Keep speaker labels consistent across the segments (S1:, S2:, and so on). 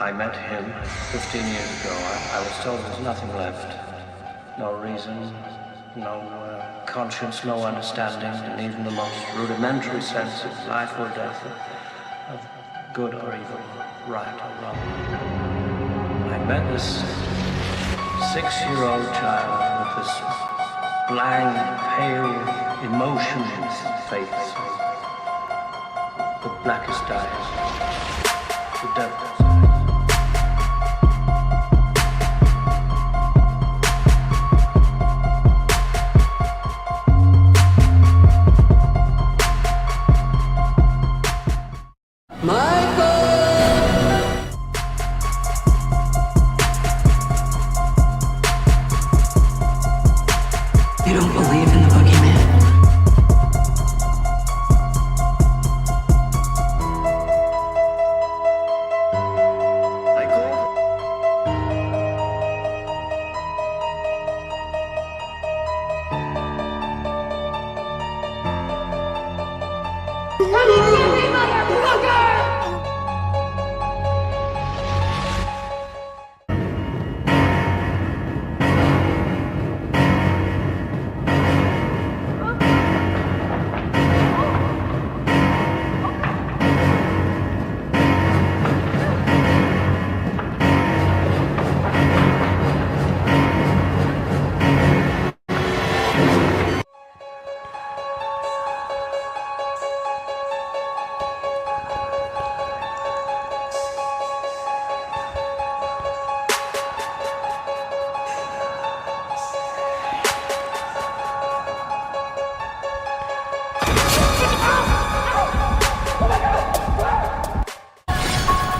S1: I met him 15 years ago. I was told there's nothing left. No reason, no conscience, no understanding, and even the most rudimentary sense of life or death, of good or evil, right or wrong. I met this 6-year-old child with this blank, pale, emotionless face, the blackest eyes, the devil's eyes.
S2: You don't believe in the boogeyman?
S1: Michael?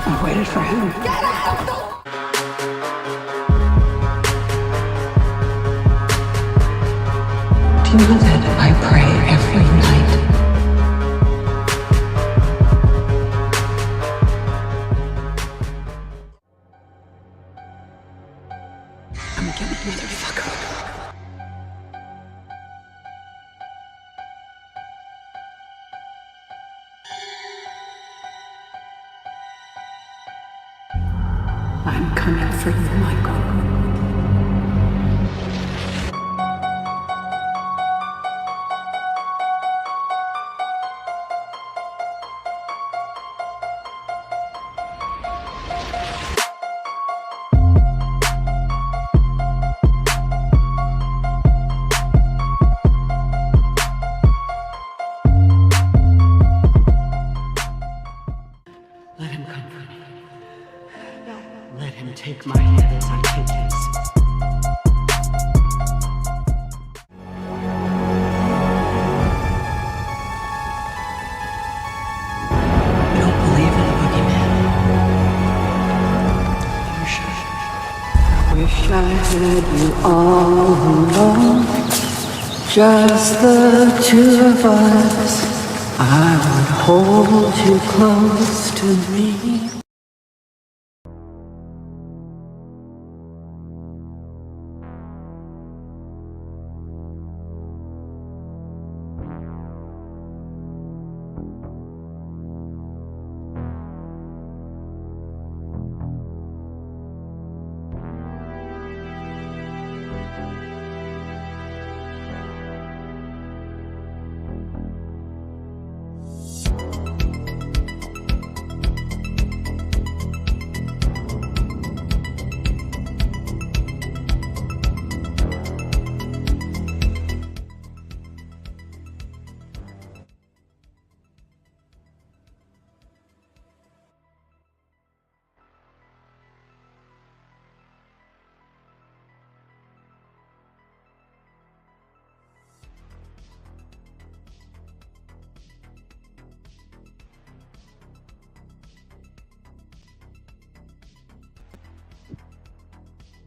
S2: I waited for him. Do you know that I pray every night? I'm a guilty motherfucker. I'm coming for you, Michael. Let him comfort me. Let him take my head as I take his. You don't believe in the boogeyman? You should. I wish I had you all alone. Just the two of us. I would hold you close to me.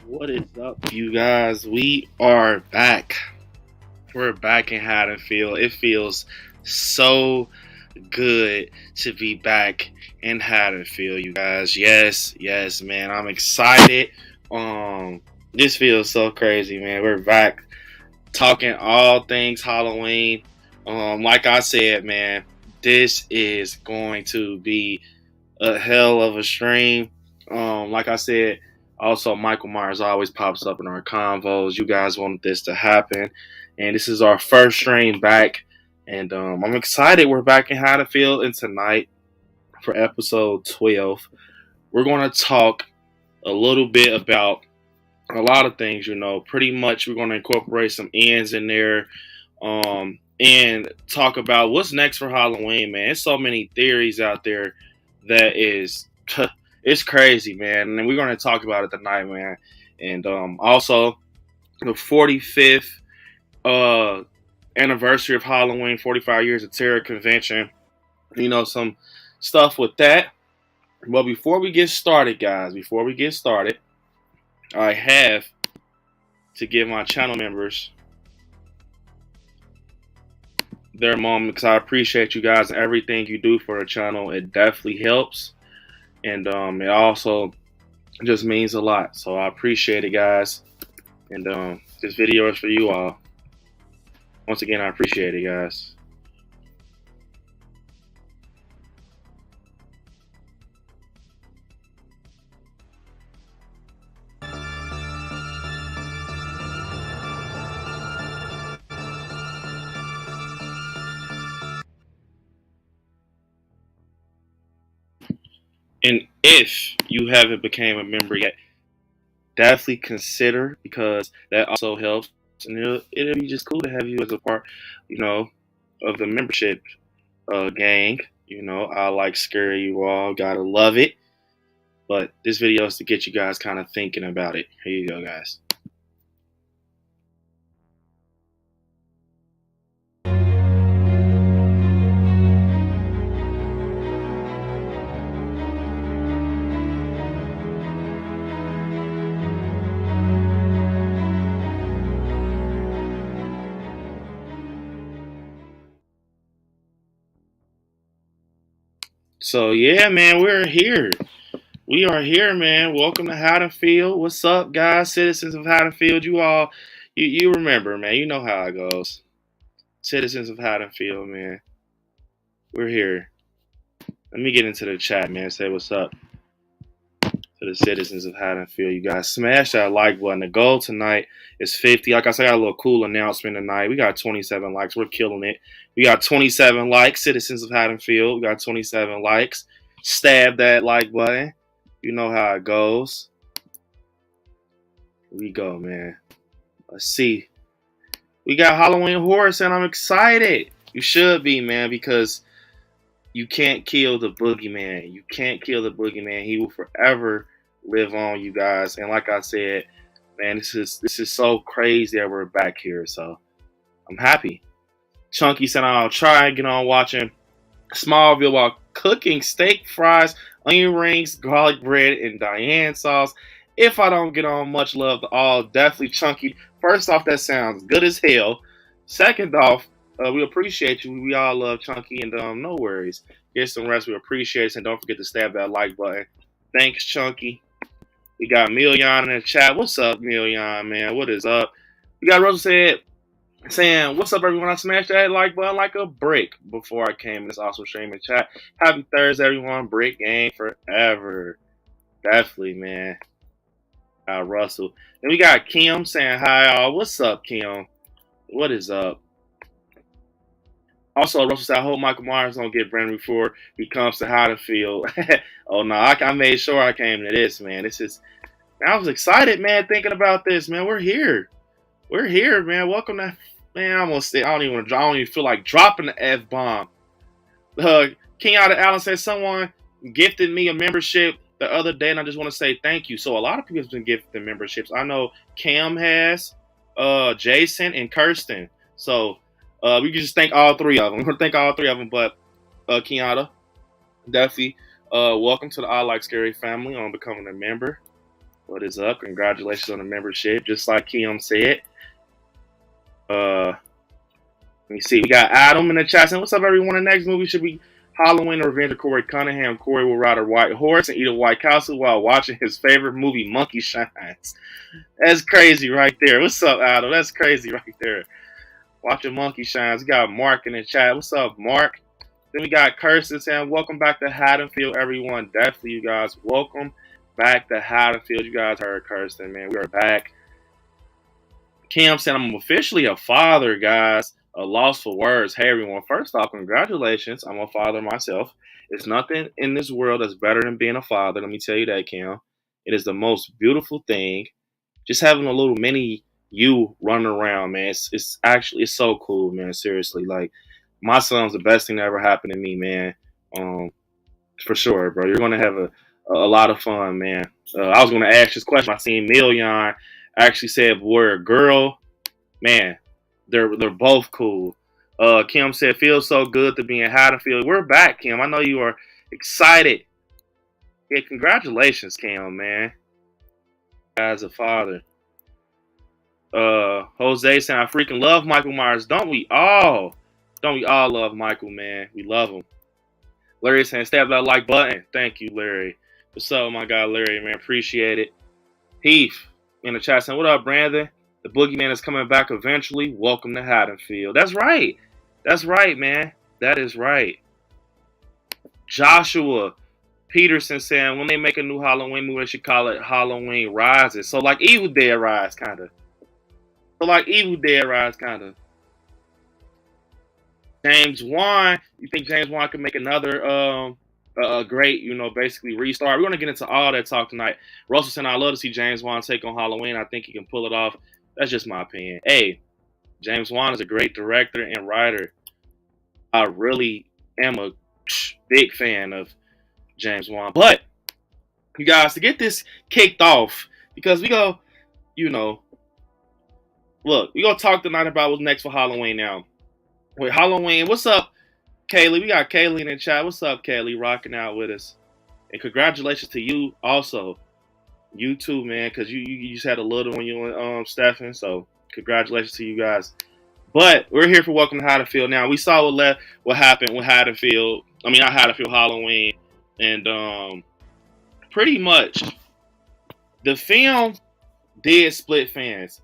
S3: What is up, you guys? We are back. We're back in Haddonfield. It feels so good to be back in Haddonfield, you guys. Yes, man. I'm excited. This feels so crazy, man. We're back talking all things Halloween. Like I said, man, this is going to be a hell of a stream. Like I said, also Michael Myers always pops up in our convos. You guys wanted this to happen, and this is our first stream back, and I'm excited. We're back in Haddonfield, and tonight for episode 12, we're going to talk a little bit about a lot of things. Pretty much we're going to incorporate some ends in there, and talk about what's next for Halloween, man. There's so many theories out there that is it's crazy, man. And we're going to talk about it tonight, man. And also the 45th anniversary of Halloween, 45 years of terror convention. Some stuff with that. But before we get started, guys, I have to give my channel members their moment, because I appreciate you guys and everything you do for the channel. It definitely helps, and it also just means a lot. So I appreciate it, guys. And this video is for you all. Once again, I appreciate it, guys. And if you haven't become a member yet, definitely consider, because that also helps. And it'll be just cool to have you as a part, of the membership gang. I like scary, you all gotta love it. But this video is to get you guys kind of thinking about it. Here you go, guys. So yeah, man, we're here. We are here, man. Welcome to Haddonfield. What's up, guys? Citizens of Haddonfield. You all, you remember, man. You know how it goes. Citizens of Haddonfield, man. We're here. Let me get into the chat, man. Say what's up to the citizens of Haddonfield. You guys smash that like button. The goal tonight is 50. Like I said, I got a little cool announcement tonight. We got 27 likes. We're killing it. We got 27 likes, citizens of Haddonfield. We got 27 likes. Stab that like button. You know how it goes. Here we go, man. Let's see. We got Halloween Horse, and I'm excited. You should be, man, because you can't kill the boogeyman. You can't kill the boogeyman. He will forever live on, you guys. And like I said, man, this is so crazy that we're back here. So I'm happy. Chunky said I'll try and get on watching Smallville while cooking steak, fries, onion rings, garlic bread, and Diane sauce. If I don't get on, much love to all. Definitely Chunky. First off, that sounds good as hell. Second off, we appreciate you. We all love Chunky, and no worries. Get some rest. We appreciate it, and don't forget to stab that like button. Thanks, Chunky. We got Million in the chat. What's up, Million, man? What is up? We got Russell saying, what's up, everyone? I smashed that like button like a brick before I came in this awesome stream and chat. Happy Thursday, everyone. Brick game forever. Definitely, man. Russell. Then we got Kim saying hi, all. What's up, Kim? What is up? Also, Russell said, I hope Michael Myers don't get branded before he comes to Haddonfield. Oh, no, I made sure I came to this, man. I was excited, man, thinking about this, man. We're here. We're here, man. Welcome to, man, I don't even feel like dropping the F-bomb. King out of Allen said, someone gifted me a membership the other day, and I just want to say thank you. So a lot of people have been gifted memberships. I know Cam has, Jason, and Kirsten. So we can just thank all three of them. We're going to thank all three of them. But Kiana, definitely welcome to the ILIKESCARY family on becoming a member. What is up? Congratulations on the membership. Just like Kim said. Let me see. We got Adam in the chat saying, what's up, everyone? The next movie should be Halloween: The Revenge of Corey Cunningham. Corey will ride a white horse and eat a white castle while watching his favorite movie, Monkey Shines. That's crazy right there. What's up, Adam? That's crazy right there. Watching Monkey Shines. We got Mark in the chat. What's up, Mark? Then we got Kirsten saying, welcome back to Haddonfield, everyone. Definitely, you guys, welcome back to Haddonfield. You guys heard Kirsten, man. We are back. Kim said, I'm officially a father, guys. A loss for words. Hey, everyone. First off, congratulations. I'm a father myself. There's nothing in this world that's better than being a father. Let me tell you that, Kim. It is the most beautiful thing. Just having a little mini you running around, man. It's actually, it's so cool, man. Seriously. Like, my son's the best thing that ever happened to me, man. For sure, bro. You're gonna have a lot of fun, man. I was gonna ask this question. I seen Million actually said boy or girl. Man, they're both cool. Kim said, feels so good to be in Haddonfield. We're back, Kim. I know you are excited. Yeah, congratulations, Kim, man. As a father. Jose saying, I freaking love Michael Myers. Don't we all? Don't we all love Michael, man? We love him. Larry saying, stab that like button. Thank you, Larry. What's up, my guy, Larry, man? Appreciate it. Heath in the chat saying, what up, Brandon? The boogeyman is coming back eventually. Welcome to Haddonfield. That's right. That's right, man. That is right. Joshua Peterson saying, when they make a new Halloween movie, they should call it Halloween Rises. So like Evil Dead Rise, kind of. James Wan, you think James Wan could make another great, basically restart? We're going to get into all that talk tonight. Russell said, I love to see James Wan take on Halloween. I think he can pull it off. That's just my opinion. Hey, James Wan is a great director and writer. I really am a big fan of James Wan. But, you guys, to get this kicked off, because we go, look, we're going to talk tonight about what's next for Halloween now. Wait, Halloween, what's up, Kaylee? We got Kaylee in the chat. What's up, Kaylee? Rocking out with us. And congratulations to you also. You too, man, because you just had a little one, you and Stephen. So congratulations to you guys. But we're here for Welcome to Haddonfield. Now, we saw what happened with Haddonfield. I mean, not Haddonfield, Halloween. And pretty much the film did split fans.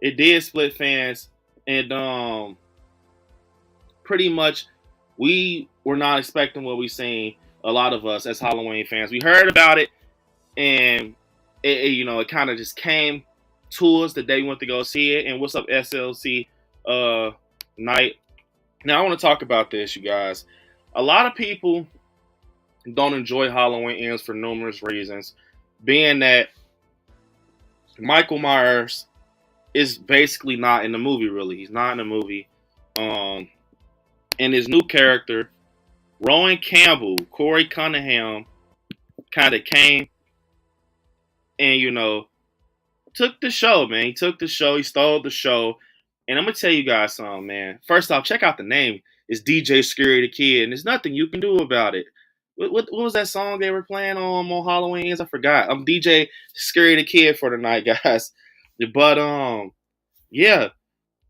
S3: It did split fans. And pretty much we were not expecting what we seen, a lot of us as Halloween fans. We heard about it, and it kind of just came to us the day we went to go see it. And what's up, SLC night? Now I want to talk about this, you guys. A lot of people don't enjoy Halloween Ends for numerous reasons, being that Michael Myers is basically not in the movie, really. He's not in the movie. And his new character, Rowan Campbell, Corey Cunningham, kind of came and, took the show, man. He took the show. He stole the show. And I'm going to tell you guys something, man. First off, check out the name. It's DJ Scary the Kid, and there's nothing you can do about it. What was that song they were playing on Halloween? I forgot. I'm DJ Scary the Kid for tonight, guys. But, yeah,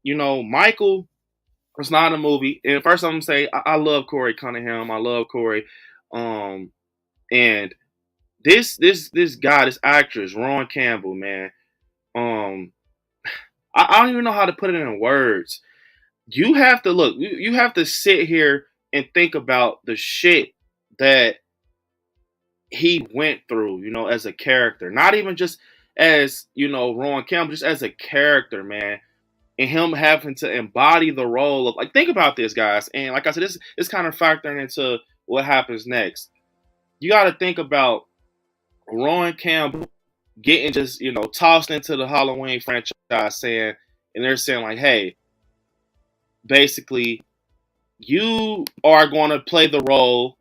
S3: Michael was not in a movie. And first I'm going to say, I love Corey Cunningham. I love Corey. And this guy, this actress, Ron Campbell, man, I don't even know how to put it in words. You have to look, you have to sit here and think about the shit that he went through, as a character. Not even just as, Ron Campbell, just as a character, man. And him having to embody the role of, like, think about this, guys. And like I said, this kind of factoring into what happens next. You got to think about Ron Campbell getting just, tossed into the Halloween franchise and they're saying like, hey, basically, you are going to play the role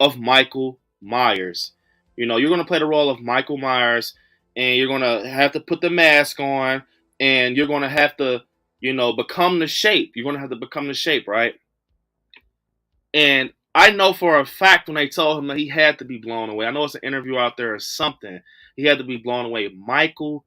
S3: of Michael Myers. You're going to play the role of Michael Myers, and you're going to have to put the mask on, and you're going to have to, become the shape. You're going to have to become the shape, right? And I know for a fact when they told him that he had to be blown away. I know it's an interview out there or something. He had to be blown away. Michael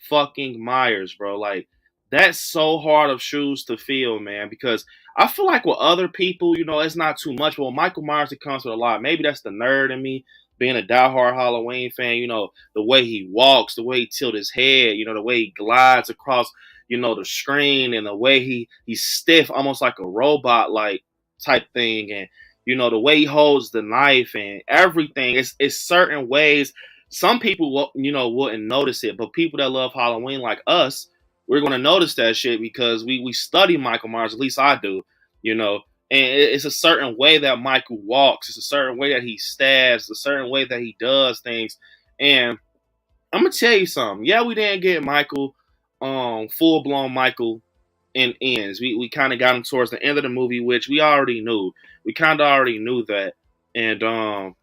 S3: fucking Myers, bro. Like, that's so hard of shoes to fill, man, because I feel like with other people, it's not too much. But with Michael Myers, it comes with a lot. Maybe that's the nerd in me, being a diehard Halloween fan, the way he walks, the way he tilts his head, the way he glides across, the screen, and the way he's stiff, almost like a robot, like, type thing. And, the way he holds the knife and everything. It's certain ways Some people, wouldn't notice it, but people that love Halloween like us, we're gonna notice that shit because we study Michael Myers. At least I do, you know. And it's a certain way that Michael walks. It's a certain way that he stabs. A certain way that he does things. And I'm gonna tell you something. Yeah, we didn't get Michael, full blown Michael in ends. We kind of got him towards the end of the movie, which we already knew. We kind of already knew that. And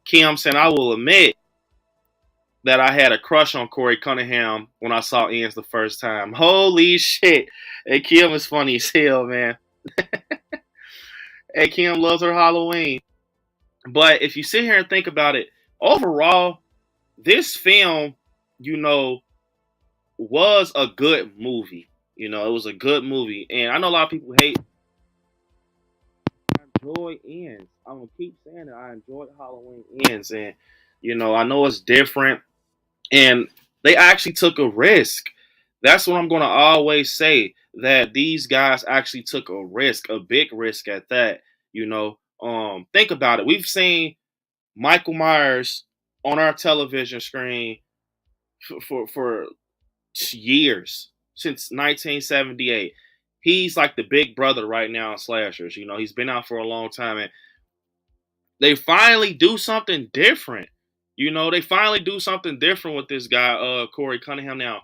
S3: Kim said, I will admit that I had a crush on Corey Cunningham when I saw ends the first time. Holy shit! Hey, Kim is funny as hell, man. Hey, Kim loves her Halloween. But if you sit here and think about it, overall, this film, was a good movie. It was a good movie. And I know a lot of people hate. I enjoy ends. I'm going to keep saying it. I enjoyed Halloween ends. And, I know it's different. And they actually took a risk. That's what I'm going to always say, that these guys actually took a risk, a big risk at that. Think about it. We've seen Michael Myers on our television screen for years, since 1978. He's like the big brother right now in slashers. He's been out for a long time, and they finally do something different. They finally do something different with this guy, Corey Cunningham. Now,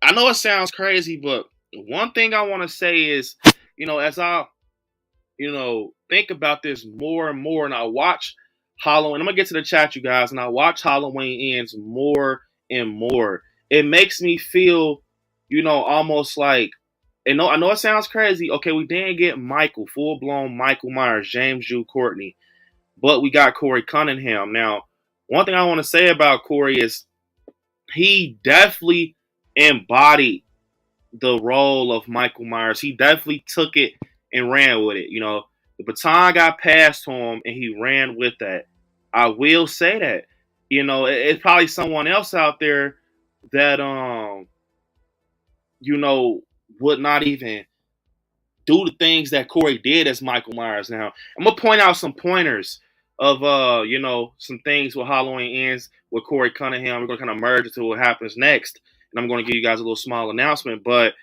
S3: I know it sounds crazy, but one thing I want to say is, as I, think about this more and more, and I watch Halloween. I'm gonna get to the chat, you guys, and I watch Halloween ends more and more. It makes me feel, almost like, and I know it sounds crazy. Okay, we didn't get Michael, full blown Michael Myers, James Jude Courtney, but we got Corey Cunningham. Now, one thing I want to say about Corey is he definitely embodied the role of Michael Myers. He definitely took it and ran with it. The baton got passed to him, and he ran with that. I will say that. It's probably someone else out there that would not even do the things that Corey did as Michael Myers. Now, I'm gonna point out some pointers of some things with Halloween ends with Corey Cunningham. We're gonna kind of merge into what happens next, and I'm gonna give you guys a little small announcement. But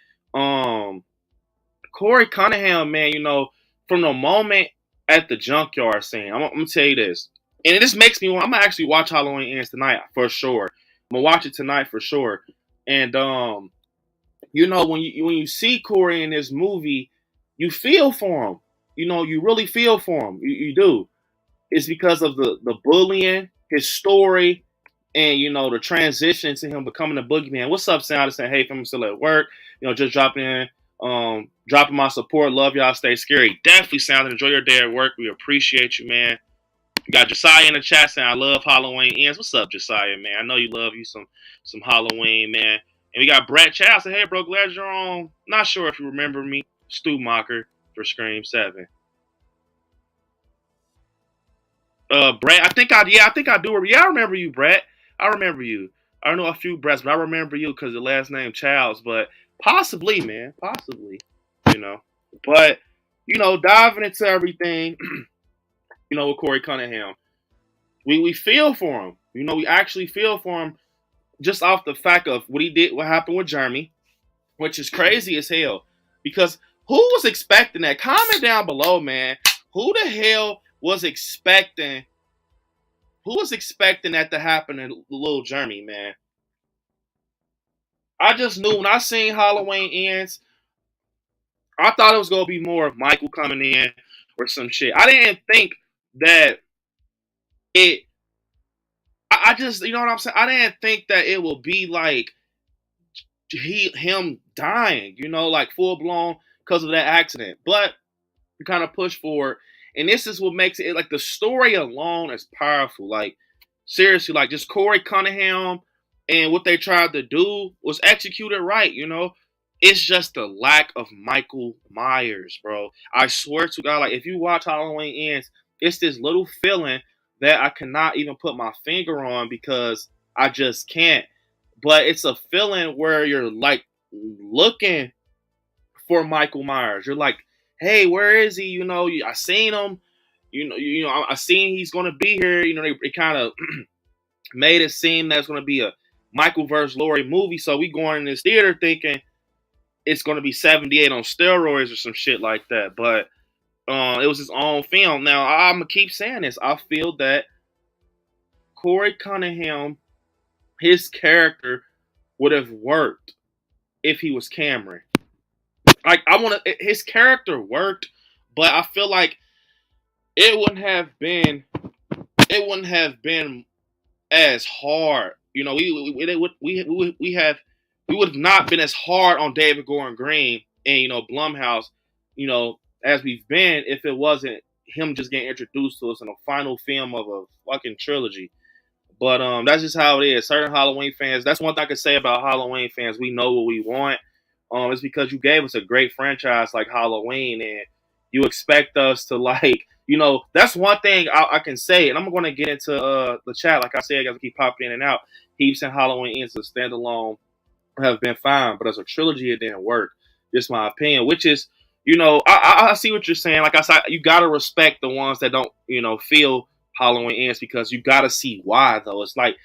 S3: Corey Cunningham, man, from the moment at the junkyard scene, I'm gonna tell you this, and this makes me want. I'm gonna actually watch Halloween ends tonight for sure. I'm gonna watch it tonight for sure. And when you see Corey in this movie, you feel for him. You really feel for him. You do. It's because of the bullying, his story, and the transition to him becoming a boogeyman. What's up, Sam? I saying, hey, I'm still at work. Just dropping in, dropping my support. Love y'all. Stay scary. Definitely, Sound. Enjoy your day at work. We appreciate you, man. We got Josiah in the chat saying, I love Halloween ends. What's up, Josiah, man? I know you love you some Halloween, man. And we got Brett Child saying, hey, bro, glad you're on. Not sure if you remember me. Stu Mocker for Scream 7. Brett, I think I do. Yeah, I remember you, Brett. I remember you. I don't know a few Bretts, but I remember you because the last name Childs. But possibly, man, possibly, But diving into everything, with Corey Cunningham, we feel for him. We actually feel for him just off the fact of what he did, what happened with Jeremy, which is crazy as hell. Because who was expecting that? Comment down below, man. Who the hell was expecting? Who was expecting that to happen to little Jeremy, man? I just knew when I seen Halloween ends, I thought it was gonna be more of Michael coming in or some shit. I didn't think that it. I just, you know what I'm saying? I didn't think that it would be like him dying, like full blown because of that accident. But we kind of push forward, and this is what makes it like the story alone is powerful. Like seriously, like just Corey Cunningham and what they tried to do was executed right. It's just the lack of Michael Myers, bro. I swear to God, like if you watch Halloween ends, it's this little feeling that I cannot even put my finger on because I just can't. But it's a feeling where you're like looking for Michael Myers. You're like, hey, where is he? I seen him. I seen he's gonna be here. They kind of made it seem that it's going to be a Michael versus Laurie movie. So we going in this theater thinking it's going to be 78 on steroids or some shit like that. But it was his own film. Now, I'm going to keep saying this. I feel that Corey Cunningham, his character would have worked if he was Cameron. Like, his character worked, but I feel like it wouldn't have been as hard. You know, we would have not been as hard on David Gordon Green and, you know, Blumhouse, you know, as we've been if it wasn't him just getting introduced to us in a final film of a fucking trilogy. But that's just how it is. Certain Halloween fans, that's one thing I can say about Halloween fans. We know what we want. It's because you gave us a great franchise like Halloween, and you expect us to, like, you know, that's one thing I can say. And I'm going to get into the chat. Like I said, I got to keep popping in and out. Heaps and Halloween Ends as a standalone have been fine, but as a trilogy, it didn't work. Just my opinion, which is, you know, I see what you're saying. Like I said, you got to respect the ones that don't, you know, feel Halloween Ends, because you got to see why, though. It's like,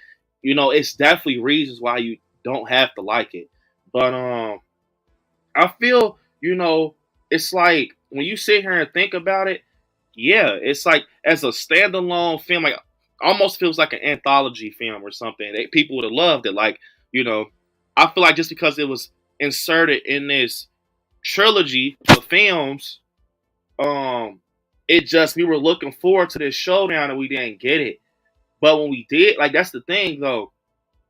S3: you know, it's definitely reasons why you don't have to like it. But I feel, you know, it's like when you sit here and think about it, yeah, it's like as a standalone film, like almost feels like an anthology film or something. People would have loved it. Like, you know, I feel like just because it was inserted in this trilogy of films, we were looking forward to this showdown and we didn't get it. But when we did, like, that's the thing though.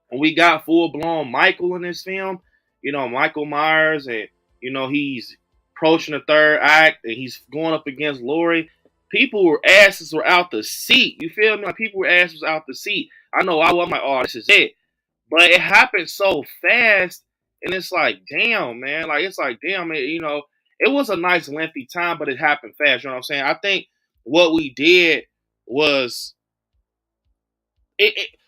S3: When we got full blown Michael in this film, you know, Michael Myers, and, you know, he's approaching the third act and he's going up against Laurie. Asses were out the seat. You feel me? Like, people were asses out the seat. I know I was like, oh, this is it. But it happened so fast, and it's like, damn, man. Like, it's like, damn, it, you know, it was a nice lengthy time, but it happened fast. You know what I'm saying? I think what we did was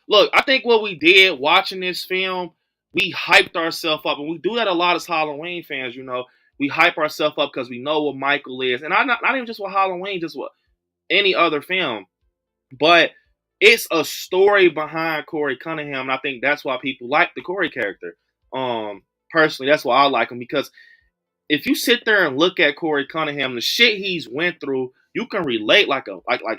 S3: look, I think what we did watching this film, we hyped ourselves up, and we do that a lot as Halloween fans. You know, we hype ourselves up because we know what Michael is, and not even just with Halloween, just with any other film. But it's a story behind Corey Cunningham, and I think that's why people like the Corey character. Personally, that's why I like him, because if you sit there and look at Corey Cunningham, the shit he's went through, you can relate like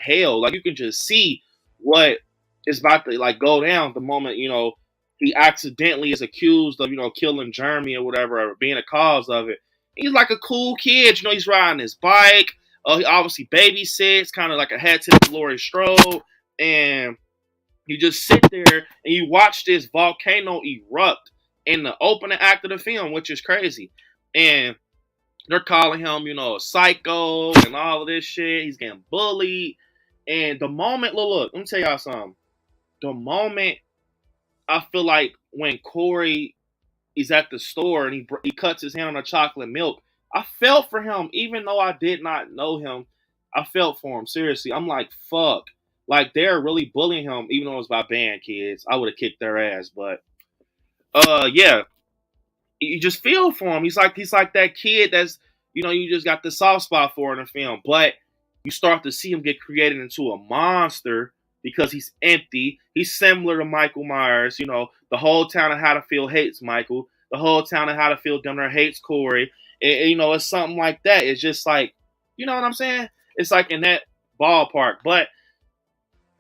S3: hell. Like, you can just see what is about to, like, go down the moment, you know, he accidentally is accused of, you know, killing Jeremy or whatever, or being a cause of it. He's like a cool kid, you know, he's riding his bike. He obviously babysits, kind of like a head tip to Laurie Strode, and you just sit there and you watch this volcano erupt in the opening act of the film, which is crazy. And they're calling him, you know, a psycho and all of this shit. He's getting bullied. And the moment, look, let me tell y'all something. The moment I feel like when Corey is at the store and he cuts his hand on a chocolate milk, I felt for him, even though I did not know him. I felt for him, seriously. I'm like, fuck. Like, they're really bullying him, even though it was by band kids. I would have kicked their ass, but yeah. You just feel for him. He's like that kid that's, you know, you just got the soft spot for in the film. But you start to see him get created into a monster because he's empty. He's similar to Michael Myers. You know, the whole town of Haddonfield hates Michael. The whole town of Haddonfield down there hates Corey. And, you know, it's something like that. It's just like, you know what I'm saying? It's like in that ballpark. But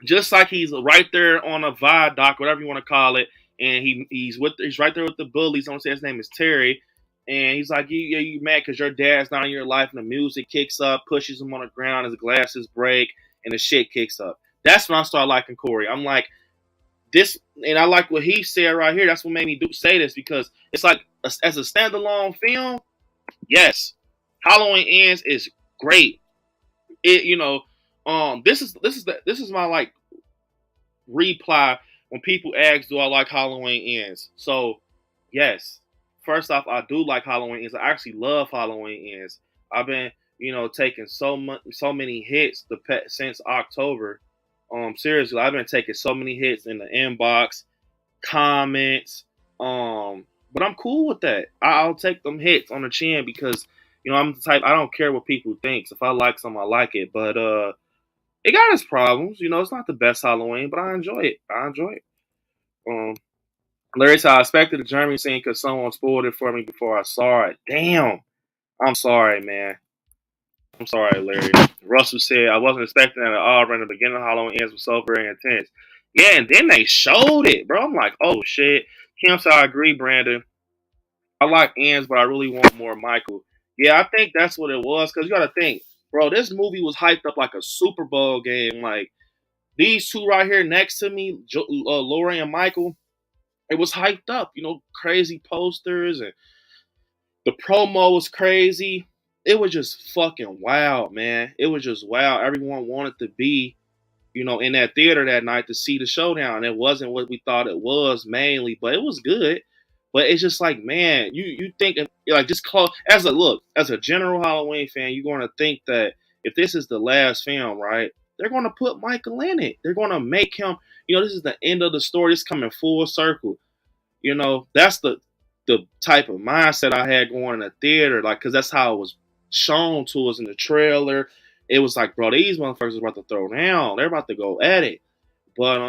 S3: just like he's right there on a viaduct, whatever you want to call it, and he's right there with the bullies. I want to say his name is Terry, and he's like, you mad because your dad's not in your life, and the music kicks up, pushes him on the ground, his glasses break, and the shit kicks up. That's when I start liking Corey. I'm like, this, and I like what he said right here. That's what made me say this, because it's like, as a standalone film, yes, Halloween Ends is great. It, you know, this is my, like, reply when people ask, do I like Halloween Ends? So, yes. First off, I do like Halloween Ends. I actually love Halloween Ends. I've been, you know, taking so many hits since October. Seriously, I've been taking so many hits in the inbox, comments. But I'm cool with that. I'll take them hits on the chin because, you know, I'm the type, I don't care what people think. If I like something, I like it. But it got its problems. You know, it's not the best Halloween, but I enjoy it. Um, Larry said, I expected the Germany scene because someone spoiled it for me before I saw it. Damn. I'm sorry, man. I'm sorry, Larry. Russell said, I wasn't expecting that at all. Right in the beginning, Halloween ends was so very intense. Yeah, and then they showed it, bro. I'm like, oh, shit. Kim said, I agree, Brandon. I like ends, but I really want more Michael. Yeah, I think that's what it was. Because you got to think, bro, this movie was hyped up like a Super Bowl game. Like, these two right here next to me, Lori and Michael, it was hyped up. You know, crazy posters and the promo was crazy. It was just fucking wild, man. It was just wild. Everyone wanted to be, you know, in that theater that night to see the showdown. It wasn't what we thought it was mainly, but it was good. But it's just like, man, you think like just close as a look as a general Halloween fan, you're going to think that if this is the last film, right? They're going to put Michael in it. They're going to make him. You know, this is the end of the story. It's coming full circle. You know, that's the type of mindset I had going in the theater, like, cause that's how it was shown to us in the trailer. It was like, bro, these motherfuckers are about to throw down. They're about to go at it. But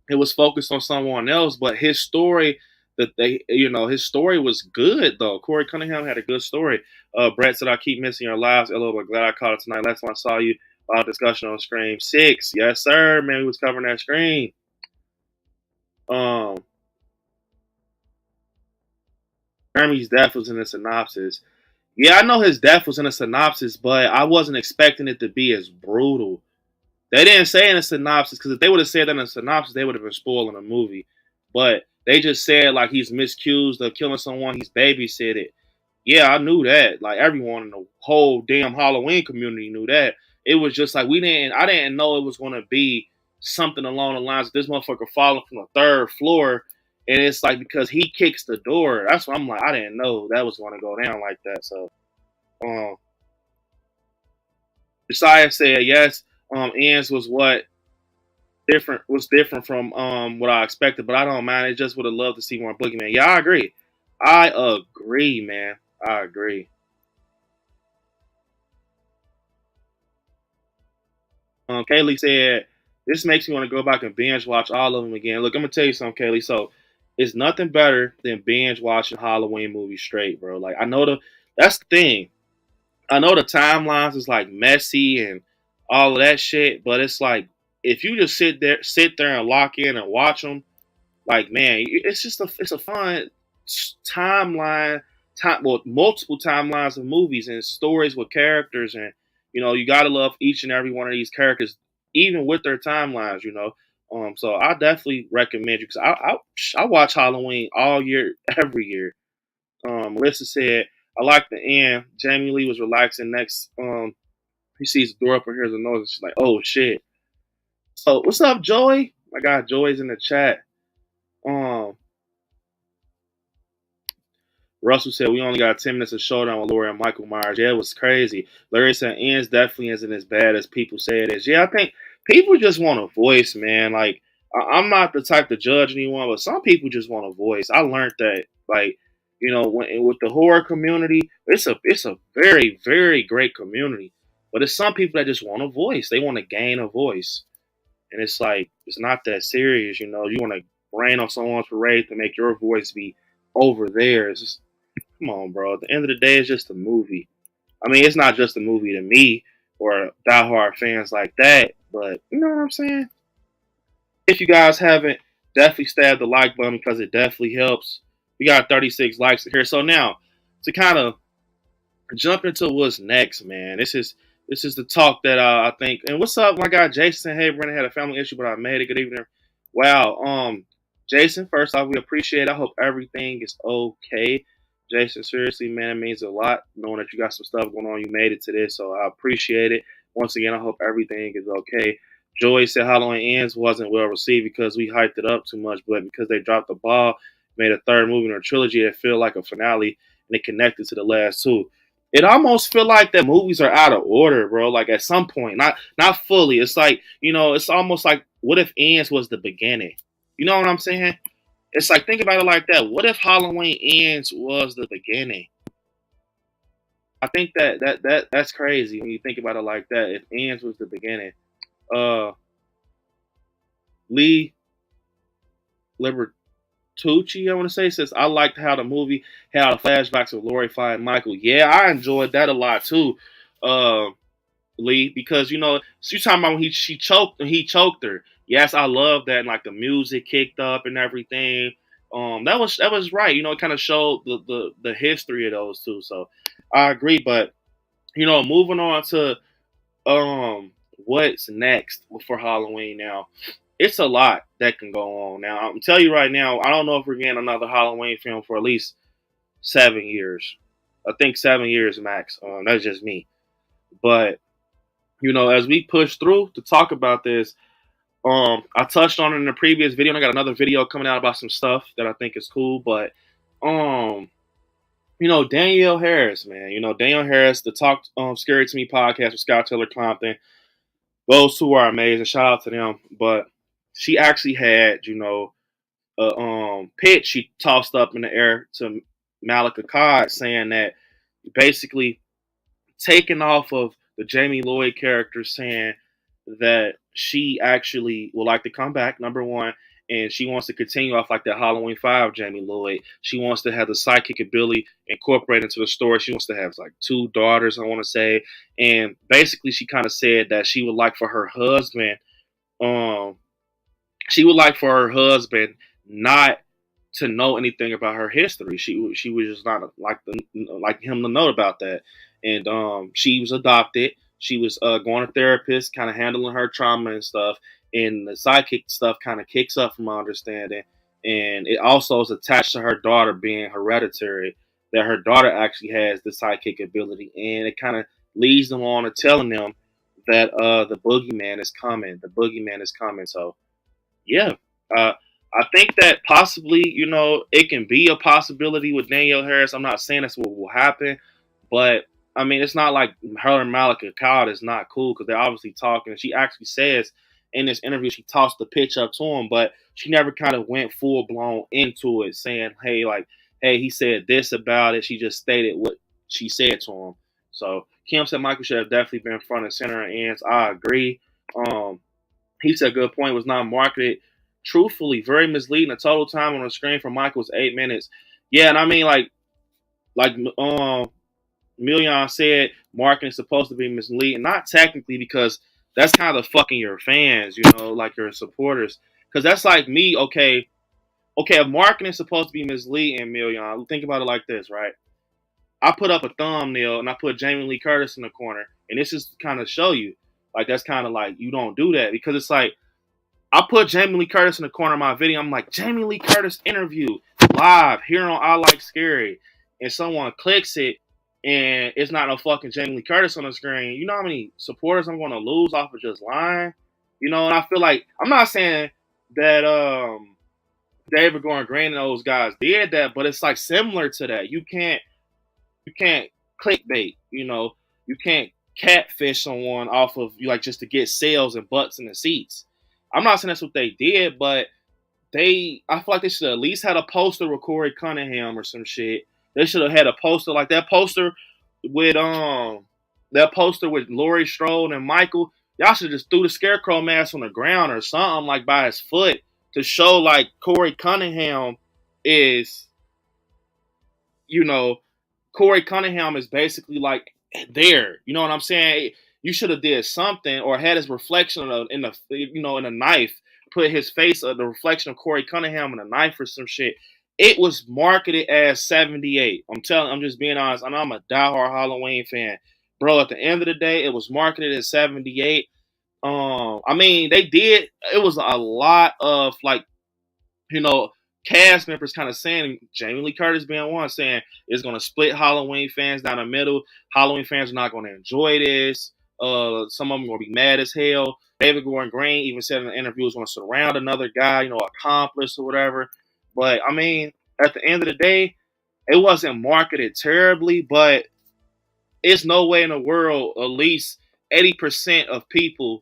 S3: it was focused on someone else. But his story that they, you know, his story was good though. Corey Cunningham had a good story. Brett said, I keep missing your lives. Hello, but glad I caught it tonight. Last time I saw you, discussion on Scream 6. Yes, sir, man. We was covering that Scream. Um, Jeremy's death was in the synopsis. Yeah, I know his death was in a synopsis, but I wasn't expecting it to be as brutal. They didn't say in a synopsis, because if they would have said that in a synopsis, they would have been spoiling the movie. But they just said like he's miscused of killing someone he's babysitted. Yeah, I knew that. Like everyone in the whole damn Halloween community knew that. It was just like I didn't know it was gonna be something along the lines of this motherfucker falling from the third floor. And it's like because he kicks the door. That's what I'm like. I didn't know that was gonna go down like that. So Josiah said yes. Ends was different from what I expected, but I don't mind. I just would have loved to see more Boogeyman. Yeah, I agree. I agree, man. I agree. Kaylee said this makes me want to go back and binge watch all of them again. Look, I'm gonna tell you something, Kaylee. So it's nothing better than binge watching Halloween movies straight, bro. Like I know that's the thing. I know the timelines is like messy and all of that shit, but it's like if you just sit there and lock in and watch them, like man, it's a fun timeline, multiple timelines of movies and stories with characters, and you know you gotta love each and every one of these characters, even with their timelines, you know. So I definitely recommend you because I watch Halloween all year, every year. Melissa said, I like the end. Jamie Lee was relaxing next. He sees the door up and hears a noise. And she's like, oh shit. So what's up, Joey? My God, Joey's in the chat. Um, Russell said we only got 10 minutes of showdown with Laurie and Michael Myers. Yeah, it was crazy. Larry said ends definitely isn't as bad as people say it is. Yeah, I think people just want a voice, man. Like I'm not the type to judge anyone, but some people just want a voice. I learned that, like, you know, with the horror community, it's a very very great community, but it's some people that just want a voice. They want to gain a voice, and it's like it's not that serious, you know. You want to rain on someone's parade to make your voice be over theirs. Come on, bro. At the end of the day, it's just a movie. I mean, it's not just a movie to me or diehard fans like that, but you know what I'm saying? If you guys haven't, definitely stab the like button because it definitely helps. We got 36 likes here. So now, to kind of jump into what's next, man. This is the talk that I think. And what's up, my guy Jason? Hey, Brennan had a family issue, but I made it. Good evening. Wow. Jason, first off, we appreciate it. I hope everything is okay. Jason, seriously, man, it means a lot knowing that you got some stuff going on. You made it to this, so I appreciate it. Once again, I hope everything is okay. Joey said Halloween Ends wasn't well received because we hyped it up too much, but because they dropped the ball, made a third movie in a trilogy that felt like a finale and it connected to the last two. It almost feel like that movies are out of order, bro. Like at some point, not fully. It's like, you know, it's almost like what if Ends was the beginning? You know what I'm saying? It's like think about it like that. What if Halloween Ends was the beginning? I think that's crazy when you think about it like that. If Ends was the beginning, uh, Lee Libertucci, I want to say, says, I liked how the movie had the flashbacks of Lori finding Michael. Yeah, I enjoyed that a lot too, uh, Lee, because so you talking about when he choked her. Yes, I love that, and like the music kicked up and everything. That was right. It kind of showed the history of those two. So I agree, but moving on to what's next for Halloween now. It's a lot that can go on. Now, I'm telling you right now, I don't know if we're getting another Halloween film for at least 7 years. I think 7 years max. That's just me. But, as we push through to talk about this, I touched on it in the previous video, and I got another video coming out about some stuff that I think is cool. But, Danielle Harris, man. Danielle Harris, the Talk Scary to Me podcast with Scott Taylor Compton. Those two are amazing. Shout out to them. But she actually had, a pitch she tossed up in the air to Malika Todd saying that basically taking off of the Jamie Lloyd character, saying that she actually would like to come back, number one, and she wants to continue off like that Halloween 5 Jamie Lloyd. She wants to have the psychic ability incorporated into the story. She wants to have like 2 daughters, I want to say. And basically she kind of said that she would like for her husband, um, not to know anything about her history. She was just not like him to know about that. And she was adopted. She was going to therapist, kind of handling her trauma and stuff. And the psychic stuff kind of kicks up from my understanding. And it also is attached to her daughter being hereditary, that her daughter actually has the psychic ability. And it kind of leads them on to telling them that the boogeyman is coming. The boogeyman is coming. So yeah, uh, I think that possibly, it can be a possibility with Danielle Harris. I'm not saying that's what will happen, but I mean, it's not like her and Malika Todd is not cool because they're obviously talking. She actually says in this interview she tossed the pitch up to him, but she never kind of went full blown into it, saying, "Hey, hey, he said this about it." She just stated what she said to him. So Kim said Michael should have definitely been front and center and ends. I agree. Um, he said a good point, was not marketed truthfully, very misleading. The total time on the screen for Michael was 8 minutes. Yeah, and I mean like Million said, marketing is supposed to be misleading. Not technically, because that's kind of fucking your fans, like your supporters. Because that's like me, okay, if marketing is supposed to be misleading, Million, think about it like this, right? I put up a thumbnail and I put Jamie Lee Curtis in the corner, and this is kind of show you, like, that's kind of like, you don't do that, because it's like, I put Jamie Lee Curtis in the corner of my video. I'm like, Jamie Lee Curtis interview live here on I Like Scary. And someone clicks it and it's not no fucking Jamie Lee Curtis on the screen. You know how many supporters I'm going to lose off of just lying? And I feel like, I'm not saying that David Gordon Green and those guys did that, but it's like similar to that. You can't clickbait, you can't catfish someone off of you, like, just to get sales and butts in the seats. I'm not saying that's what they did, but I feel like they should at least had a poster with Corey Cunningham or some shit. They should have had a poster like that poster with Laurie Strode and Michael. Y'all should just threw the scarecrow mask on the ground or something, like by his foot, to show like Corey Cunningham is, Corey Cunningham is basically like there. You know what I'm saying? You should have did something, or had his reflection in a knife, put his face, the reflection of Corey Cunningham in a knife or some shit. It was marketed as 78. I'm just being honest. I know I'm a diehard Halloween fan, bro. At the end of the day, it was marketed as 78. I mean, they did. It was a lot of like, cast members kind of saying, Jamie Lee Curtis being one, saying it's going to split Halloween fans down the middle. Halloween fans are not going to enjoy this. Some of them are going to be mad as hell. David Gordon Green even said in the interview was going to surround another guy, accomplice or whatever. But I mean, at the end of the day, it wasn't marketed terribly, but it's no way in the world at least 80% of people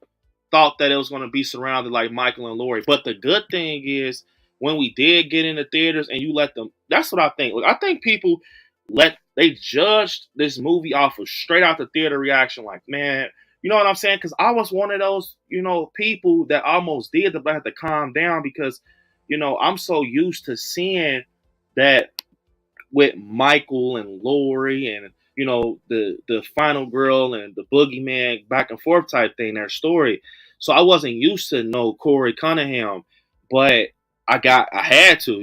S3: thought that it was going to be surrounded like Michael and Laurie. But the good thing is, when we did get into theaters and you let them, that's what I think. Look, I think people they judged this movie off of straight out the theater reaction. Like, man, you know what I'm saying? Because I was one of those, people that almost did, but I had to calm down, because I'm so used to seeing that with Michael and Lori and the final girl and the boogeyman back and forth type thing, their story. So I wasn't used to no Corey Cunningham, but I had to,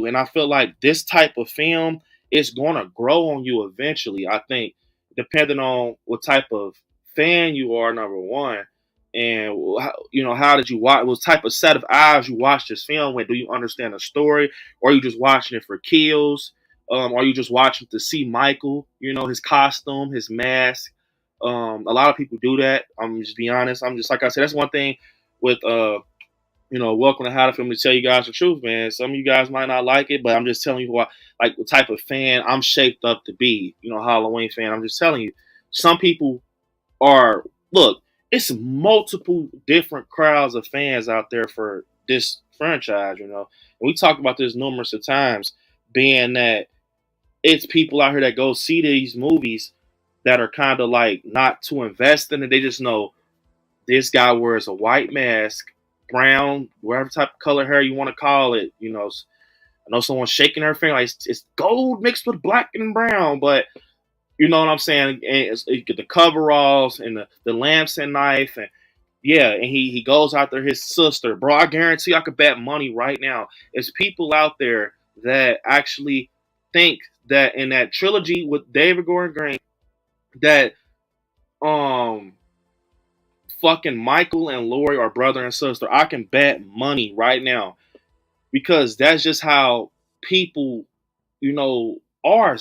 S3: and I feel like this type of film is gonna grow on you eventually. I think depending on what type of fan you are, number one, and how did you watch? What type of set of eyes you watch this film with? Do you understand the story, or are you just watching it for kills? Are you just watching to see Michael? His costume, his mask. A lot of people do that. I'm just be honest. I'm just like I said. That's one thing with welcome to Haddonfield. To tell you guys the truth, man. Some of you guys might not like it, but I'm just telling you what type of fan I'm shaped up to be. Halloween fan. I'm just telling you. Some people are look. It's multiple different crowds of fans out there for this franchise. And we talked about this numerous of times, being that it's people out here that go see these movies that are kind of like not too invested in it. They just know this guy wears a white mask, brown, whatever type of color hair you want to call it. I know someone's shaking their finger like it's gold mixed with black and brown, but you know what I'm saying? And you get the coveralls and the lamps and knife, and yeah, and he goes after his sister, bro. I guarantee I could bet money right now. It's people out there that actually think that in that trilogy with David Gordon Green, that fucking Michael and Lori are brother and sister. I can bet money right now because that's just how people, are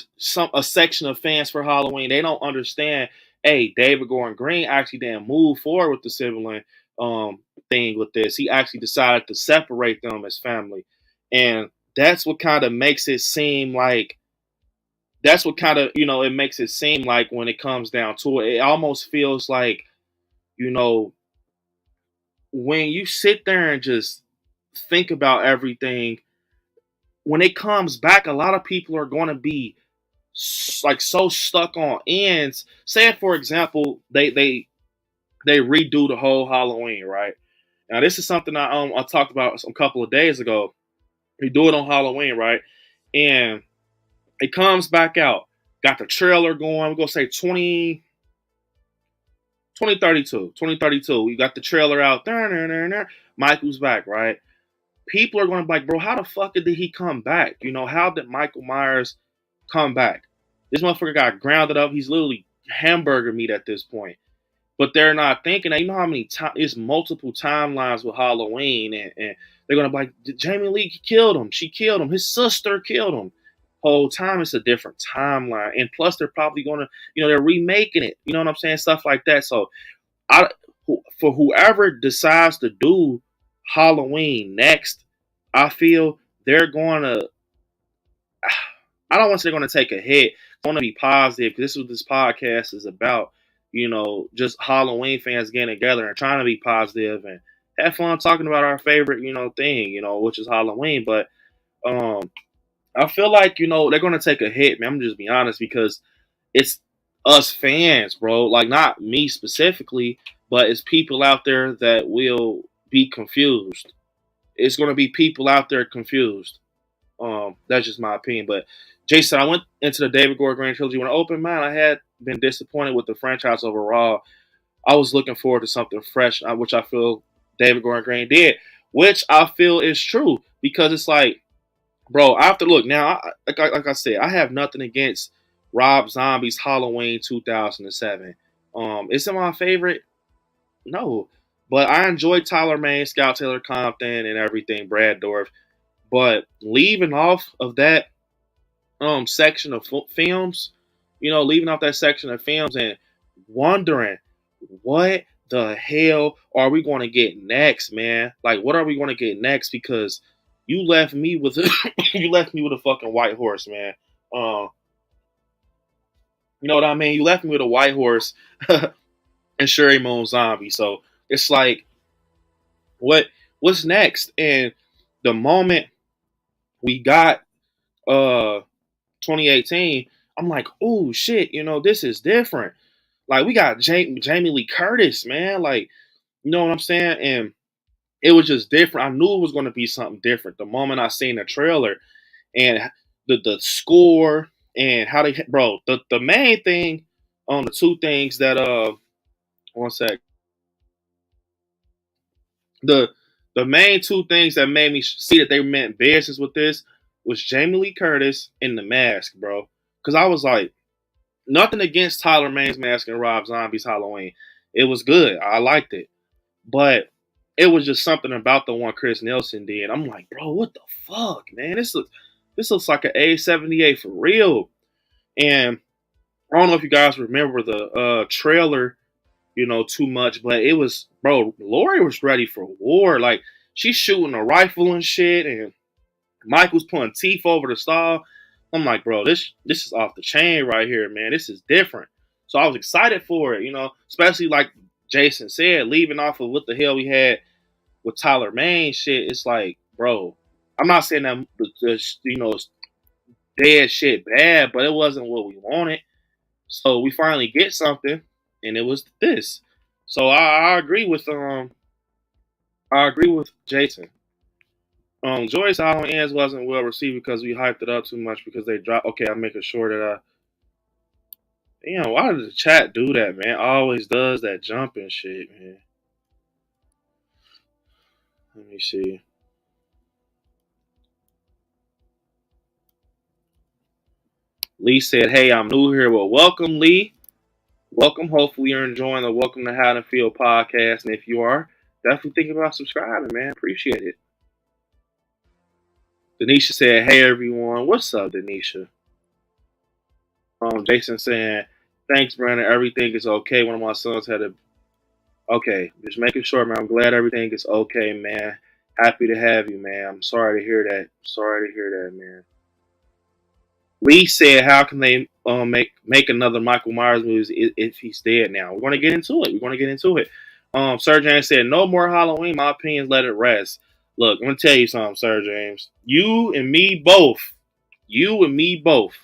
S3: a section of fans for Halloween. They don't understand. Hey, David Gordon Green actually didn't move forward with the sibling thing with this. He actually decided to separate them as family, and that's what kind of makes it seem like. That's what kind of it makes it seem like when it comes down to it. It almost feels like you know when you sit there and just think about everything. When it comes back, a lot of people are going to be like so stuck on ends. Say, for example, they redo the whole Halloween, right? Now, this is something I talked about a couple of days ago. They do it on Halloween, right? And it comes back out. Got the trailer going. We're gonna say 2032. 2032. We got the trailer out. Michael's back, right? People are going to be like, bro, how the fuck did he come back? How did Michael Myers come back? This motherfucker got grounded up. He's literally hamburger meat at this point. But they're not thinking that, how many times, it's multiple timelines with Halloween. And they're going to be like, Jamie Lee killed him. She killed him. His sister killed him. Whole time it's a different timeline. And plus they're probably going to, they're remaking it. You know what I'm saying? Stuff like that. So for whoever decides to do Halloween next, I feel they're going to, I don't want to say they're going to take a hit. I want to be positive because this is what this podcast is about. Just Halloween fans getting together and trying to be positive and have fun talking about our favorite, thing, which is Halloween. But I feel like, they're going to take a hit, man. I'm just being honest because it's us fans, bro. Like, not me specifically, but it's people out there that will be confused. It's going to be people out there confused. That's just my opinion. But Jason, I went into the David Gordon Green trilogy with an open mind. I had been disappointed with the franchise overall. I was looking forward to something fresh, which I feel David Gordon Green did, which I feel is true because it's like, bro, I have to look now. Like I said, I have nothing against Rob Zombie's Halloween 2007. Is it my favorite? No, but I enjoyed Tyler Mane, Scout Taylor Compton, and everything. Brad Dourif. But leaving off of that section of films, leaving off that section of films and wondering what the hell are we going to get next, man? Like, what are we going to get next? Because you left me with you left me with a fucking white horse, man. You know what I mean? You left me with a white horse and Sherry Moon Zombie. So it's like, what's next? And the moment we got 2018, I'm like, oh shit, this is different. Like, we got Jamie Lee Curtis, man. Like, you know what I'm saying? And it was just different. I knew it was going to be something different the moment I seen the trailer and the score and how they, bro, the main thing on the two things that one sec, the the main two things that made me see that they meant business with this was Jamie Lee Curtis and The Mask, bro. Because I was like, nothing against Tyler Maine's Mask and Rob Zombie's Halloween. It was good. I liked it. But it was just something about the one Chris Nelson did. I'm like, bro, what the fuck, man? This looks like an A78 for real. And I don't know if you guys remember the trailer, too much, but it was, bro, Lori was ready for war. Like, she's shooting a rifle and shit, and Mike was putting teeth over the stall. I'm like, bro, this is off the chain right here, man. This is different. So I was excited for it, especially like Jason said, leaving off of what the hell we had with Tyler Maine shit. It's like, bro, I'm not saying that dead shit bad, but it wasn't what we wanted. So we finally get something, and it was this. So I agree with Jason. Joyce Island ends wasn't well received because we hyped it up too much because they dropped. Okay, I'm making sure that why does the chat do that, man? Always does that jumping shit, man. Let me see. Lee said, "Hey, I'm new here. Well, welcome, Lee. Welcome. Hopefully, you're enjoying the Welcome to Haddonfield podcast. And if you are, definitely think about subscribing, man. Appreciate it." Denisha said, "Hey, everyone. What's up, Denisha?" Jason saying, "Thanks, Brandon. Everything is okay. One of my sons had a Okay, just making sure, man. I'm glad everything is okay, man. Happy to have you, man. I'm sorry to hear that. Sorry to hear that, man." Lee said, "How can they make another Michael Myers movie if he's dead now?" We're gonna get into it. Sir James said, "No more Halloween. My opinion, let it rest." Look, I'm gonna tell you something, Sir James. You and me both. You and me both.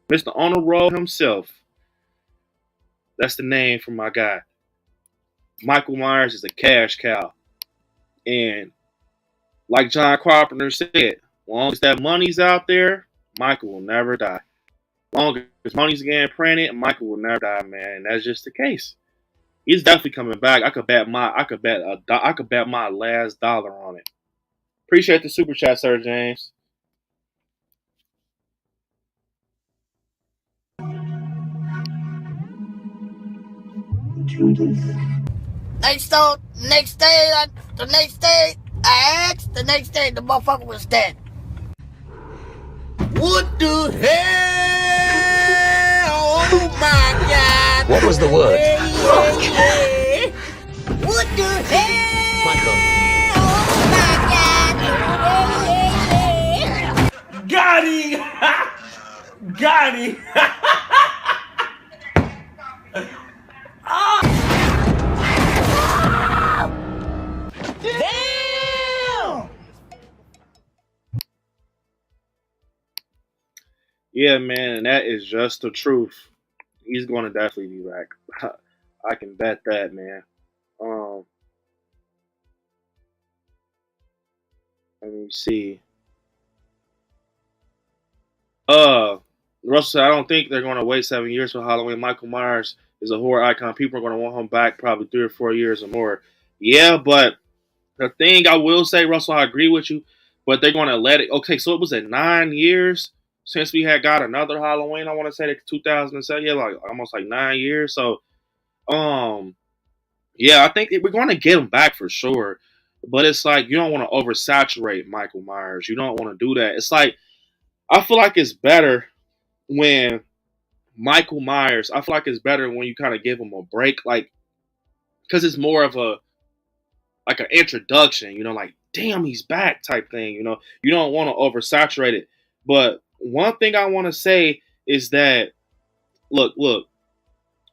S3: Mr. Honor Roll himself. That's the name for my guy. Michael Myers is a cash cow. And like John Carpenter said, as long as that money's out there, Michael will never die. As long as money's getting printed, Michael will never die, man. And that's just the case. He's definitely coming back. I could bet my last dollar on it. Appreciate the super chat, Sir James.
S4: The next day, the motherfucker was dead. What the hell? Oh my God!
S5: What was the word?
S4: Yeah. What the hell?
S5: Michael.
S4: Oh my God!
S5: Got him! Got him!
S4: Damn!
S3: Yeah, man, and that is just the truth. He's going to definitely be back. I can bet that, man. Let me see. Russell said, "I don't think they're going to wait 7 years for Halloween. Michael Myers is a horror icon. People are going to want him back probably 3 or 4 years or more." Yeah, but the thing I will say, Russell, I agree with you, but they're going to let it. Okay, so it was at 9 years since we had got another Halloween. I want to say like 2007. Yeah, like almost like 9 years. So, yeah, I think we're going to get him back for sure. But it's like you don't want to oversaturate Michael Myers. You don't want to do that. It's like I feel like it's better when Michael Myers. I feel like it's better when you kind of give him a break, like because it's more of a like an introduction. Like damn, he's back type thing. You don't want to oversaturate it. But one thing I want to say is that look,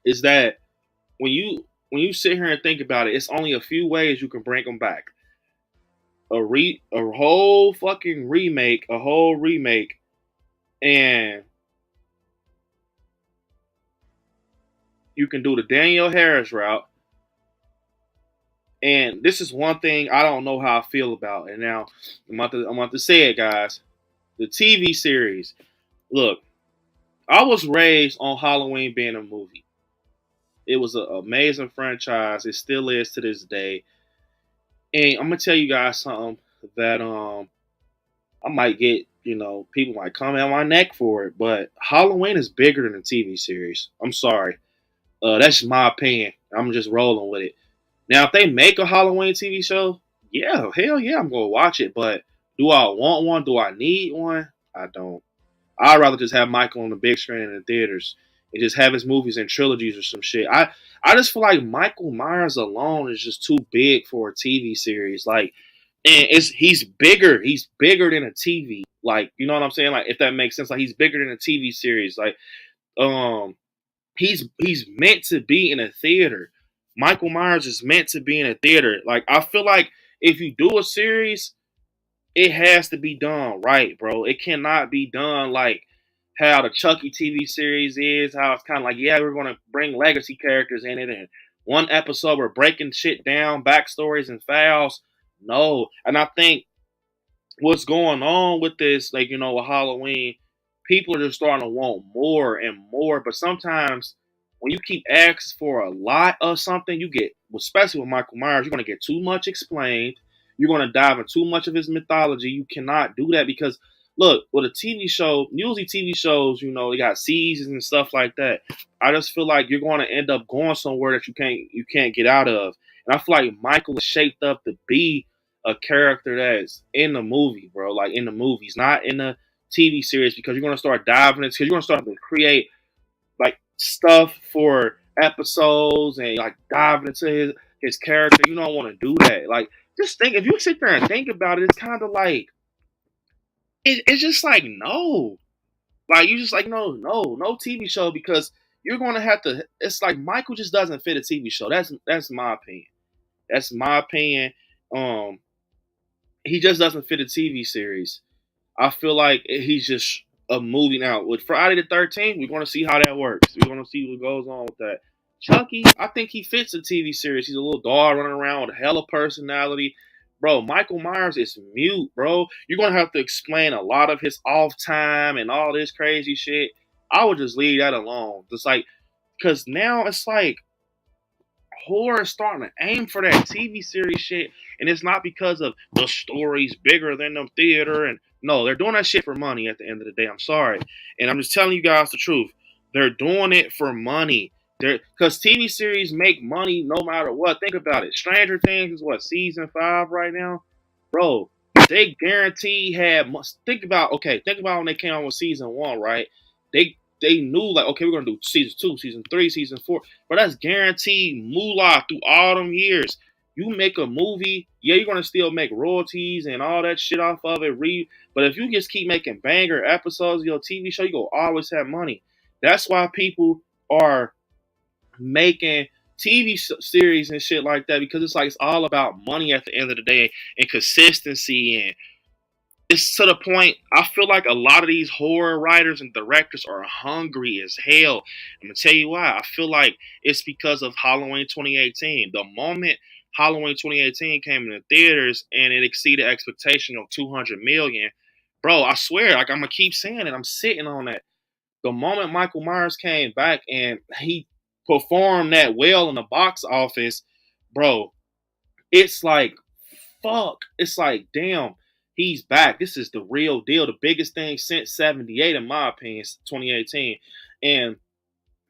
S3: is that when you sit here and think about it, it's only a few ways you can bring him back. A whole fucking remake, and you can do the Danielle Harris route, And this is one thing I don't know how I feel about. And now I'm about to say it, guys. The TV series. Look, I was raised on Halloween being a movie. It was an amazing franchise. It still is to this day. And I'm gonna tell you guys something that I might get, people might come at my neck for it, but Halloween is bigger than a TV series. I'm sorry. That's my opinion. I'm just rolling with it. Now, if they make a Halloween TV show, yeah, hell yeah, I'm gonna watch it. But do I want one? Do I need one? I don't. I'd rather just have Michael on the big screen in the theaters and just have his movies in trilogies or some shit. I just feel like Michael Myers alone is just too big for a TV series. Like, and he's bigger. He's bigger than a TV. Like, you know what I'm saying? Like, if that makes sense. Like, he's bigger than a TV series. Like, um, he's meant to be in a theater. Michael Myers is meant to be in a theater. Like, I feel like if you do a series, it has to be done right, bro. It cannot be done like how the Chucky TV series is, how it's kind of like, yeah, we're going to bring legacy characters in it, and one episode we're breaking shit down, backstories and files. No. And I think what's going on with this, like, with Halloween, people are just starting to want more and more. But sometimes when you keep asking for a lot of something, you get, especially with Michael Myers, you're going to get too much explained. You're going to dive in too much of his mythology. You cannot do that because, look, with a TV show, usually TV shows, they got seasons and stuff like that. I just feel like you're going to end up going somewhere that you can't get out of. And I feel like Michael is shaped up to be a character that's in the movie, bro. Like in the movies, not in the TV series, because you're gonna start diving into, because you're gonna start to create like stuff for episodes and like diving into his character. You don't want to do that. Like, just think, if you sit there and think about it, it's kind of like it's just like no, like you just like no TV show, because you're gonna have to. It's like Michael just doesn't fit a TV show. That's my opinion. That's my opinion. Um, he just doesn't fit a TV series. I feel like he's just a movie now. With Friday the 13th, we're going to see how that works. We're going to see what goes on with that. Chucky, I think he fits a TV series. He's a little dog running around with a hella personality. Bro, Michael Myers is mute, bro. You're going to have to explain a lot of his off time and all this crazy shit. I would just leave that alone. Just like, because now it's like, horror is starting to aim for that TV series shit, and it's not because of the story's bigger than the theater. And no, they're doing that shit for money at the end of the day. I'm sorry, and I'm just telling you guys the truth. They're doing it for money. Because TV series make money no matter what. Think about it. Stranger Things is what, season 5 right now, bro. They guarantee had. Think about when they came out with season 1, right? They knew, like, okay, we're gonna do season 2, season 3, season 4, but that's guaranteed moolah through all them years. You make a movie, yeah, you're gonna still make royalties and all that shit off of it. But if you just keep making banger episodes of your TV show, you gonna always have money. That's why people are making TV series and shit like that, because it's like it's all about money at the end of the day, and consistency. And it's to the point, I feel like a lot of these horror writers and directors are hungry as hell. I'm going to tell you why. I feel like it's because of Halloween 2018. The moment Halloween 2018 came in the theaters and it exceeded expectation of 200 million, bro, I swear, like, I'm going to keep saying it. I'm sitting on that. The moment Michael Myers came back and he performed that well in the box office, bro, it's like, fuck. It's like, damn, he's back. This is the real deal. The biggest thing since 78, in my opinion, 2018. And,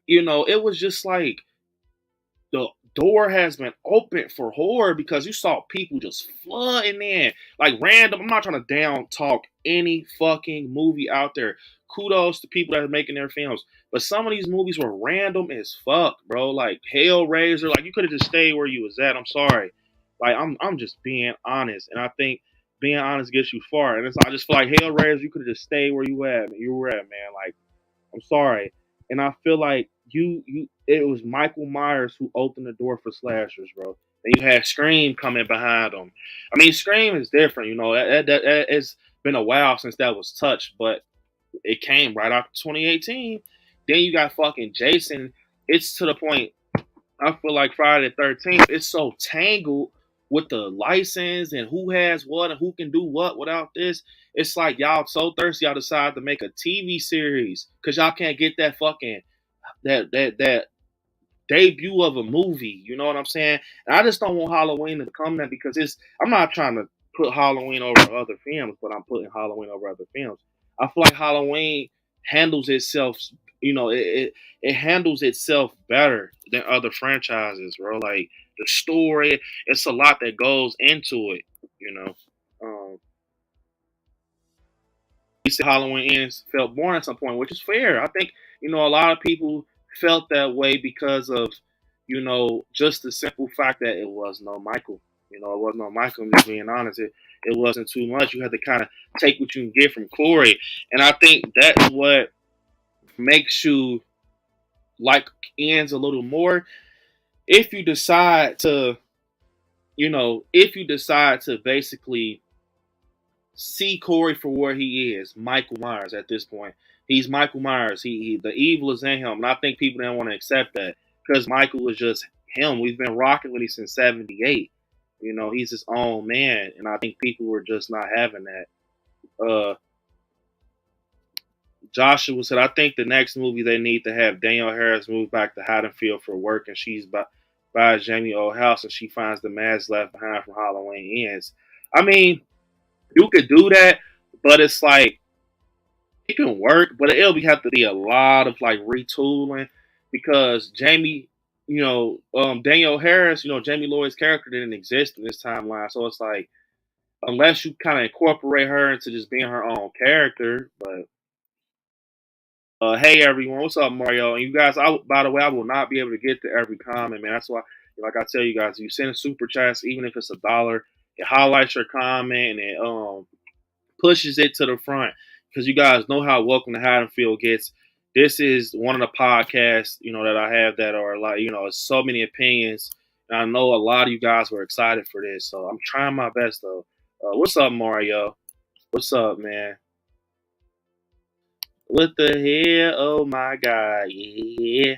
S3: it was just like the door has been opened for horror, because you saw people just flooding in. Like random. I'm not trying to down talk any fucking movie out there. Kudos to people that are making their films. But some of these movies were random as fuck, bro. Like Hellraiser. Like, you could have just stayed where you was at. I'm sorry. Like, I'm just being honest. And I think being honest gets you far. And I just feel like Hellraiser, you could have just stayed where you were at, man. Like, I'm sorry. And I feel like it was Michael Myers who opened the door for slashers, bro. And you had Scream coming behind him. I mean, Scream is different, it's been a while since that was touched, but it came right after 2018. Then you got fucking Jason. It's to the point, I feel like Friday the 13th, it's so tangled with the license and who has what and who can do what without this. It's like y'all so thirsty y'all decide to make a TV series because y'all can't get that fucking that debut of a movie. You know what I'm saying? And I just don't want Halloween to become that because I'm not trying to put Halloween over other films, but I'm putting Halloween over other films. I feel like Halloween handles itself, it handles itself better than other franchises, bro. Like the story, it's a lot that goes into it, you know. Um, you said Halloween ends felt boring at some point, which is fair. I think a lot of people felt that way because of just the simple fact that it was no Michael. It was no Michael. I'm just being honest. It wasn't too much. You had to kind of take what you can get from Corey, and I think that's what makes you like ends a little more. If you decide to, if you decide to basically see Corey for where he is, Michael Myers at this point. He's Michael Myers. The evil is in him, and I think people didn't want to accept that because Michael was just him. We've been rocking with him since '78. He's his own man, and I think people were just not having that. Joshua said, "I think the next movie they need to have Danielle Harris move back to Haddonfield for work, and she's by Jamie old house, and she finds the mask left behind from Halloween ends." I mean, you could do that, but it's like it can work, but it'll have to be a lot of like retooling because Jamie, Danielle Harris, Jamie Lloyd's character didn't exist in this timeline, so it's like unless you kind of incorporate her into just being her own character. But hey everyone, what's up, Mario? And you guys, by the way, I will not be able to get to every comment, man. That's why, like I tell you guys, if you send a super chats, even if it's $1, it highlights your comment and it pushes it to the front because you guys know how Welcome to Haddonfield gets. This is one of the podcasts, that I have that are like, so many opinions. And I know a lot of you guys were excited for this. So I'm trying my best though. What's up, Mario? What's up, man? What the hell? Oh my God. Yeah.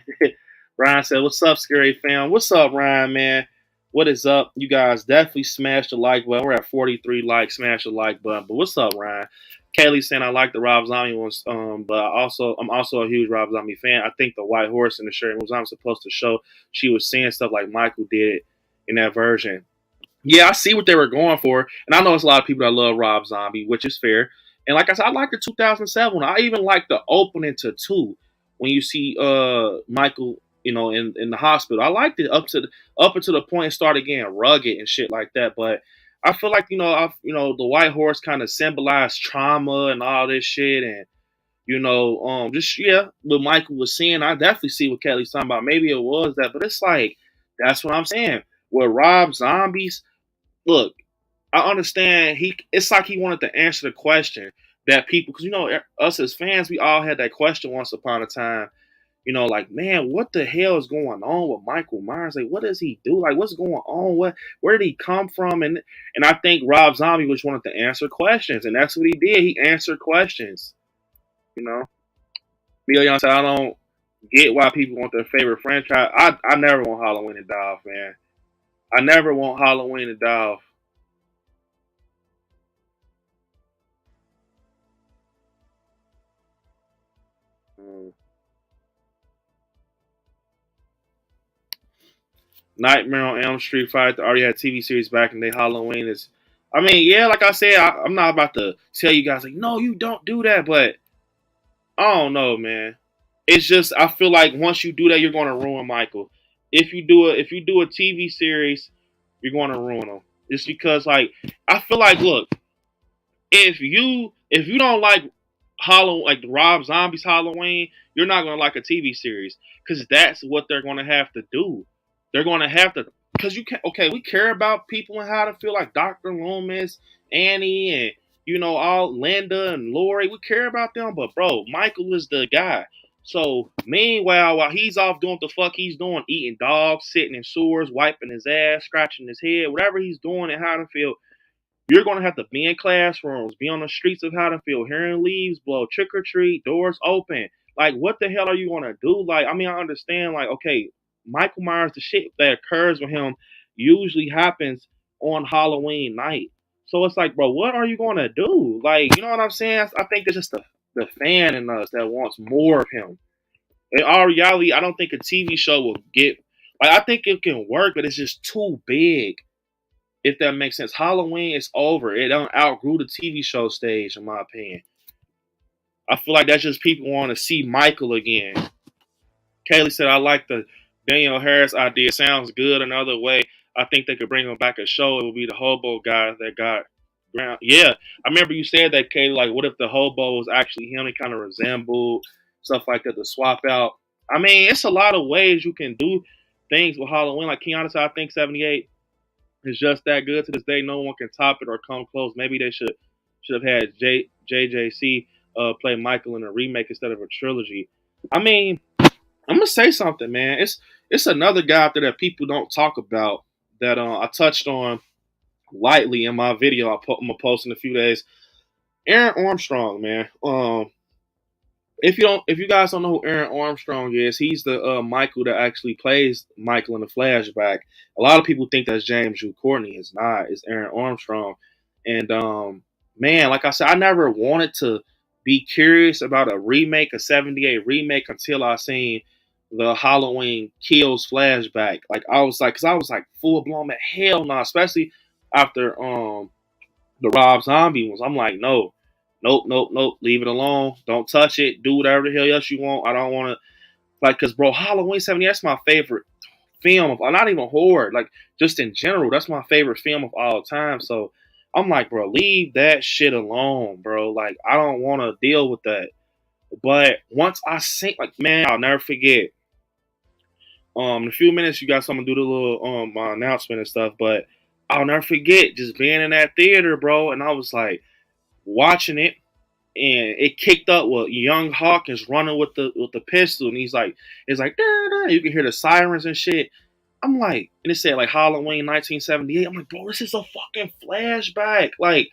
S3: Ryan said, "What's up, Scary Fam?" What's up, Ryan, man? What is up? You guys definitely smash the like button. We're at 43 likes. Smash the like button. But what's up, Ryan? Kaylee saying I like the Rob Zombie ones, but I'm also a huge Rob Zombie fan. I think the white horse in the shirt was I'm supposed to show she was saying stuff like Michael did in that version. Yeah, I see what they were going for, and I know it's a lot of people that love Rob Zombie, which is fair. And like I said, I like the 2007 one. I even like the opening to 2 when you see Michael, in the hospital. I liked it up until the point it started getting rugged and shit like that. But I feel like the white horse kind of symbolized trauma and all this shit, and just yeah, what Michael was saying. I definitely see what Kelly's talking about. Maybe it was that, but it's like that's what I'm saying. With Rob Zombies, look, I understand it's like he wanted to answer the question that people, because us as fans, we all had that question once upon a time. Like, man, what the hell is going on with Michael Myers? Like, what does he do? Like, what's going on? Where did he come from? And I think Rob Zombie was wanted to answer questions, and that's what he did. He answered questions. Neil Young said, "I don't get why people want their favorite franchise. I never want Halloween to die off, man. I never want Halloween to die off." Mm. Nightmare on Elm Street fight. Already had TV series back in the day. Halloween is, I mean, yeah, like I said, I'm not about to tell you guys like, no, you don't do that, but I don't know, man. It's just I feel like once you do that, you're going to ruin Michael. If you do a TV series, you're going to ruin him. It's because like I feel like look, if you don't like Halloween, like Rob Zombie's Halloween, you're not gonna like a TV series because that's what they're gonna have to do. They're gonna have to because you can. Okay, we care about people and how to feel like Dr. Loomis, Annie, and all Linda and Lori. We care about them, but bro, Michael is the guy. So meanwhile, while he's off doing what the fuck he's doing, eating dogs, sitting in sewers, wiping his ass, scratching his head, whatever he's doing in Haddonfield, you're going to have to be in classrooms, be on the streets of Haddonfield, hearing leaves blow, trick or treat, doors open. Like, what the hell are you going to do? Like, I mean, I understand, like, okay, Michael Myers, the shit that occurs with him usually happens on Halloween night. So it's like, bro, what are you gonna do? Like, you know what I'm saying? I think it's just the fan in us that wants more of him. In all reality, I don't think a TV show will get like I think it can work, but it's just too big. If that makes sense. Halloween is over. It don't outgrew the TV show stage, in my opinion. I feel like that's just people want to see Michael again. Kaylee said, I like the Daniel Harris idea. Sounds good. Another way, I think they could bring him back a show. It would be the hobo guy that got ground. Yeah, I remember you said that, Kaylee. Like, what if the hobo was actually him? He kind of resembled stuff like that to swap out. I mean, it's a lot of ways you can do things with Halloween. Like Keanu said, I think 78 is just that good to this day. No one can top it or come close. Maybe they should have had JJC play Michael in a remake instead of a trilogy. I mean, I'm gonna say something, man. It's another guy out there that people don't talk about that I touched on lightly in my video. I'm gonna post in a few days. Aaron Armstrong, man. If you guys don't know who Aaron Armstrong is, he's the Michael that actually plays Michael in the flashback. A lot of people think that's James Drew Courtney. It's not. It's Aaron Armstrong. And man, like I said, I never wanted to be curious about a remake, a 78 remake, until I seen the Halloween Kills flashback. Like I was like full blown at hell no, especially after the Rob Zombie ones. I'm like, no. Nope. Leave it alone. Don't touch it. Do whatever the hell else you want. I don't want to, like, because, bro, Halloween 70, that's my favorite film of, not even horror, like, just in general, that's my favorite film of all time. So I'm like, bro, leave that shit alone, bro. Like, I don't want to deal with that. But once I seen, like, man, I'll never forget. In a few minutes, you guys, I'm gonna do the little my announcement and stuff, but I'll never forget just being in that theater, bro, and I was like, watching it, and it kicked up with young Hawkins running with the pistol, and it's like you can hear the sirens and shit. I'm like, and it said like Halloween 1978. I'm like, bro, this is a fucking flashback. Like,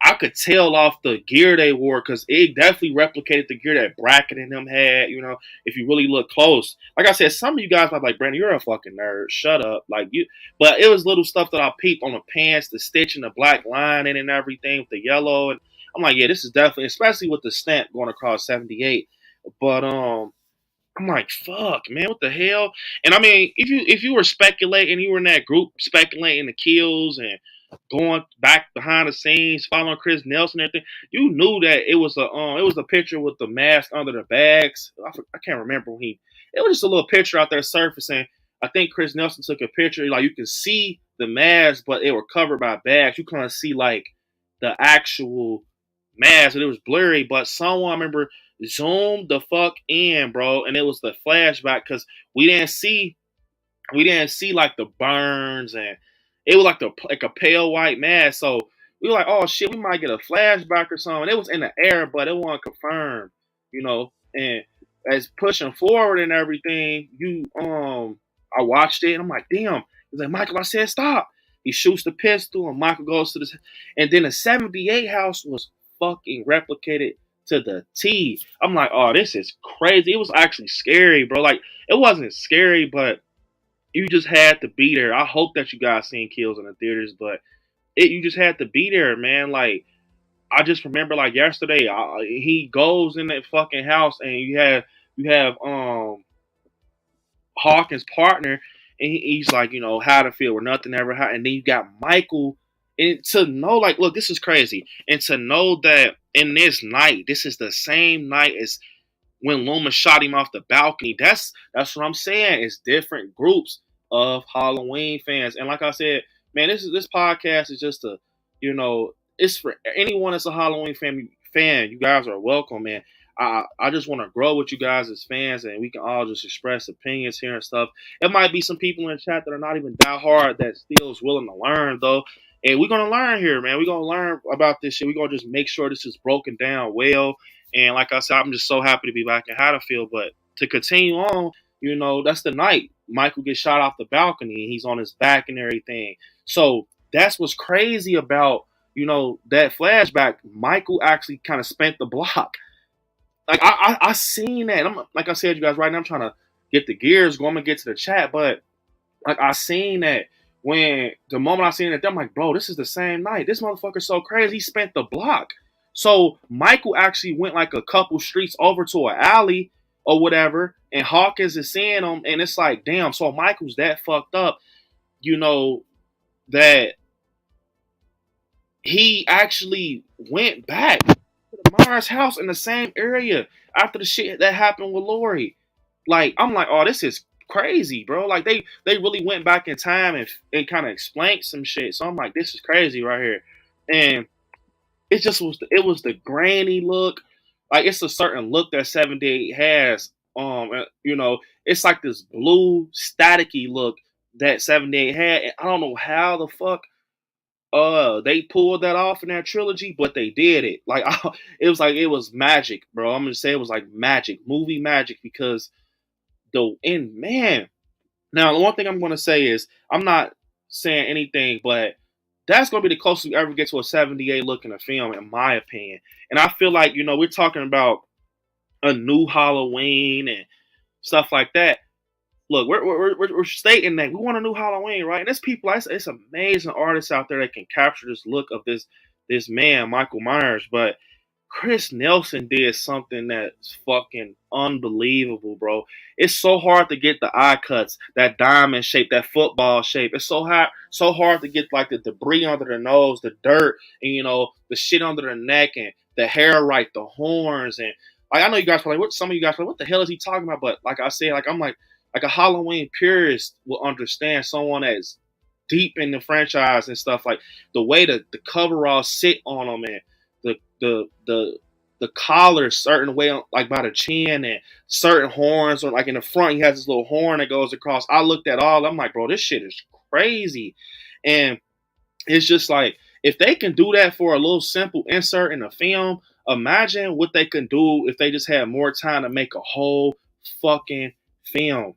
S3: I could tell off the gear they wore because it definitely replicated the gear that Bracken and them had. You know, if you really look close, like I said, some of you guys might be like, Brandon, you're a fucking nerd. Shut up, like you. But it was little stuff that I peeped on the pants, the stitching, the black lining, and everything with the yellow. And I'm like, yeah, this is definitely, especially with the stamp going across 78. But I'm like, fuck, man, what the hell? And I mean, if you were speculating, you were in that group speculating the kills and going back behind the scenes, following Chris Nelson and everything, you knew that it was a picture with the mask under the bags. I can't remember when it was just a little picture out there surfacing. I think Chris Nelson took a picture, like you can see the mask, but they were covered by bags. You kind of see like the actual mask, and it was blurry, but someone, I remember, zoomed the fuck in, bro, and it was the flashback because we didn't see like the burns, and it was like a pale white mask. So we were like, oh shit, we might get a flashback or something. It was in the air, but it wasn't confirmed, you know. And as pushing forward and everything, I watched it and I'm like, damn. He's like, Michael, I said stop. He shoots the pistol and Michael goes to this, and then the 78 house was fucking replicated to the T. I'm like, oh, this is crazy. It was actually scary, bro. Like, it wasn't scary, but you just had to be there. I hope that you guys seen Kills in the theaters, but you just had to be there, man. Like, I just remember like yesterday, he goes in that fucking house, and you have Hawkins' partner, and he's like, you know, Haddonfield where nothing ever happened. And then you got Michael, and to know, like, look, this is crazy, and to know that in this night, this is the same night as when Loomis shot him off the balcony. That's what I'm saying. It's different groups of Halloween fans, and like I said, man, this podcast is just it's for anyone that's a Halloween fan. You guys are welcome, man. I just want to grow with you guys as fans, and we can all just express opinions here and stuff. It might be some people in the chat that are not even that hard that still is willing to learn, though. And we're going to learn here, man. We're going to learn about this shit. We're going to just make sure this is broken down well. And like I said, I'm just so happy to be back in Haddonfield. But to continue on, you know, that's the night Michael gets shot off the balcony, and he's on his back and everything. So that's what's crazy about, you know, that flashback. Michael actually kind of spent the block. Like, I seen that. I'm, like I said, you guys, right now I'm trying to get the gears going. I'm going to get to the chat. But, like, I seen that when the moment I seen it, I'm like, bro, this is the same night. This motherfucker's so crazy. He spent the block. So Michael actually went like a couple streets over to an alley or whatever, and Hawkins is seeing him, and it's like, damn. So Michael's that fucked up, you know, that he actually went back to the Myers house in the same area after the shit that happened with Lori. Like, I'm like, oh, this is crazy, bro. Like they really went back in time and kind of explained some shit. So I'm like, this is crazy right here. And it was the grainy look. Like it's a certain look that 78 has. You know, it's like this blue staticky look that 78 had. And I don't know how the fuck they pulled that off in that trilogy, but they did it. Like it was magic, bro. I'm gonna say it was like magic, movie magic, because man. Now the one thing I'm gonna say is I'm not saying anything, but that's gonna be the closest we ever get to a 78 look in a film, in my opinion. And I feel like, you know, we're talking about a new Halloween and stuff like that. Look, we're stating that we want a new Halloween, right? And there's people, it's amazing artists out there that can capture this look of this man, Michael Myers. But Chris Nelson did something that's fucking unbelievable, bro. It's so hard to get the eye cuts, that diamond shape, that football shape. It's so hard to get like the debris under the nose, the dirt, and you know, the shit under the neck, and the hair right, the horns, and like I know you guys are like, what? Some of you guys are like, what the hell is he talking about? But like I said, like I'm like a Halloween purist will understand someone that's deep in the franchise and stuff, like the way the coveralls sit on them, and the collar certain way, like by the chin, and certain horns, or like in the front he has this little horn that goes across. I looked at all, I'm like, bro, this shit is crazy. And it's just like, if they can do that for a little simple insert in a film, imagine what they can do if they just had more time to make a whole fucking film.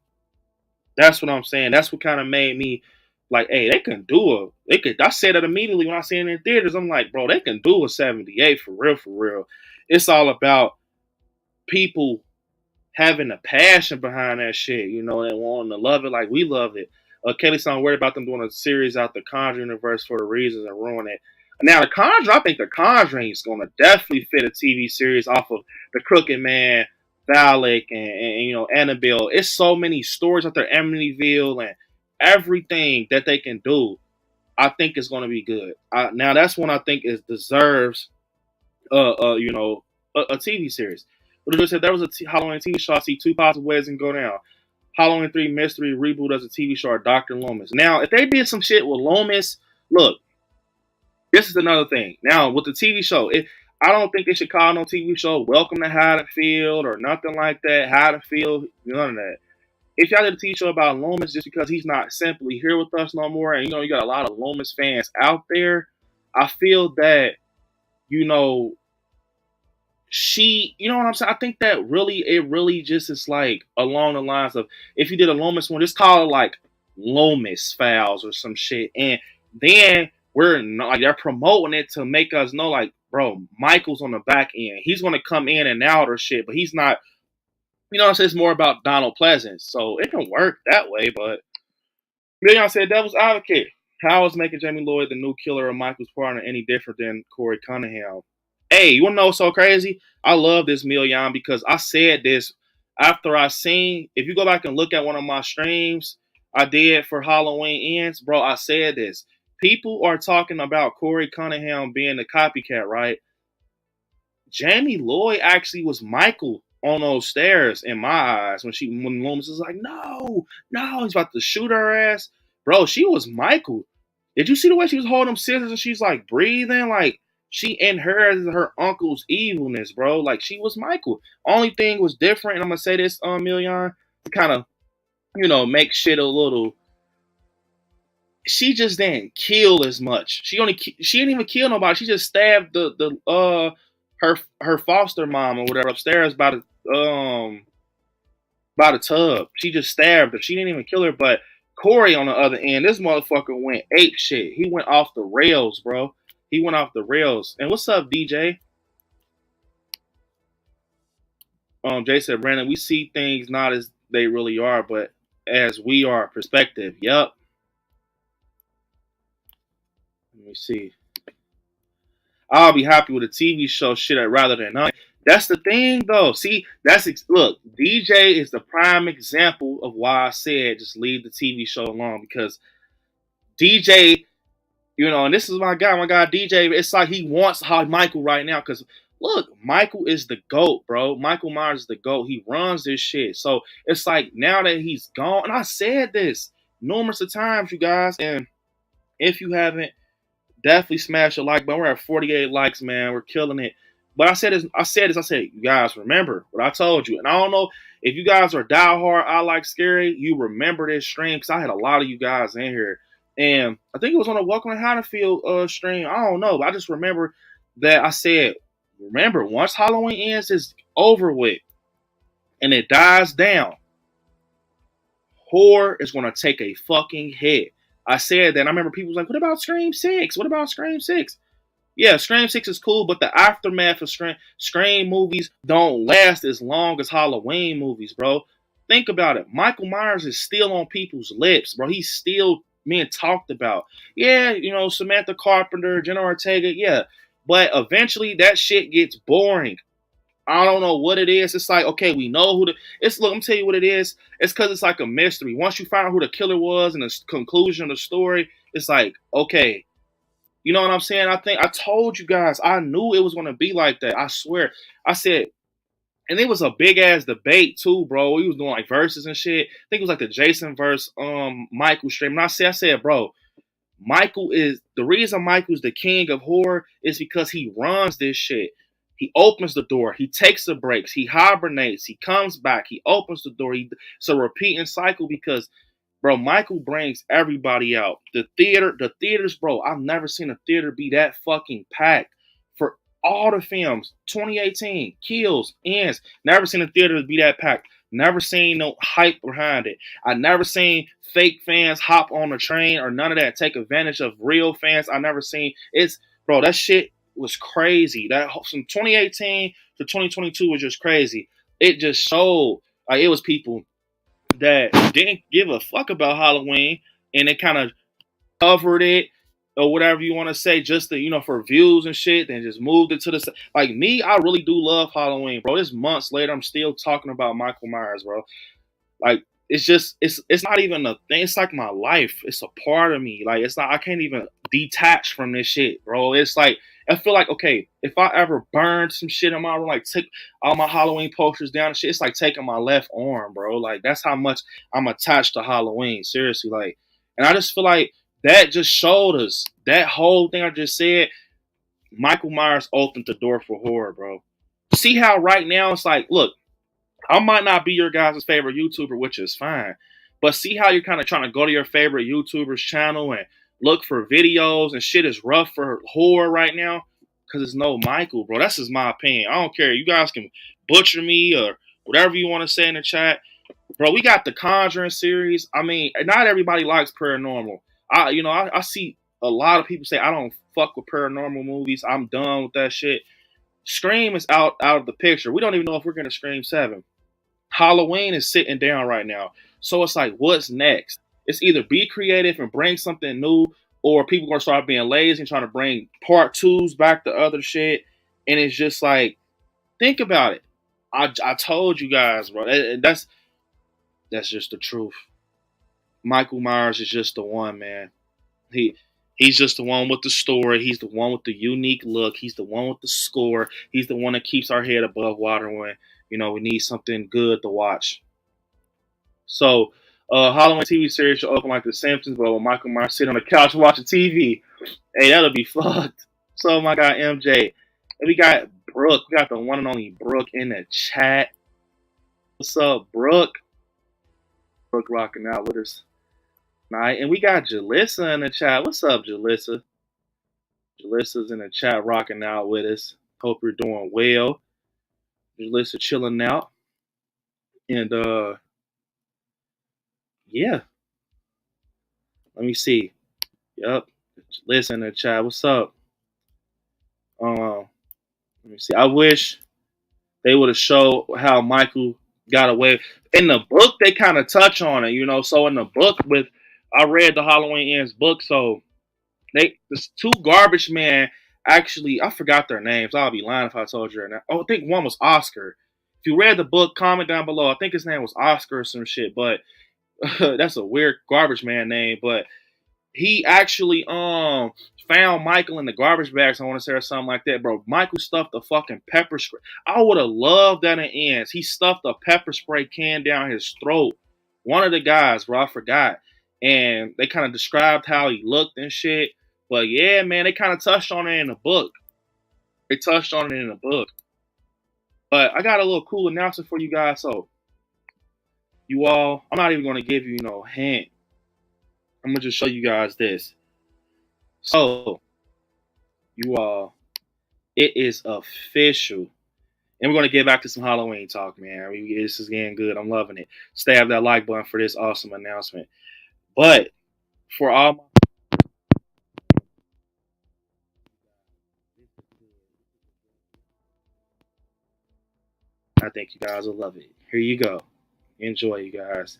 S3: That's what I'm saying. That's what kind of made me like, hey, they can do I said it immediately when I seen it in theaters. I'm like, bro, they can do a 78 for real, for real. It's all about people having a passion behind that shit, you know, and wanting to love it like we love it. Kelly's not worried about them doing a series out the Conjuring universe for the reasons and ruin it. Now, the Conjuring, I think the Conjuring is going to definitely fit a TV series off of the Crooked Man, Valak, and you know, Annabelle. It's so many stories out there, Amityville, and everything that they can do. I think it's going to be good. Now, that's one I think deserves, you know, a TV series. But just said there was a Halloween TV show. I see two possible ways it can go down. Halloween 3 mystery reboot as a TV show or Dr. Loomis. Now, if they did some shit with Loomis, look, this is another thing. Now, with the TV show, I don't think they should call no TV show Welcome to Haddonfield or nothing like that. Haddonfield, none of that. If y'all did a TV show about Loomis just because he's not simply here with us no more, and you know, you got a lot of Loomis fans out there, I feel that, you know, you know what I'm saying? I think that it really just is like along the lines of, if you did a Loomis one, just call it like Loomis Files or some shit. And then we're not, like, they're promoting it to make us know, like, bro, Michael's on the back end. He's going to come in and out or shit, but he's not, you know what I'm saying? It's more about Donald Pleasance. So it can work that way, but then y'all said Devil's Advocate. How is making Jamie Lloyd the new killer of Michael's partner any different than Corey Cunningham? Hey, you wanna know what's so crazy? I love this Million because I said this after I seen. If you go back and look at one of my streams I did for Halloween Ends, bro, I said this. People are talking about Corey Cunningham being the copycat, right? Jamie Lloyd actually was Michael on those stairs in my eyes when Loomis was like, no, he's about to shoot her ass. Bro, she was Michael. Did you see the way she was holding them scissors and she's like breathing? Like, she inherited her uncle's evilness, bro. Like, she was Michael. Only thing was different, and I'm gonna say this, Million, to kind of, you know, make shit a little. She just didn't kill as much. She didn't even kill nobody. She just stabbed her foster mom or whatever upstairs by the tub. She just stabbed her. She didn't even kill her. But Corey on the other end, this motherfucker went ape shit. He went off the rails, bro. He went off the rails. And what's up, DJ? Jay said, Brandon, we see things not as they really are, but as we are. Perspective. Yup. Let me see. I'll be happy with a TV show shit rather than nothing. That's the thing, though. See, look. DJ is the prime example of why I said just leave the TV show alone because DJ, and this is my guy DJ. It's like he wants Michael right now because look, Michael is the GOAT, bro. Michael Myers is the GOAT. He runs this shit. So it's like now that he's gone, and I said this numerous of times, you guys, and if you haven't, definitely smash a like button. We're at 48 likes, man. We're killing it. But I said, you guys remember what I told you. And I don't know if you guys are diehard I Like Scary, you remember this stream because I had a lot of you guys in here. And I think it was on a Welcome to Haddonfield stream. I don't know. But I just remember that I said, remember, once Halloween ends, it's over with. And it dies down. Horror is going to take a fucking hit. I said that. And I remember people was like, what about Scream 6? What about Scream 6? Yeah, Scream 6 is cool, but the aftermath of Scream movies don't last as long as Halloween movies, bro. Think about it. Michael Myers is still on people's lips, bro. He's still being talked about. Yeah, Samantha Carpenter, Jenna Ortega, yeah. But eventually that shit gets boring. I don't know what it is. It's like, okay, we know who look, I'm gonna tell you what it is. It's because it's like a mystery. Once you find out who the killer was and the conclusion of the story, it's like, okay. You know what I'm saying? I told you guys, I knew it was gonna be like that. I swear. I said, and it was a big ass debate too, bro. We was doing like verses and shit. I think it was like the Jason verse Michael stream. And I said, bro, Michael is the reason Michael's the king of horror is because he runs this shit. He opens the door. He takes the breaks. He hibernates. He comes back. He opens the door. It's a repeating cycle because, bro, Michael brings everybody out. The theaters, bro, I've never seen a theater be that fucking packed for all the films. 2018, Kills, Ends. Never seen a theater be that packed. Never seen no hype behind it. I never seen fake fans hop on the train or none of that. Take advantage of real fans. I never seen bro, that shit was crazy. That from 2018 to 2022 was just crazy. It just showed like it was people that didn't give a fuck about Halloween and they kind of covered it or whatever you want to say just to, for views and shit, then just moved it to the like me. I really do love Halloween, bro. This months later, I'm still talking about Michael Myers, bro. Like it's just it's not even a thing. It's like my life. It's a part of me. Like it's not. I can't even detach from this shit, bro. It's like I feel like okay, if I ever burned some shit in my room, like take all my Halloween posters down and shit, it's like taking my left arm, bro. Like that's how much I'm attached to Halloween. Seriously, like, and I just feel like that just showed us that whole thing I just said. Michael Myers opened the door for horror, bro. See how right now it's like, look, I might not be your guys' favorite YouTuber, which is fine. But see how you're kind of trying to go to your favorite YouTuber's channel and look for videos and shit is rough for horror right now? Because it's no Michael, bro. That's just my opinion. I don't care. You guys can butcher me or whatever you want to say in the chat. Bro, we got the Conjuring series. I mean, not everybody likes paranormal. I see a lot of people say, I don't fuck with paranormal movies. I'm done with that shit. Scream is out of the picture. We don't even know if we're going to Scream 7. Halloween is sitting down right now. So it's like, what's next? It's either be creative and bring something new, or people are going to start being lazy and trying to bring part twos back to other shit. And it's just like, think about it. I told you guys, bro. That's just the truth. Michael Myers is just the one, man. He's just the one with the story. He's the one with the unique look. He's the one with the score. He's the one that keeps our head above water when, we need something good to watch. So, Halloween TV series should open like The Simpsons, but when Michael Myers sit on the couch watching TV, hey, that'll be fucked. So, my guy MJ. And we got Brooke. We got the one and only Brooke in the chat. What's up, Brooke? Brooke rocking out with us tonight. And we got Jalissa in the chat. What's up, Jalissa? Jalissa's in the chat rocking out with us. Hope you're doing well. Jalissa chilling out. And yeah. Let me see. Yep. Jalissa in the chat. What's up? Let me see. I wish they would have showed how Michael got away. In the book, they kind of touch on it, So in the book I read the Halloween Ends book, so There's two garbage men. Actually, I forgot their names. I'll be lying if I told you right now. Oh, I think one was Oscar. If you read the book, comment down below. I think his name was Oscar or some shit, but that's a weird garbage man name. But he actually found Michael in the garbage bags, I want to say, or something like that, bro. Michael stuffed a fucking pepper spray. I would have loved that in ends. He stuffed a pepper spray can down his throat. One of the guys, bro, I forgot. And they kind of described how he looked and shit. But yeah, man, they kind of touched on it in the book. They touched on it in the book. But I got a little cool announcement for you guys. So, you all, I'm not even going to give you no hint. I'm going to just show you guys this. So, you all, it is official. And we're going to get back to some Halloween talk, man. This is getting good. I'm loving it. Stab that like button for this awesome announcement. But for all my I think you guys will love it. Here you go. Enjoy, you guys.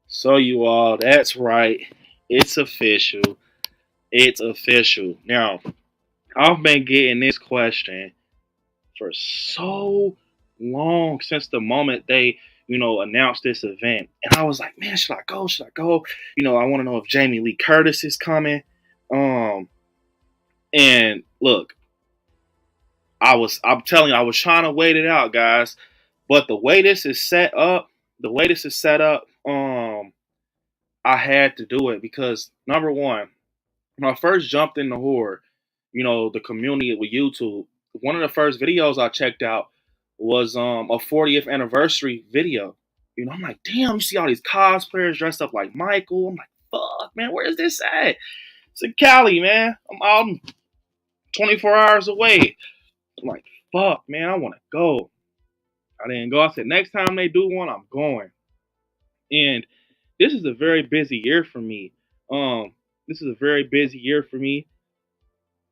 S3: So you all, that's right. It's official. It's official. Now, I've been getting this question for so long since the moment they, announced this event. And I was like, man, should I go? Should I go? I want to know if Jamie Lee Curtis is coming. And look, I'm telling you, I was trying to wait it out, guys. But the way this is set up, I had to do it because number one, when I first jumped in the horror, the community with YouTube, one of the first videos I checked out was a 40th anniversary video. I'm like, damn, you see all these cosplayers dressed up like Michael. I'm like, fuck, man, where is this at? It's in Cali, man. I'm 24 hours away. I'm like, fuck, man, I want to go. I didn't go. I said, next time they do one, I'm going. And this is a very busy year for me. This is a very busy year for me.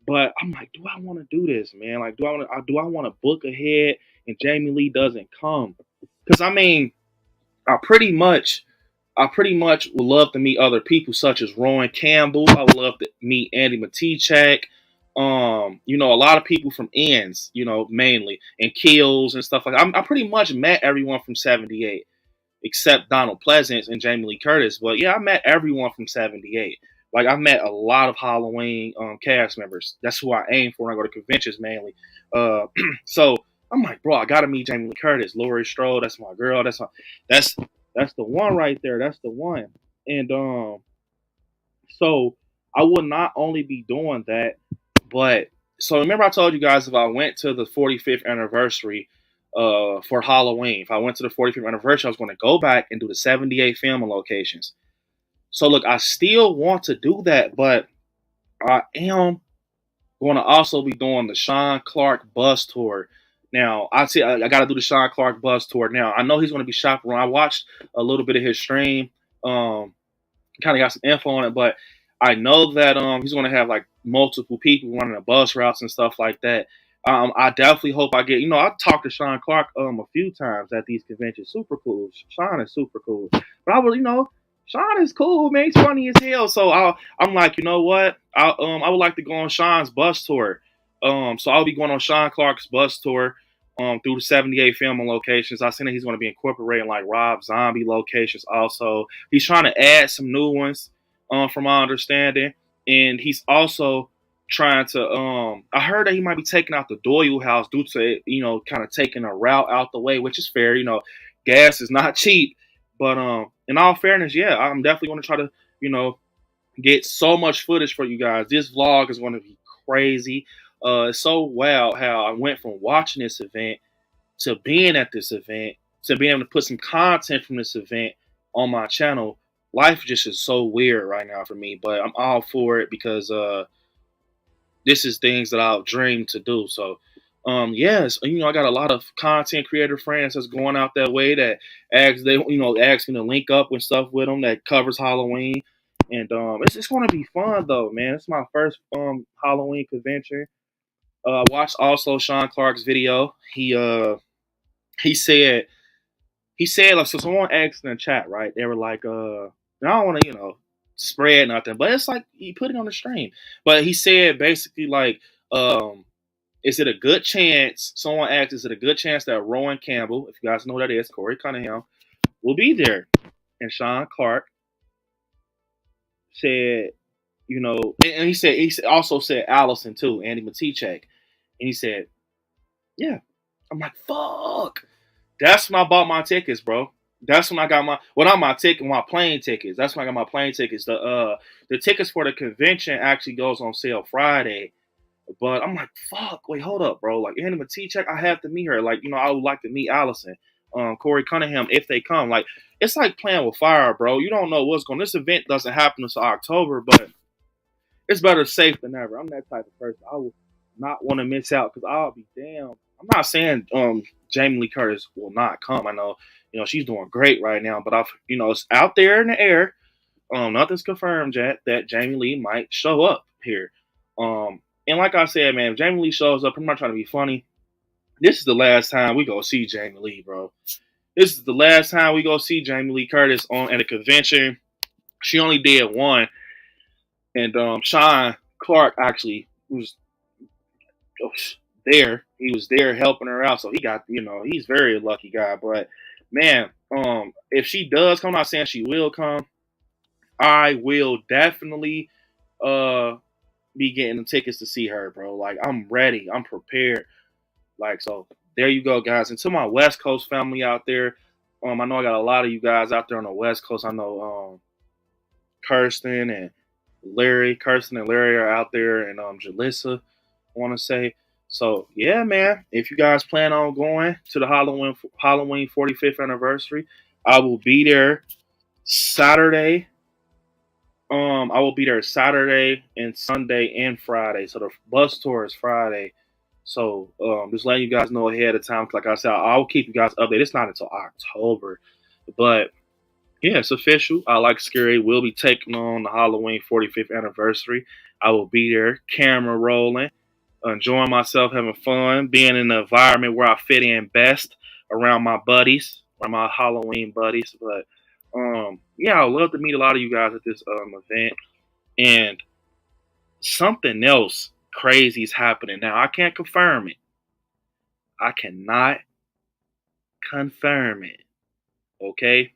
S3: But I'm like, do I want to do this, man? Like, do I want to book ahead and Jamie Lee doesn't come? Because I mean, I pretty much would love to meet other people such as Rowan Campbell. I would love to meet Andy Matichak. A lot of people from Ends, mainly, and Kills and stuff like that. I pretty much met everyone from 78. Except Donald Pleasance and Jamie Lee Curtis. But yeah, I met everyone from 78. Like, I met a lot of Halloween cast members. That's who I aim for when I go to conventions mainly. So I'm like, bro, I gotta meet Jamie Lee Curtis, Laurie Strode. That's my girl. That's the one right there. That's the one. And so I would not only be doing that, but so remember I told you guys if I went to the 45th anniversary for Halloween. If I went to the 45th anniversary, I was going to go back and do the 78 filming locations. So look, I still want to do that, but I am going to also be doing the Sean Clark bus tour. Now, I got to do the Sean Clark bus tour. Now, I know he's going to be shopping around. I watched a little bit of his stream. Kind of got some info on it, but I know that he's going to have like multiple people running the bus routes and stuff like that. I definitely hope I get, I talked to Sean Clark a few times at these conventions. Super cool. Sean is super cool. But I was, Sean is cool, man. He's funny as hell. So I'm like, you know what? I would like to go on Sean's bus tour. So I'll be going on Sean Clark's bus tour through the 78 filming locations. I seen that he's going to be incorporating like Rob Zombie locations also. He's trying to add some new ones from my understanding. And he's also trying to I heard that he might be taking out the Doyle house due to kind of taking a route out the way, which is fair. Gas is not cheap, but in all fairness, yeah, I'm definitely going to try to, you know, get so much footage for you guys. This vlog is going to be crazy. It's so wild how I went from watching this event to being at this event to being able to put some content from this event on my channel. Life just is so weird right now for me, but I'm all for it because this is things that I've dreamed to do. So yes, you know, I got a lot of content creator friends that's going out that way that ask me to link up and stuff with them that covers Halloween. And it's going to be fun though, man. It's my first Halloween convention. Watched also Sean Clark's video. He said like, so someone asked in the chat, right? They were like, I don't want to, spread nothing, but it's like he put it on the stream. But he said basically like, is it a good chance? Someone asked, is it a good chance that Rowan Campbell, if you guys know who that is, Corey Cunningham, will be there? And Sean Clark said, and he also said Allison too, Andy Matichak, and he said, yeah. I'm like, fuck. That's when I bought my tickets, bro. That's when I got my plane tickets. That's when I got my plane tickets. The tickets for the convention actually goes on sale Friday. But I'm like, fuck, wait, hold up, bro. Like, Andy Matichak, I have to meet her. Like, I would like to meet Allison, Corey Cunningham, if they come. Like, it's like playing with fire, bro. You don't know what's going on. This event doesn't happen until October, but it's better safe than never. I'm that type of person. I would not want to miss out because I'll be damn. I'm not saying Jamie Lee Curtis will not come. I know, she's doing great right now, but it's out there in the air. Nothing's confirmed yet that Jamie Lee might show up here. And like I said, man, if Jamie Lee shows up, I'm not trying to be funny. This is the last time we go see Jamie Lee, bro. This is the last time we go see Jamie Lee Curtis at a convention. She only did one, and Sean Clark actually was there. He was there helping her out, so he got, he's very lucky guy. But man, if she does come, I'm not saying she will come, I will definitely be getting the tickets to see her, bro. Like, I'm ready, I'm prepared. Like, so there you go, guys. And to my West Coast family out there, I know I got a lot of you guys out there on the West Coast. I know Kirsten and Larry are out there, and Jalissa, I want to say. So yeah, man, if you guys plan on going to the Halloween 45th anniversary, I will be there Saturday. I will be there Saturday and Sunday and Friday. So the bus tour is Friday. So just letting you guys know ahead of time. Like I said, I'll keep you guys updated. It's not until October, but yeah, it's official. ILIKESCARY will be taking on the Halloween 45th anniversary. I will be there, camera rolling, enjoying myself, having fun, being in the environment where I fit in best, around my buddies, around my Halloween buddies. But yeah, I'd love to meet a lot of you guys at this event. And something else crazy is happening now. I can't confirm it. I cannot confirm it. Okay?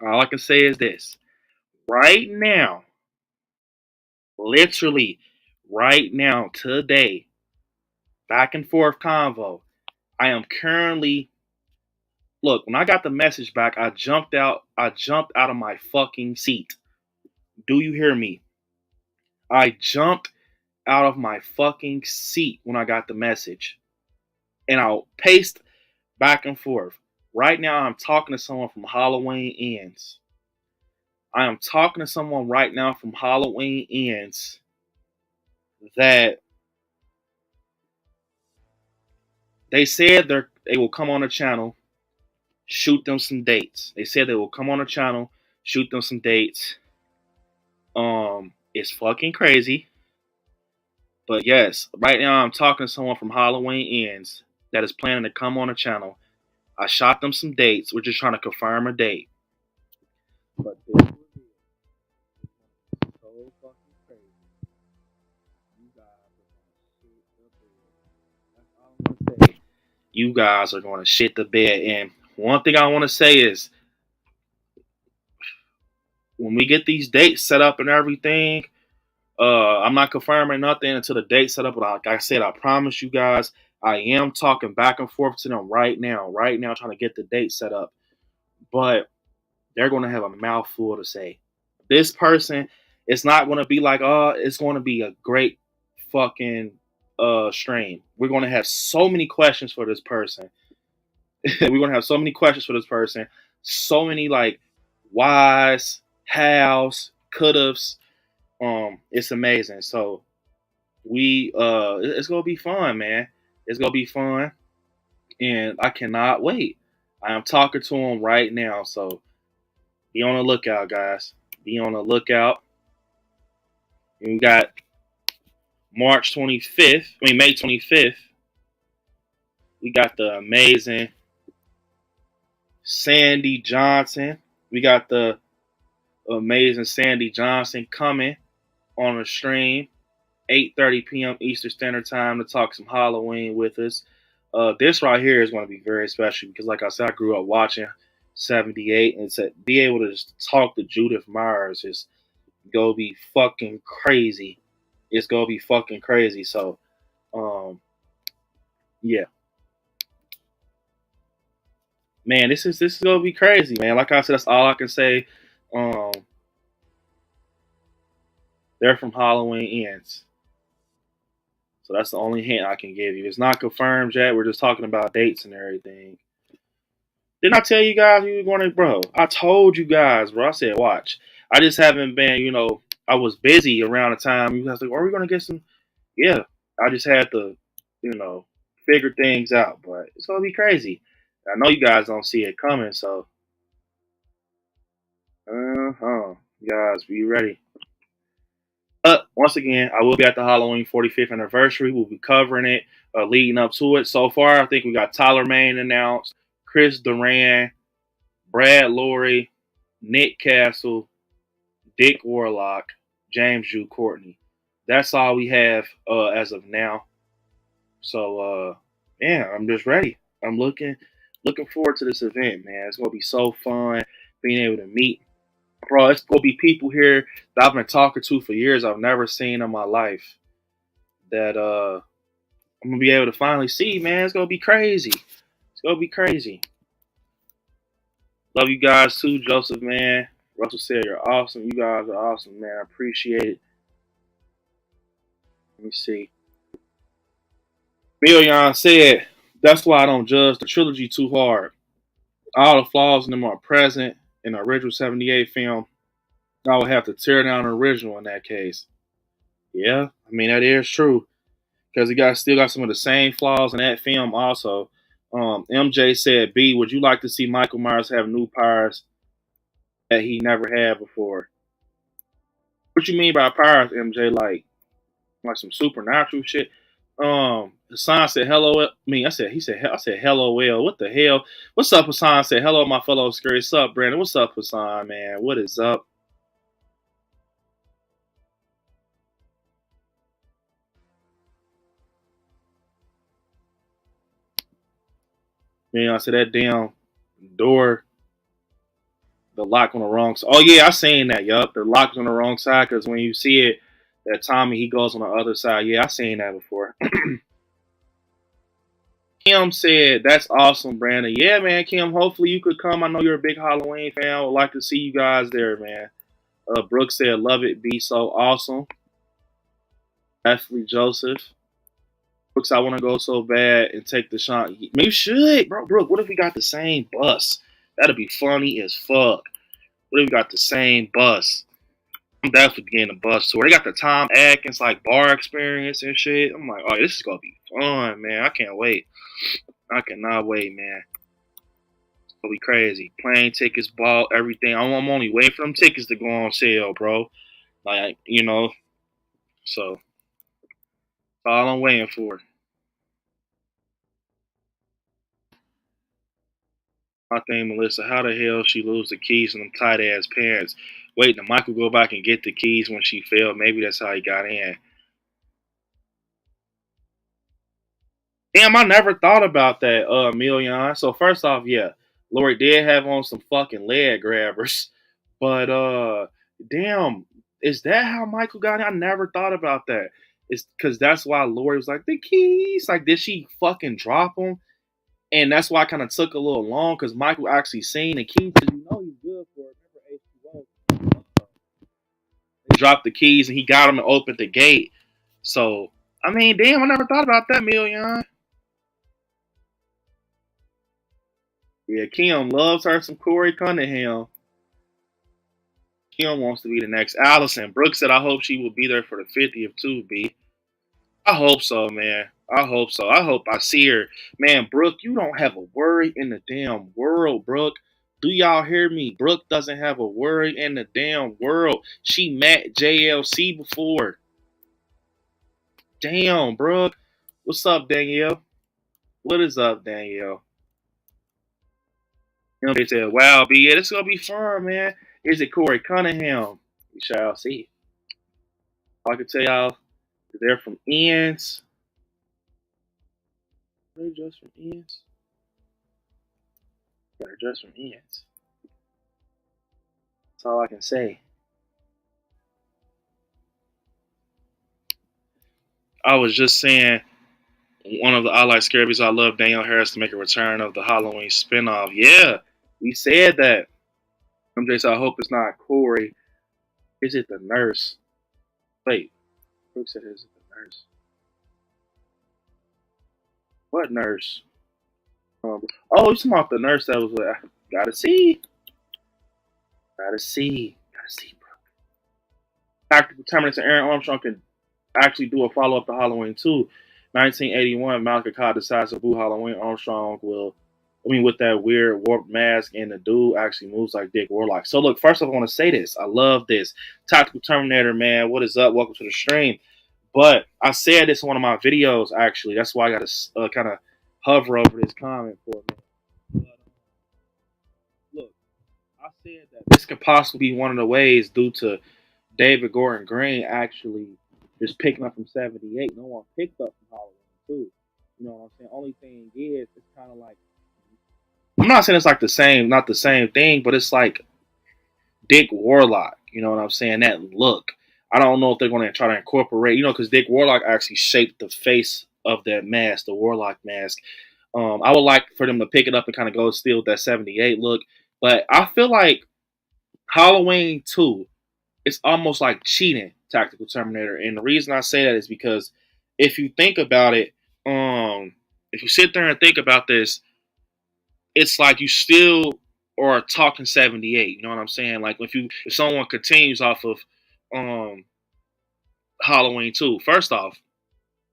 S3: All I can say is this. Right now, literally right now, today, back and forth convo, I am currently, look, when I got the message back, I jumped out of my fucking seat. Do you hear me? I jumped out of my fucking seat when I got the message. And I'll paste back and forth. Right now, I'm talking to someone from Halloween Ends. I am talking to someone right now from Halloween Ends that they said they will come on the channel, shoot them some dates. They said they will come on the channel, shoot them some dates. It's fucking crazy. But yes, right now I'm talking to someone from Halloween Ends that is planning to come on the channel. I shot them some dates. We're just trying to confirm a date. But this is so fucking crazy. You guys are gonna shit the bed. That's all I'm gonna say. You guys are gonna shit the bed. And one thing I want to say is, when we get these dates set up and everything, I'm not confirming nothing until the date set up. But like I said, I promise you guys, I am talking back and forth to them right now, trying to get the date set up. But they're going to have a mouthful to say. This person, it's not going to be like, oh, it's going to be a great fucking stream. We're going to have so many questions for this person. We're going to have so many questions for this person. So many like whys, hows, could-haves. It's amazing. So it's going to be fun, man. It's going to be fun. And I cannot wait. I am talking to him right now. So be on the lookout, guys. Be on the lookout. And we got May 25th. We got the amazing Sandy Johnson. We got the amazing Sandy Johnson coming on the stream, 8:30 p.m. Eastern Standard Time to talk some Halloween with us. This right here is going to be very special because, like I said, I grew up watching 78, and to be able to just talk to Judith Myers is gonna be fucking crazy. It's gonna be fucking crazy. So, yeah, man, this is gonna be crazy, man. Like I said, that's all I can say. They're from Halloween Ends. So that's the only hint I can give you. It's not confirmed yet. We're just talking about dates and everything. Didn't I tell you guys you were going to, bro? I told you guys, bro. I said, watch. I just haven't been, I was busy around the time. You guys like, are we going to get some? Yeah. I just had to, figure things out. But it's going to be crazy. I know you guys don't see it coming, so. Guys, be ready. Once again, I will be at the Halloween 45th anniversary. We'll be covering it, leading up to it. So far, I think we got Tyler Maine announced, Chris Duran, Brad Laurie, Nick Castle, Dick Warlock, James Drew Courtney. That's all we have as of now. So, I'm just ready. I'm looking forward to this event, man. It's going to be so fun being able to meet. Bro, it's going to be people here that I've been talking to for years I've never seen in my life that I'm going to be able to finally see, man. It's going to be crazy. It's going to be crazy. Love you guys too, Joseph, man. Russell said you're awesome. You guys are awesome, man. I appreciate it. Let me see. Million said, that's why I don't judge the trilogy too hard. All the flaws in them are present in the original 78 film. I would have to tear down the original in that case. Yeah, I mean, that is true. Because he still got some of the same flaws in that film also. MJ said, B, would you like to see Michael Myers have new powers that he never had before? What you mean by powers, MJ? Like some supernatural shit? Hassan said, hello. I said, hello, well. What the hell? What's up, Hassan? Said, hello, my fellow scary. What's up, Brandon? What's up, Hassan, man? What is up? Man, I said that damn door, the lock on the wrong side. Oh, yeah, I seen that, yup. The lock's on the wrong side because when you see it, that Tommy, he goes on the other side. Yeah, I seen that before. Kim said, that's awesome, Brandon. Yeah, man, Kim, hopefully you could come. I know you're a big Halloween fan. I would like to see you guys there, man. Brooke said, love it, be so awesome. Definitely Joseph. Brooks, I want to go so bad and take the shot. Maybe you should, bro. Brooke, what if we got the same bus? That'd be funny as fuck. What if we got the same bus? I'm definitely getting a bus tour. They got the Tom Atkins like bar experience and shit. I'm like, oh, this is gonna be fun, man. I can't wait. I cannot wait, man. It's gonna be crazy. Plane tickets, ball, everything. I'm only waiting for them tickets to go on sale, bro. Like, so that's all I'm waiting for. I think Melissa, how the hell she lose the keys in them tight ass pants? Wait, did Michael go back and get the keys when she fell? Maybe that's how he got in. Damn, I never thought about that, Million. So first off, yeah, Lori did have on some fucking leg grabbers. But damn, is that how Michael got in? I never thought about that. It's because that's why Lori was like, the keys. Like, did she fucking drop them? And that's why I kind of took a little long because Michael actually seen the keys because he's good for dropped the keys and he got him and opened the gate. So, I mean, damn, I never thought about that, Million. Yeah, Kim loves her some Corey Cunningham. Kim wants to be the next Allison. Brooke said, I hope she will be there for the 50th too, B. I hope so, man. I hope so. I hope I see her. Man, Brooke, you don't have a worry in the damn world, Brooke. Do y'all hear me? Brooke doesn't have a worry in the damn world. She met JLC before. Damn, Brooke. What's up, Danielle? What is up, Danielle? You know, they said, wow, B, yeah, this is going to be fun, man. Is it Corey Cunningham? We shall see. I can tell y'all, they're from Ends. They're just from Ends. They're just from Ends. That's all I can say. I was just saying, one of the I Like Scaries, I love Danielle Harris to make a return of the Halloween spinoff. Yeah, we said that. MJ said, I hope it's not Corey. Is it the nurse? Wait, who said is it the nurse? What nurse? Oh, you talking about the nurse that was like, gotta see. Gotta see. Gotta see, bro. Tactical Terminus and Aaron Armstrong can actually do a follow up to Halloween 2. 1981, Malcolm Codd decides to boo Halloween. Armstrong with that weird warped mask, and the dude actually moves like Dick Warlock. So, look, first off, I want to say this. I love this. Tactical Terminator, man. What is up? Welcome to the stream. But I said this in one of my videos, actually. That's why I got to kind of hover over this comment for a minute. Look, I said that this could possibly be one of the ways due to David Gordon Green actually just picking up from 78. No one picked up from Halloween 2. You know what I'm saying? Only thing is, it's kind of like, I'm not saying it's like not the same thing, but it's like Dick Warlock. You know what I'm saying? That look. I don't know if they're going to try to incorporate, because Dick Warlock actually shaped the face of that mask, the Warlock mask. I would like for them to pick it up and kind of go still with that 78 look. But I feel like Halloween 2, it's almost like cheating Tactical Terminator. And the reason I say that is because if you think about it, if you sit there and think about this, it's like you still are talking 78. You know what I'm saying? Like if someone continues off of Halloween 2, first off,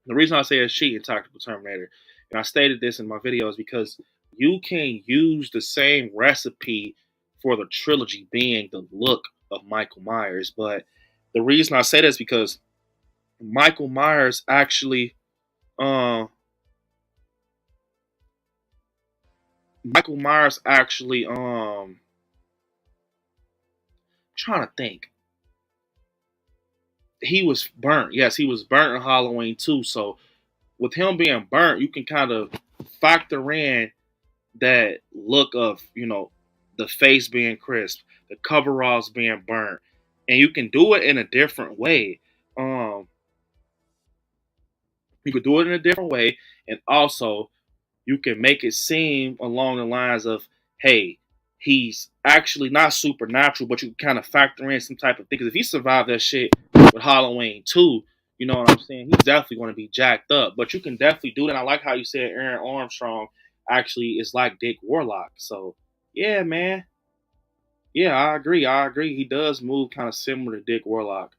S3: the reason I say it's cheating Tactical Terminator, and I stated this in my video, is because you can use the same recipe for the trilogy being the look of Michael Myers. But the reason I say that is because Michael Myers actually trying to think. He was burnt. Yes, he was burnt in Halloween 2. So with him being burnt, you can kind of factor in that look of, the face being crisp, the coveralls being burnt, and you can do it in a different way. You could do it in a different way, and also you can make it seem along the lines of, hey, he's actually not supernatural, but you can kind of factor in some type of thing. Because if he survived that shit with Halloween 2, you know what I'm saying? He's definitely going to be jacked up. But you can definitely do that. I like how you said Aaron Armstrong actually is like Dick Warlock. So, yeah, man. Yeah, I agree. He does move kind of similar to Dick Warlock.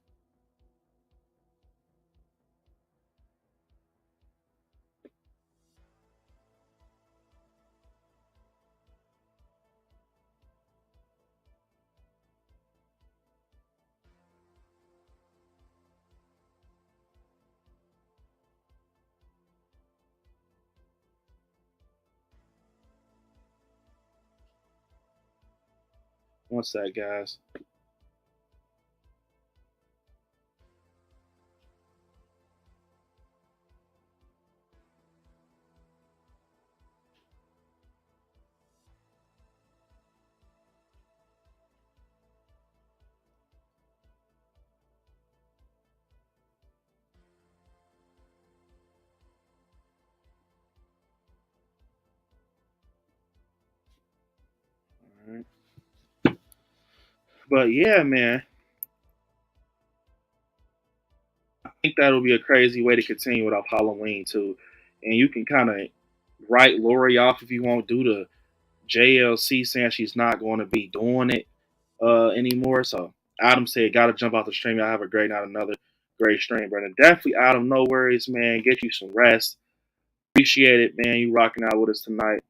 S3: What's that, guys? All right. But yeah, man. think that'll be a crazy way to continue without Halloween too. And you can kind of write Lori off if you want due to JLC saying she's not going to be doing it anymore. So Adam said, "Got to jump off the stream. Y'all have a great night. Another great stream, Brandon. Definitely, Adam. No worries, man. Get you some rest. Appreciate it, man. You rocking out with us tonight.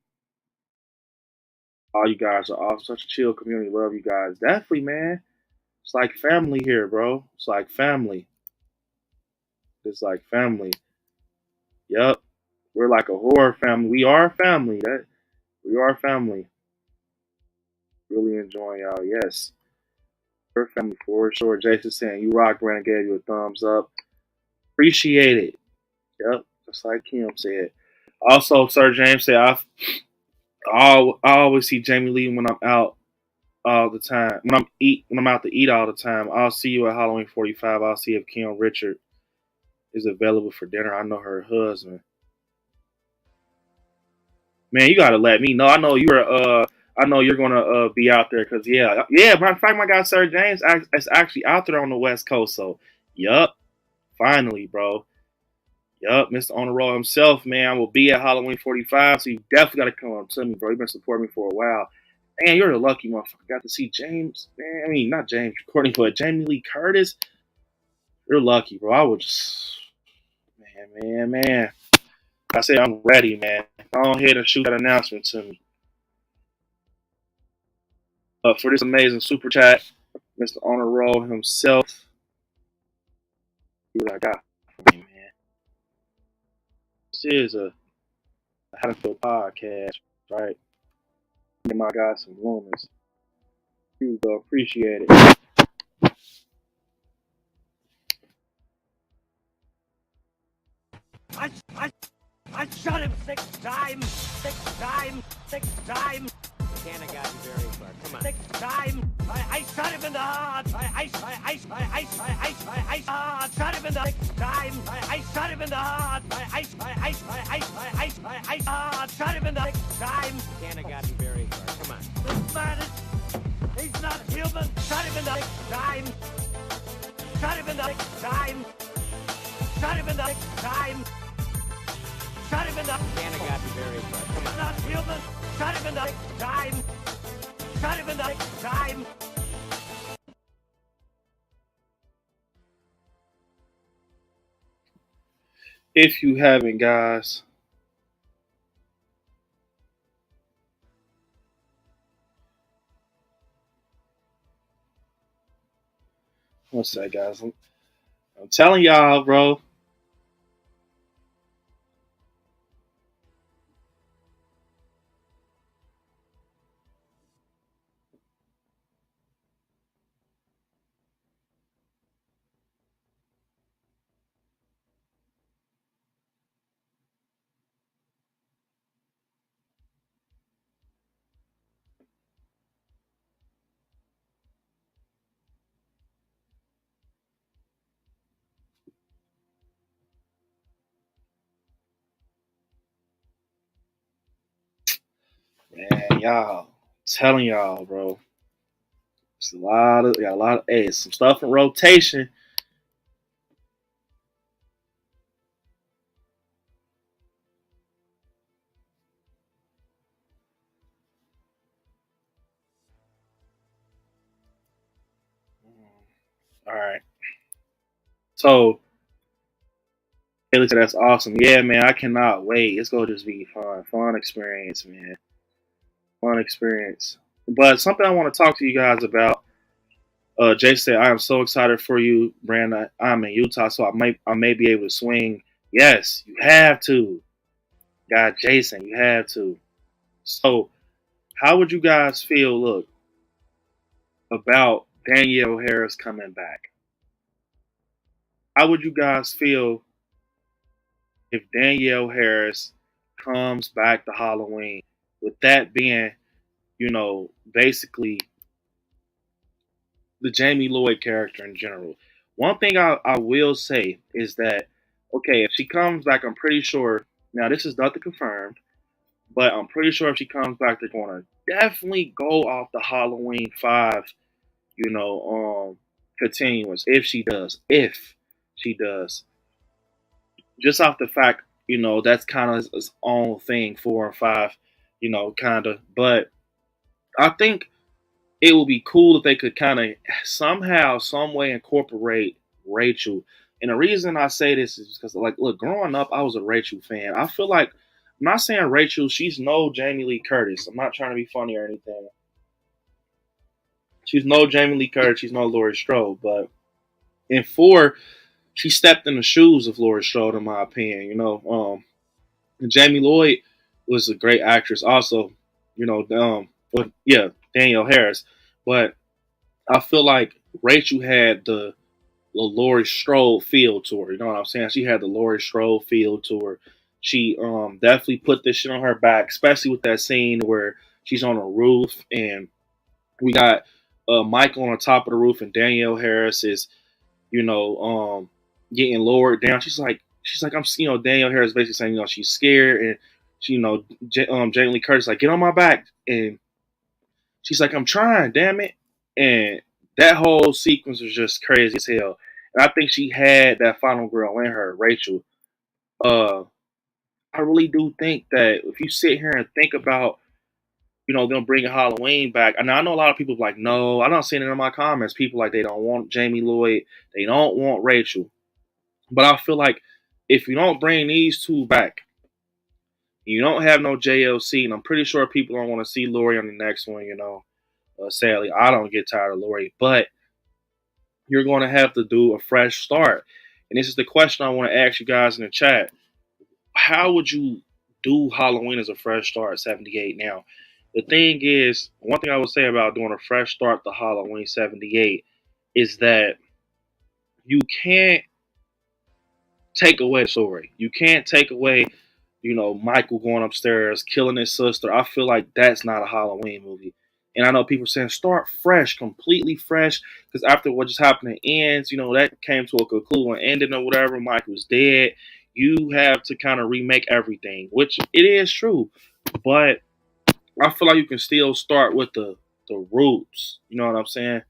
S3: All you guys are awesome. Such a chill community. Love you guys. Definitely, man. It's like family here, bro. It's like family. It's like family. Yup. We're like a horror family. We are family. We are family. Really enjoying y'all. Yes. We're family for sure. Jason saying, you rock, Brandon gave you a thumbs up. Appreciate it. Yep. Just like Kim said. Also, Sir James said, I always see Jamie Lee when I'm out all the time. When I'm out to eat all the time. I'll see you at Halloween 45. I'll see if Kim Richard is available for dinner. I know her husband. Man, you gotta let me know. I know you're gonna be out there because yeah. Matter of fact, my guy Sir James is actually out there on the West Coast. So, yup, finally, bro. Yup, Mr. On the Roll himself, man. I will be at Halloween 45. So you definitely gotta come up to me, bro. You've been supporting me for a while. Man, you're a lucky motherfucker. Got to see James, man. I mean, not James recording, but Jamie Lee Curtis. You're lucky, bro. I would just, man. I say I'm ready, man. Go ahead and shoot that announcement to me. For this amazing super chat, Mr. On the Roll himself. See what I got for me, man. This is a Haddonfield podcast, right? Give my guys some rumors. You go, appreciate it.
S5: I shot him 6 times. 6 times. 6 times.
S4: Can't have gotten very far. Come on.
S5: 6 times. I shot him in the heart. I shot him in the 6 times. I shot him in the heart. I shot him in the 6 times.
S4: Can't have gotten very far. Come on.
S5: This man he's not human. Shot him in the 6 times. Shot him in the 6 times. Shot him in the 6 times. Shot him in the.
S4: Can't have gotten very far. Come on.
S5: Not human. Shot him in the 6 times. Shot him in the 6 times.
S3: If you haven't, guys, what's that, guys? I'm telling y'all, bro. Man, y'all, telling y'all, bro. It's got a lot of, hey, some stuff in rotation. All right. So, Haley said, that's awesome. Yeah, man, I cannot wait. It's going to just be fun. Fun experience, man. Fun experience. But something I want to talk to you guys about. Jay said, I am so excited for you, Brandon. I'm in Utah, so I may be able to swing. Yes, you have to. God, Jason, you have to. So, how would you guys feel, look, about Danielle Harris coming back? How would you guys feel if Danielle Harris comes back to Halloween? With that being, basically the Jamie Lloyd character in general. One thing I will say is that, okay, if she comes back, I'm pretty sure, now this is nothing confirmed, but I'm pretty sure if she comes back, they're going to definitely go off the Halloween 5, continuance, if she does. If. She does. Just off the fact, that's kind of his own thing, 4 and 5, kind of. But I think it would be cool if they could kind of somehow, some way incorporate Rachel. And the reason I say this is because, like, look, growing up, I was a Rachel fan. I feel like, I'm not saying Rachel, she's no Jamie Lee Curtis. I'm not trying to be funny or anything. She's no Jamie Lee Curtis. She's no Laurie Strode. But in 4, she stepped in the shoes of Laurie Strode, in my opinion. And Jamie Lloyd was a great actress, also. But yeah, Danielle Harris. But I feel like Rachel had the Laurie Strode feel to her. You know what I'm saying? She had the Laurie Strode feel to her. She definitely put this shit on her back, especially with that scene where she's on a roof and we got Michael on the top of the roof and Danielle Harris is, getting lowered down. She's like, Danielle Harris basically saying, she's scared and she, Jamie Lee Curtis like, get on my back. And she's like, I'm trying, damn it. And that whole sequence was just crazy as hell. And I think she had that final girl in her, Rachel. Uh, I really do think that if you sit here and think about, them bringing Halloween back, and I know a lot of people like, no, I'm not seeing it in my comments. People like they don't want Jamie Lloyd, they don't want Rachel. But I feel like if you don't bring these two back, you don't have no JLC, and I'm pretty sure people don't want to see Laurie on the next one, sadly, I don't get tired of Laurie, but you're going to have to do a fresh start. And this is the question I want to ask you guys in the chat. How would you do Halloween as a fresh start, 78 now? The thing is, one thing I would say about doing a fresh start to Halloween 78 is that you can't take away the story. You can't take away, Michael going upstairs, killing his sister. I feel like that's not a Halloween movie. And I know people saying start fresh, completely fresh, because after what just happened to Ends, that came to a conclusion, ending or whatever, Michael's dead. You have to kind of remake everything, which it is true. But I feel like you can still start with the roots. You know what I'm saying?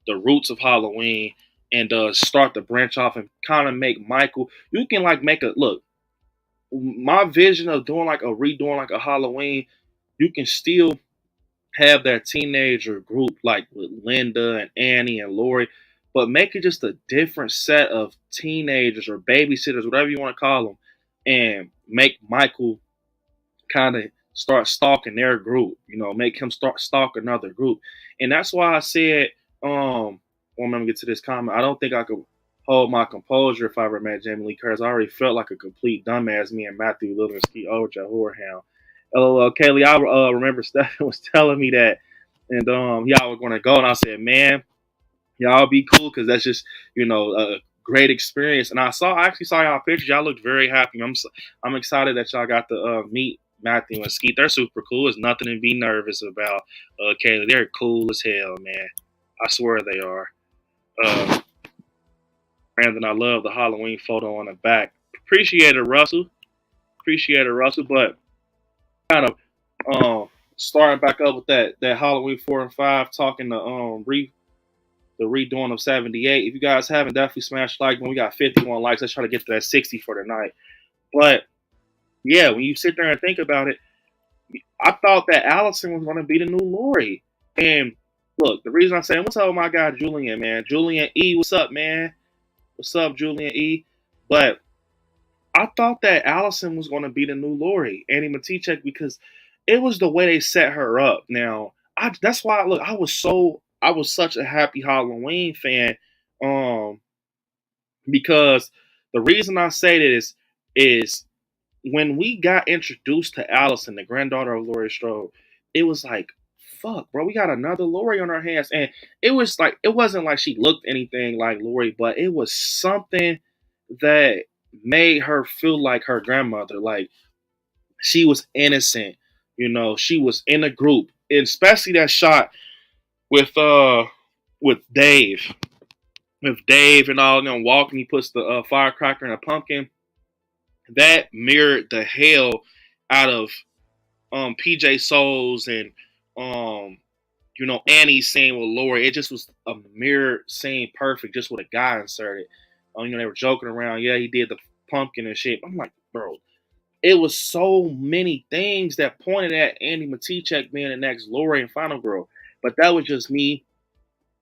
S3: The roots of Halloween and start to branch off and kind of make Michael. You can like make a look. My vision of doing like a redoing like a Halloween, you can still have that teenager group like with Linda and Annie and Lori, but make it just a different set of teenagers or babysitters, whatever you want to call them, and make Michael kind of start stalking their group, make him start stalk another group. And that's why I said, well, I'm gonna get to this comment. I don't think I could hold my composure if I ever met Jamie Lee Curtis. I already felt like a complete dumbass, me and Matthew Little and Ski Oja Whorehound. LOL, Kaylee, I remember Stephen was telling me that, and y'all were gonna go, and I said, man, y'all be cool because that's just a great experience. And I actually saw y'all pictures. Y'all looked very happy. I'm excited that y'all got to meet Matthew and Skeet. They're super cool. There's nothing to be nervous about. Kaylee, they're cool as hell, man. I swear they are. Brandon, I love the Halloween photo on the back. Appreciate it, Russell. But kind of starting back up with that Halloween 4 and 5, talking to the redoing of 78. If you guys haven't, definitely smash like when we got 51 likes. Let's try to get to that 60 for tonight. But yeah, when you sit there and think about it, I thought that Allison was going to be the new Lori. And look, the reason I'm saying, what's up with my guy Julian, man? Julian E, what's up, man? What's up, Julian E? But I thought that Allison was going to be the new Lori, Annie Matichek, because it was the way they set her up. Now, that's why, look, I was such a happy Halloween fan, because the reason I say this is when we got introduced to Allison, the granddaughter of Laurie Strode, it was like, fuck, bro, we got another Laurie on our hands. And it was like, it wasn't like she looked anything like Laurie, but it was something that made her feel like her grandmother. Like she was innocent, she was in a group, and especially that shot with Dave. With Dave and all them walking, he puts the firecracker in a pumpkin. That mirrored the hell out of PJ Souls and Annie's scene with Lori. It just was a mirror scene, perfect, just with a guy inserted. They were joking around. Yeah, he did the pumpkin and shit. I'm like, bro, it was so many things that pointed at Andy Matichak being the next Lori and Final Girl. But that was just me.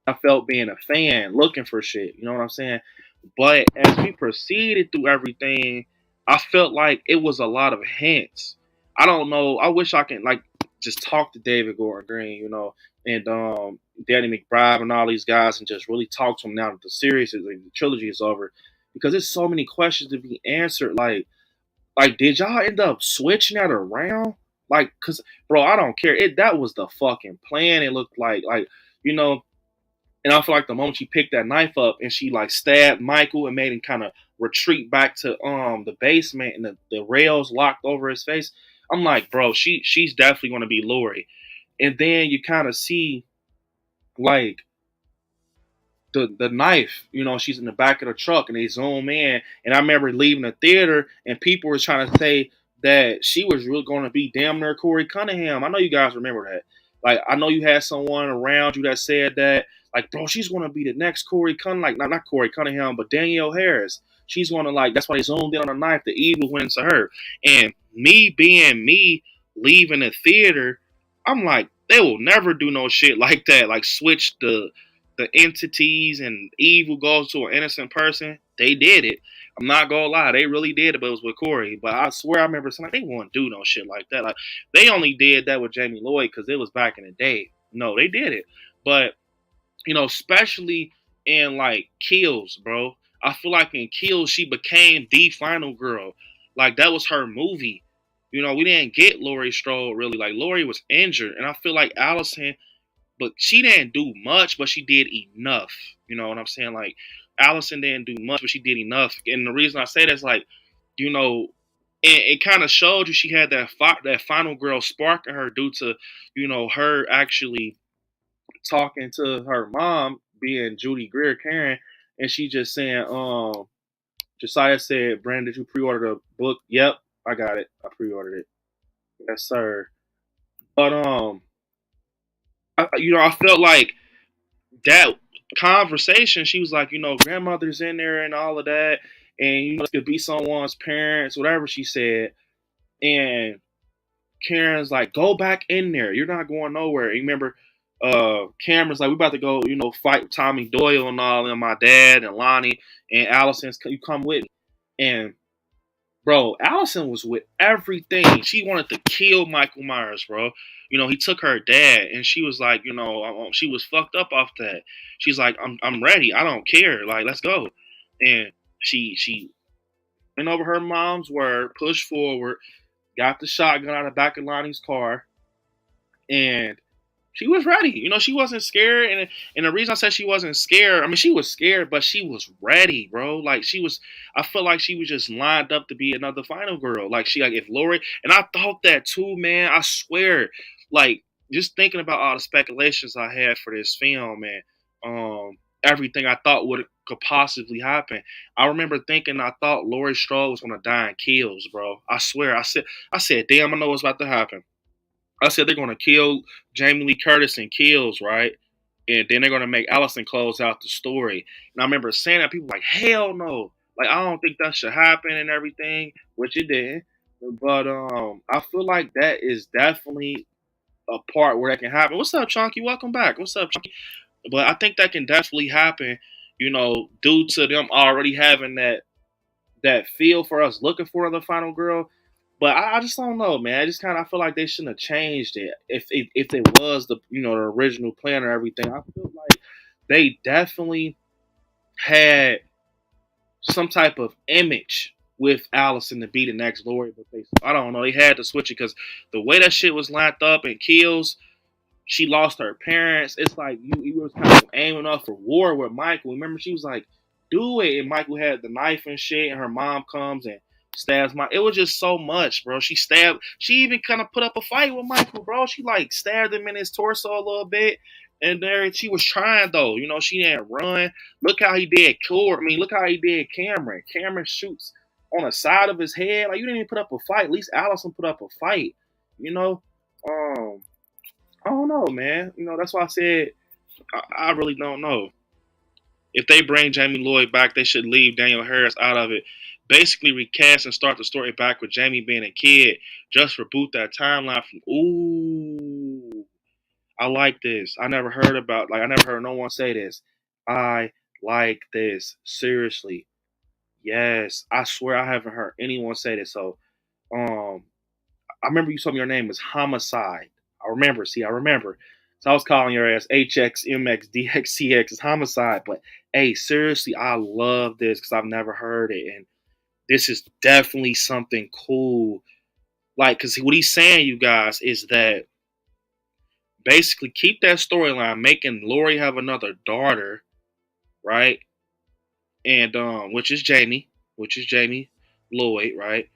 S3: I felt being a fan, looking for shit. You know what I'm saying? But as we proceeded through everything, I felt like it was a lot of hints. I don't know. I wish I can like just talk to David Gordon Green, and Danny McBride and all these guys, and just really talk to them now that the series, the trilogy is over, because there's so many questions to be answered. Like, did y'all end up switching that around? Like, cause bro, I don't care. That was the fucking plan. It looked like you know. And I feel like the moment she picked that knife up and she like stabbed Michael and made him kind of retreat back to the basement and the rails locked over his face, I'm like, bro, she's definitely gonna be Lori. And then you kind of see like the knife, she's in the back of the truck and they zoom in. And I remember leaving the theater and people were trying to say that she was really going to be damn near Corey Cunningham. I know you guys remember that. Like, I know you had someone around you that said that, like, bro, she's going to be the next Corey Cunningham. Like, not Corey Cunningham, but Danielle Harris. She's going to, like, that's why they zoomed in on the knife. The evil went into her. And me being me, leaving the theater, I'm like, they will never do no shit like that. Like, switch the entities and evil goes to an innocent person. They did it. I'm not gonna lie, they really did it, but it was with Corey. But I swear I remember saying, like, they won't do no shit like that. Like, they only did that with Jamie Lloyd because it was back in the day. No, they did it. But, especially in like Kills, bro. I feel like in Kills she became the final girl. Like, that was her movie. We didn't get Laurie Strode really. Like, Laurie was injured. And I feel like Allison, but she didn't do much, but she did enough. You know what I'm saying? Like, Allison didn't do much, but she did enough. And the reason I say that is like, it kind of showed you she had that final girl spark in her due to, her actually talking to her mom, being Judy Greer Karen, and she just saying, Josiah said, Brandon, did you pre-order the book? Yep, I got it. I pre-ordered it. Yes, sir. But I felt like that conversation, she was like, grandmother's in there and all of that, and it could be someone's parents, whatever she said. And Karen's like, go back in there. You're not going nowhere. And you remember, Cameron's like, we're about to go, fight Tommy Doyle and all, and my dad and Lonnie and Allison's, you come with me. And bro, Allison was with everything. She wanted to kill Michael Myers, bro. He took her dad, and she was like, she was fucked up off that. She's like, I'm ready. I don't care. Like, let's go. And she went over her mom's word, pushed forward, got the shotgun out of the back of Lonnie's car, and she was ready. She wasn't scared. And the reason I said she wasn't scared, I mean, she was scared, but she was ready, bro. Like, I felt like she was just lined up to be another final girl. Like, if Lori, and I thought that too, man. I swear, like, just thinking about all the speculations I had for this film, man, everything I thought could possibly happen. I remember thinking I thought Laurie Strode was going to die in Kills, bro. I swear. I said, damn, I know what's about to happen. I said they're going to kill Jamie Lee Curtis in Kills, right? And then they're going to make Allison close out the story. And I remember saying that, people were like, hell no. Like, I don't think that should happen and everything, which it didn't. But I feel like that is definitely a part where that can happen. What's up, Chunky? Welcome back. What's up, Chunky? But I think that can definitely happen, due to them already having that feel for us looking for the final girl. But I just don't know, man. I just kind of feel like they shouldn't have changed it if it was the the original plan or everything. I feel like they definitely had some type of image with Allison to be the next Lori, but I don't know. They had to switch it because the way that shit was lined up in Kills, she lost her parents. It's like you was kind of aiming up for war with Michael. Remember, she was like, do it. And Michael had the knife and shit, and her mom comes and stabs Michael. It was just so much, bro. She even kind of put up a fight with Michael, bro. She like stabbed him in his torso a little bit. And there she was trying though. She didn't run. Look how he did look how he did Cameron. Cameron shoots on the side of his head. Like, you didn't even put up a fight. At least Allison put up a fight. I don't know, man. That's why I said I really don't know. If they bring Jamie Lloyd back, they should leave Daniel Harris out of it. Basically recast and start the story back with Jamie being a kid. Just reboot that timeline from ooh. I like this. I never heard no one say this. I like this. Seriously. Yes. I swear I haven't heard anyone say this. So I remember you told me your name was Homicide. I remember. See, I remember. So I was calling your ass HXMXDXCX is Homicide. But hey, seriously, I love this because I've never heard it. And this is definitely something cool. Like, because what he's saying, you guys, is that basically keep that storyline, making Lori have another daughter, right? And which is Jamie Lloyd, right?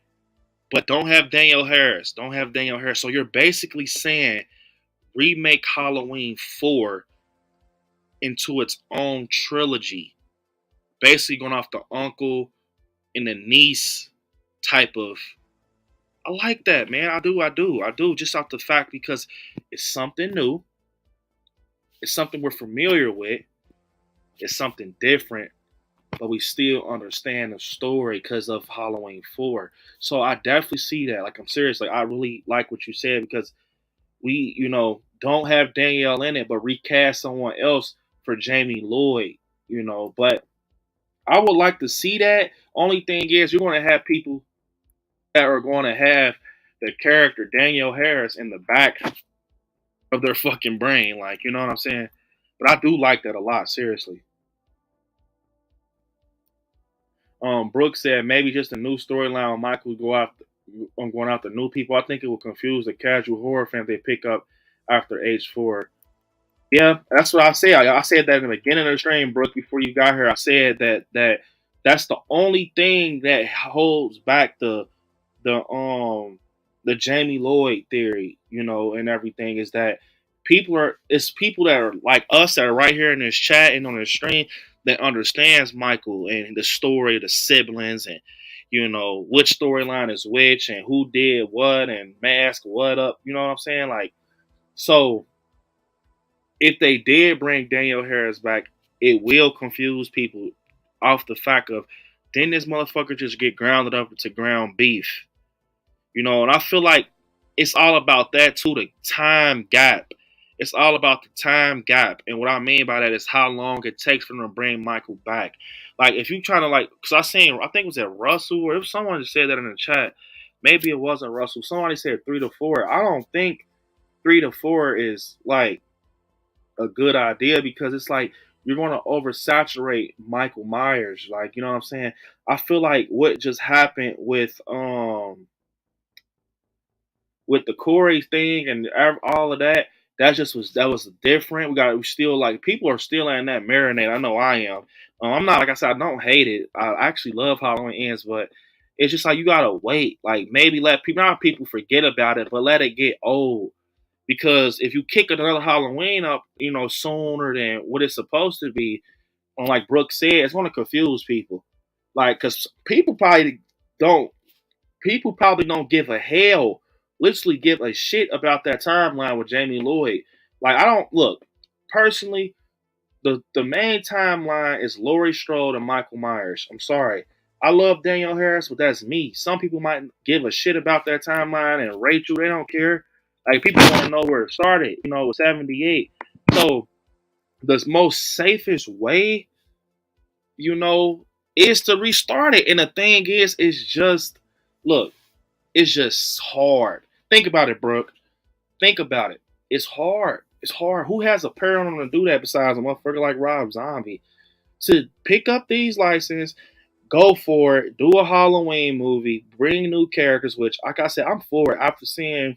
S3: But don't have Danielle Harris. Don't have Danielle Harris. So you're basically saying remake Halloween 4 into its own trilogy. Basically going off the uncle and the niece type of. I like that, man. I do. Just off the fact because it's something new. It's something we're familiar with. It's something different. But we still understand the story because of Halloween 4. So I definitely see that. Like, I'm serious. Like, I really like what you said because we, don't have Danielle in it, but recast someone else for Jamie Lloyd, But I would like to see that. Only thing is, you're going to have people that are going to have the character Danielle Harris in the back of their fucking brain. Like, you know what I'm saying? But I do like that a lot, seriously. Brooks said maybe just a new storyline when Michael going after new people. I think it will confuse the casual horror fan if they pick up after age 4. Yeah, that's what I said. I said that in the beginning of the stream, Brooke, before you got here. I said that's the only thing that holds back the Jamie Lloyd theory, and everything is that it's people that are like us that are right here in this chat and on the stream that understands Michael and the story, the siblings, and which storyline is which and who did what and mask what up. You know what I'm saying? Like, so if they did bring Danielle Harris back, it will confuse people off the fact of didn't this motherfucker just get grounded up into ground beef? And I feel like it's all about that too, the time gap. It's all about the time gap. And what I mean by that is how long it takes for them to bring Michael back. Like, if you trying to, like, because I think it was at Russell, or if someone said that in the chat, maybe it wasn't Russell. Somebody said 3 to 4. I don't think 3 to 4 is, like, a good idea because it's like you're going to oversaturate Michael Myers. Like, you know what I'm saying? I feel like what just happened with the Corey thing and all of that, that was different. We still like people are still in that marinade. I know I am. I'm not, like I said, I don't hate it. I actually love Halloween Ends, but it's just like you gotta wait. Like maybe let people forget about it, but let it get old. Because if you kick another Halloween up, sooner than what it's supposed to be, like Brooke said, it's gonna confuse people. Like, cause people probably don't give a hell, literally give a shit about that timeline with Jamie Lloyd. Like, I don't look personally. The main timeline is Laurie Strode and Michael Myers. I'm sorry, I love Danielle Harris, but that's me. Some people might give a shit about that timeline, and Rachel, they don't care. Like, people want to know where it started. With 78. So the most safest way, is to restart it. And the thing is, look. It's just hard. Think about it, Brooke. Think about it. It's hard. It's hard. Who has a pair on them to do that besides a motherfucker like Rob Zombie? To pick up these licenses, go for it, do a Halloween movie, bring new characters, which, like I said, I'm for it. After seeing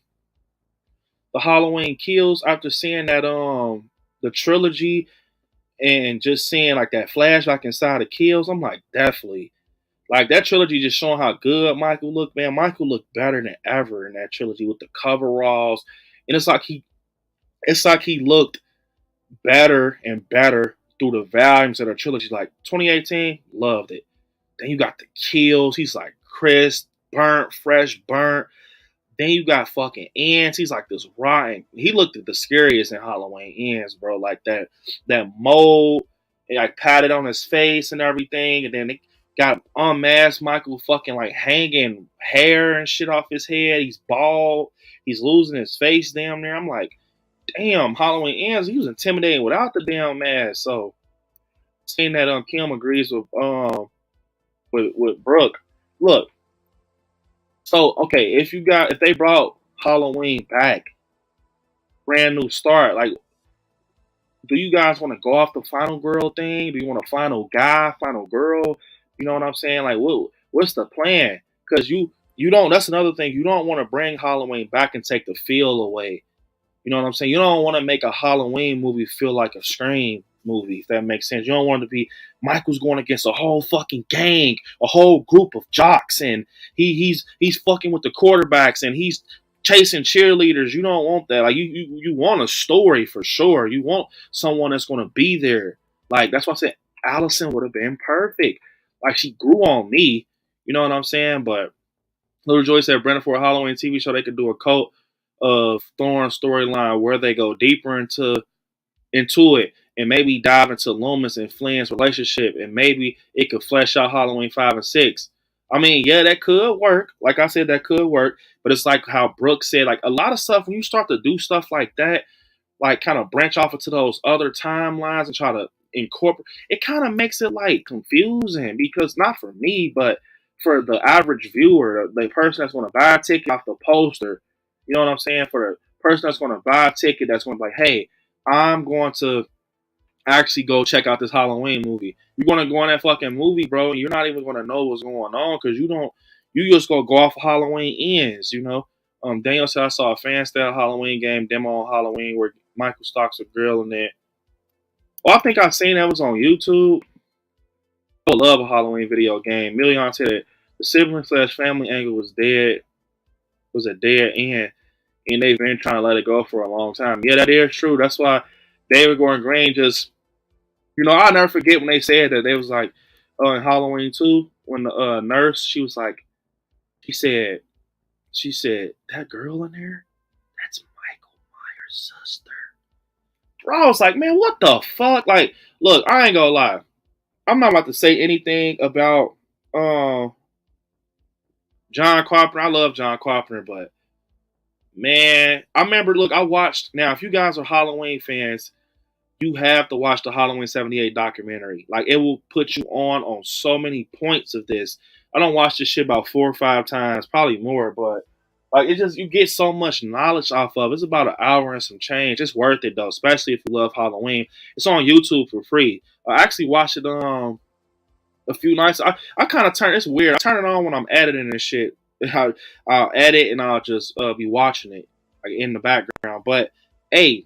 S3: the Halloween Kills, after seeing that the trilogy and just seeing like that flashback inside the Kills, I'm like, definitely. Like, that trilogy just showing how good Michael looked, man. Michael looked better than ever in that trilogy with the coveralls. And it's like he looked better and better through the volumes of the trilogy. Like, 2018, loved it. Then you got the Kills. He's like crisp, burnt, fresh, burnt. Then you got fucking Ends. He's like this rotten. He looked at the scariest in Halloween Ends, bro. Like that mold and like patted on his face and everything, and then they got unmasked Michael fucking like hanging hair and shit off his head. He's bald. He's losing his face damn near. I'm like, damn, Halloween ends. He was intimidating without the damn mask. So seeing that Kim agrees with Brooke. Look, so okay, if they brought Halloween back, brand new start, like, do you guys want to go off the final girl thing? Do you want a final guy, final girl? You know what I'm saying? Like, what's the plan? Because you don't. That's another thing. You don't want to bring Halloween back and take the feel away. You know what I'm saying? You don't want to make a Halloween movie feel like a Scream movie, if that makes sense. You don't want it to be Michael's going against a whole fucking gang, a whole group of jocks, and he's fucking with the quarterbacks, and he's chasing cheerleaders. You don't want that. Like, you want a story for sure. You want someone that's going to be there. Like, that's why I said Allison would have been perfect. Like, she grew on me. You know what I'm saying? But Little Joy said, Brandon, for a Halloween TV show, they could do a cult of Thorn storyline where they go deeper into it and maybe dive into Loomis and Flynn's relationship, and maybe it could flesh out Halloween 5 and 6. I mean, yeah, that could work. Like I said, that could work. But it's like how Brooke said, like, a lot of stuff, when you start to do stuff like that, like kind of branch off into those other timelines and try to incorporate, it kind of makes it like confusing, because not for me, but for the average viewer, the person that's going to buy a ticket off the poster, you know what I'm saying? For the person that's going to buy a ticket, that's going to be like, hey, I'm going to actually go check out this Halloween movie. You're going to go in that fucking movie, bro, and you're not even going to know what's going on, because you just go off of Halloween ends, you know? Daniel said, I saw a fan style Halloween game demo on Halloween where Michael stalks a girl in there. Oh, I think I've seen that was on YouTube. I would love a Halloween video game. Million said that the sibling/family angle was a dead end, and they've been trying to let it go for a long time. Yeah, that is true. That's why David Gordon Green just, I'll never forget when they said that. They was like, in Halloween 2, when the nurse, she was like, she said, that girl in there, that's Michael Myers' sister. Bro, I was like, man, what the fuck? Like, look, I ain't gonna lie. I'm not about to say anything about John Carpenter. I love John Carpenter, but man, I remember, look, I watched, now if you guys are Halloween fans, you have to watch the Halloween 78 documentary. Like, it will put you on so many points of this. I don't watch this shit about 4 or 5 times, probably more, but like, it's just, you get so much knowledge off of it. It's about an hour and some change. It's worth it though, especially if you love Halloween. It's on YouTube for free. I actually watched it a few nights. I kind of it's weird. I turn it on when I'm editing and shit. I'll edit and I'll just be watching it like in the background. But hey,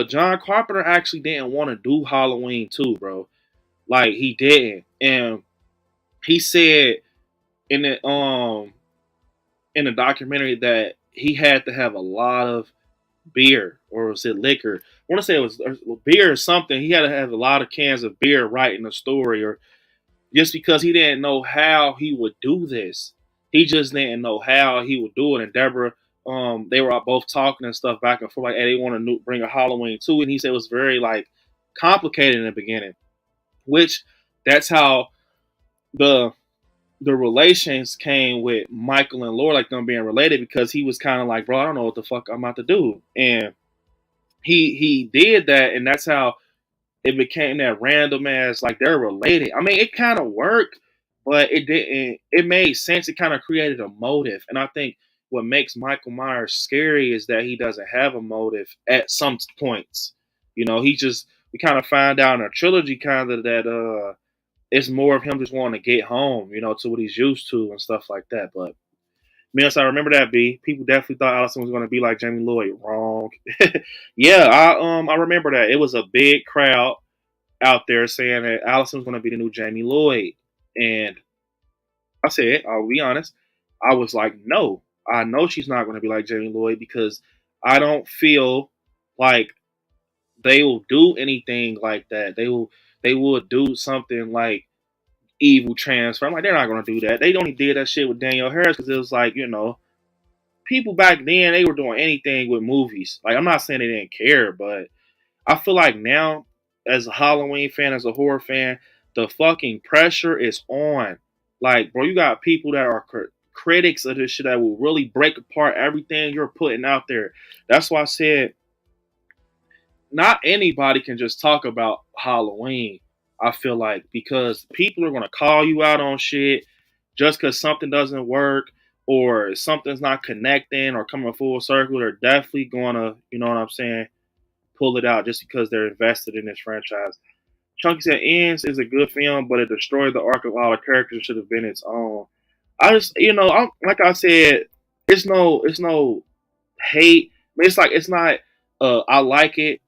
S3: John Carpenter actually didn't want to do Halloween 2, bro. Like, he didn't, and he said in the documentary that he had to have a lot of beer, or was it liquor? I want to say it was beer or something. He had to have a lot of cans of beer writing the story, or just because he didn't know how he would do this. He just didn't know how he would do it. And Deborah, they were both talking and stuff back and forth, like, hey, they want to bring a Halloween 2, and he said it was very like complicated in the beginning, which that's how the relations came with Michael and Laura, like them being related, because he was kind of like, bro, I don't know what the fuck I'm about to do. And he did that, and that's how it became that random ass, like, they're related. I mean, it kind of worked, but it didn't. It made sense. It kind of created a motive. And I think what makes Michael Myers scary is that he doesn't have a motive at some points. We kind of find out in a trilogy kind of that it's more of him just wanting to get home, to what he's used to and stuff like that. But I remember that, B. People definitely thought Allison was going to be like Jamie Lloyd. Wrong. Yeah, I remember that. It was a big crowd out there saying that Allison was going to be the new Jamie Lloyd. And I said, I'll be honest, I was like, no, I know she's not going to be like Jamie Lloyd, because I don't feel like they will do anything like that. They will do something like evil transfer. I'm like, they're not going to do that. They only did that shit with Danielle Harris because it was like, people back then, they were doing anything with movies. Like, I'm not saying they didn't care, but I feel like now as a Halloween fan, as a horror fan, the fucking pressure is on. Like, bro, you got people that are critics of this shit that will really break apart everything you're putting out there. That's why I said not anybody can just talk about Halloween. I feel like because people are gonna call you out on shit just because something doesn't work or something's not connecting or coming full circle. They're definitely gonna, you know what I'm saying, pull it out just because they're invested in this franchise. Chunky said Ends is a good film, but it destroyed the arc of all the characters. Should have been its own. I just, like I said, it's no hate. I mean, it's like it's not. I like it.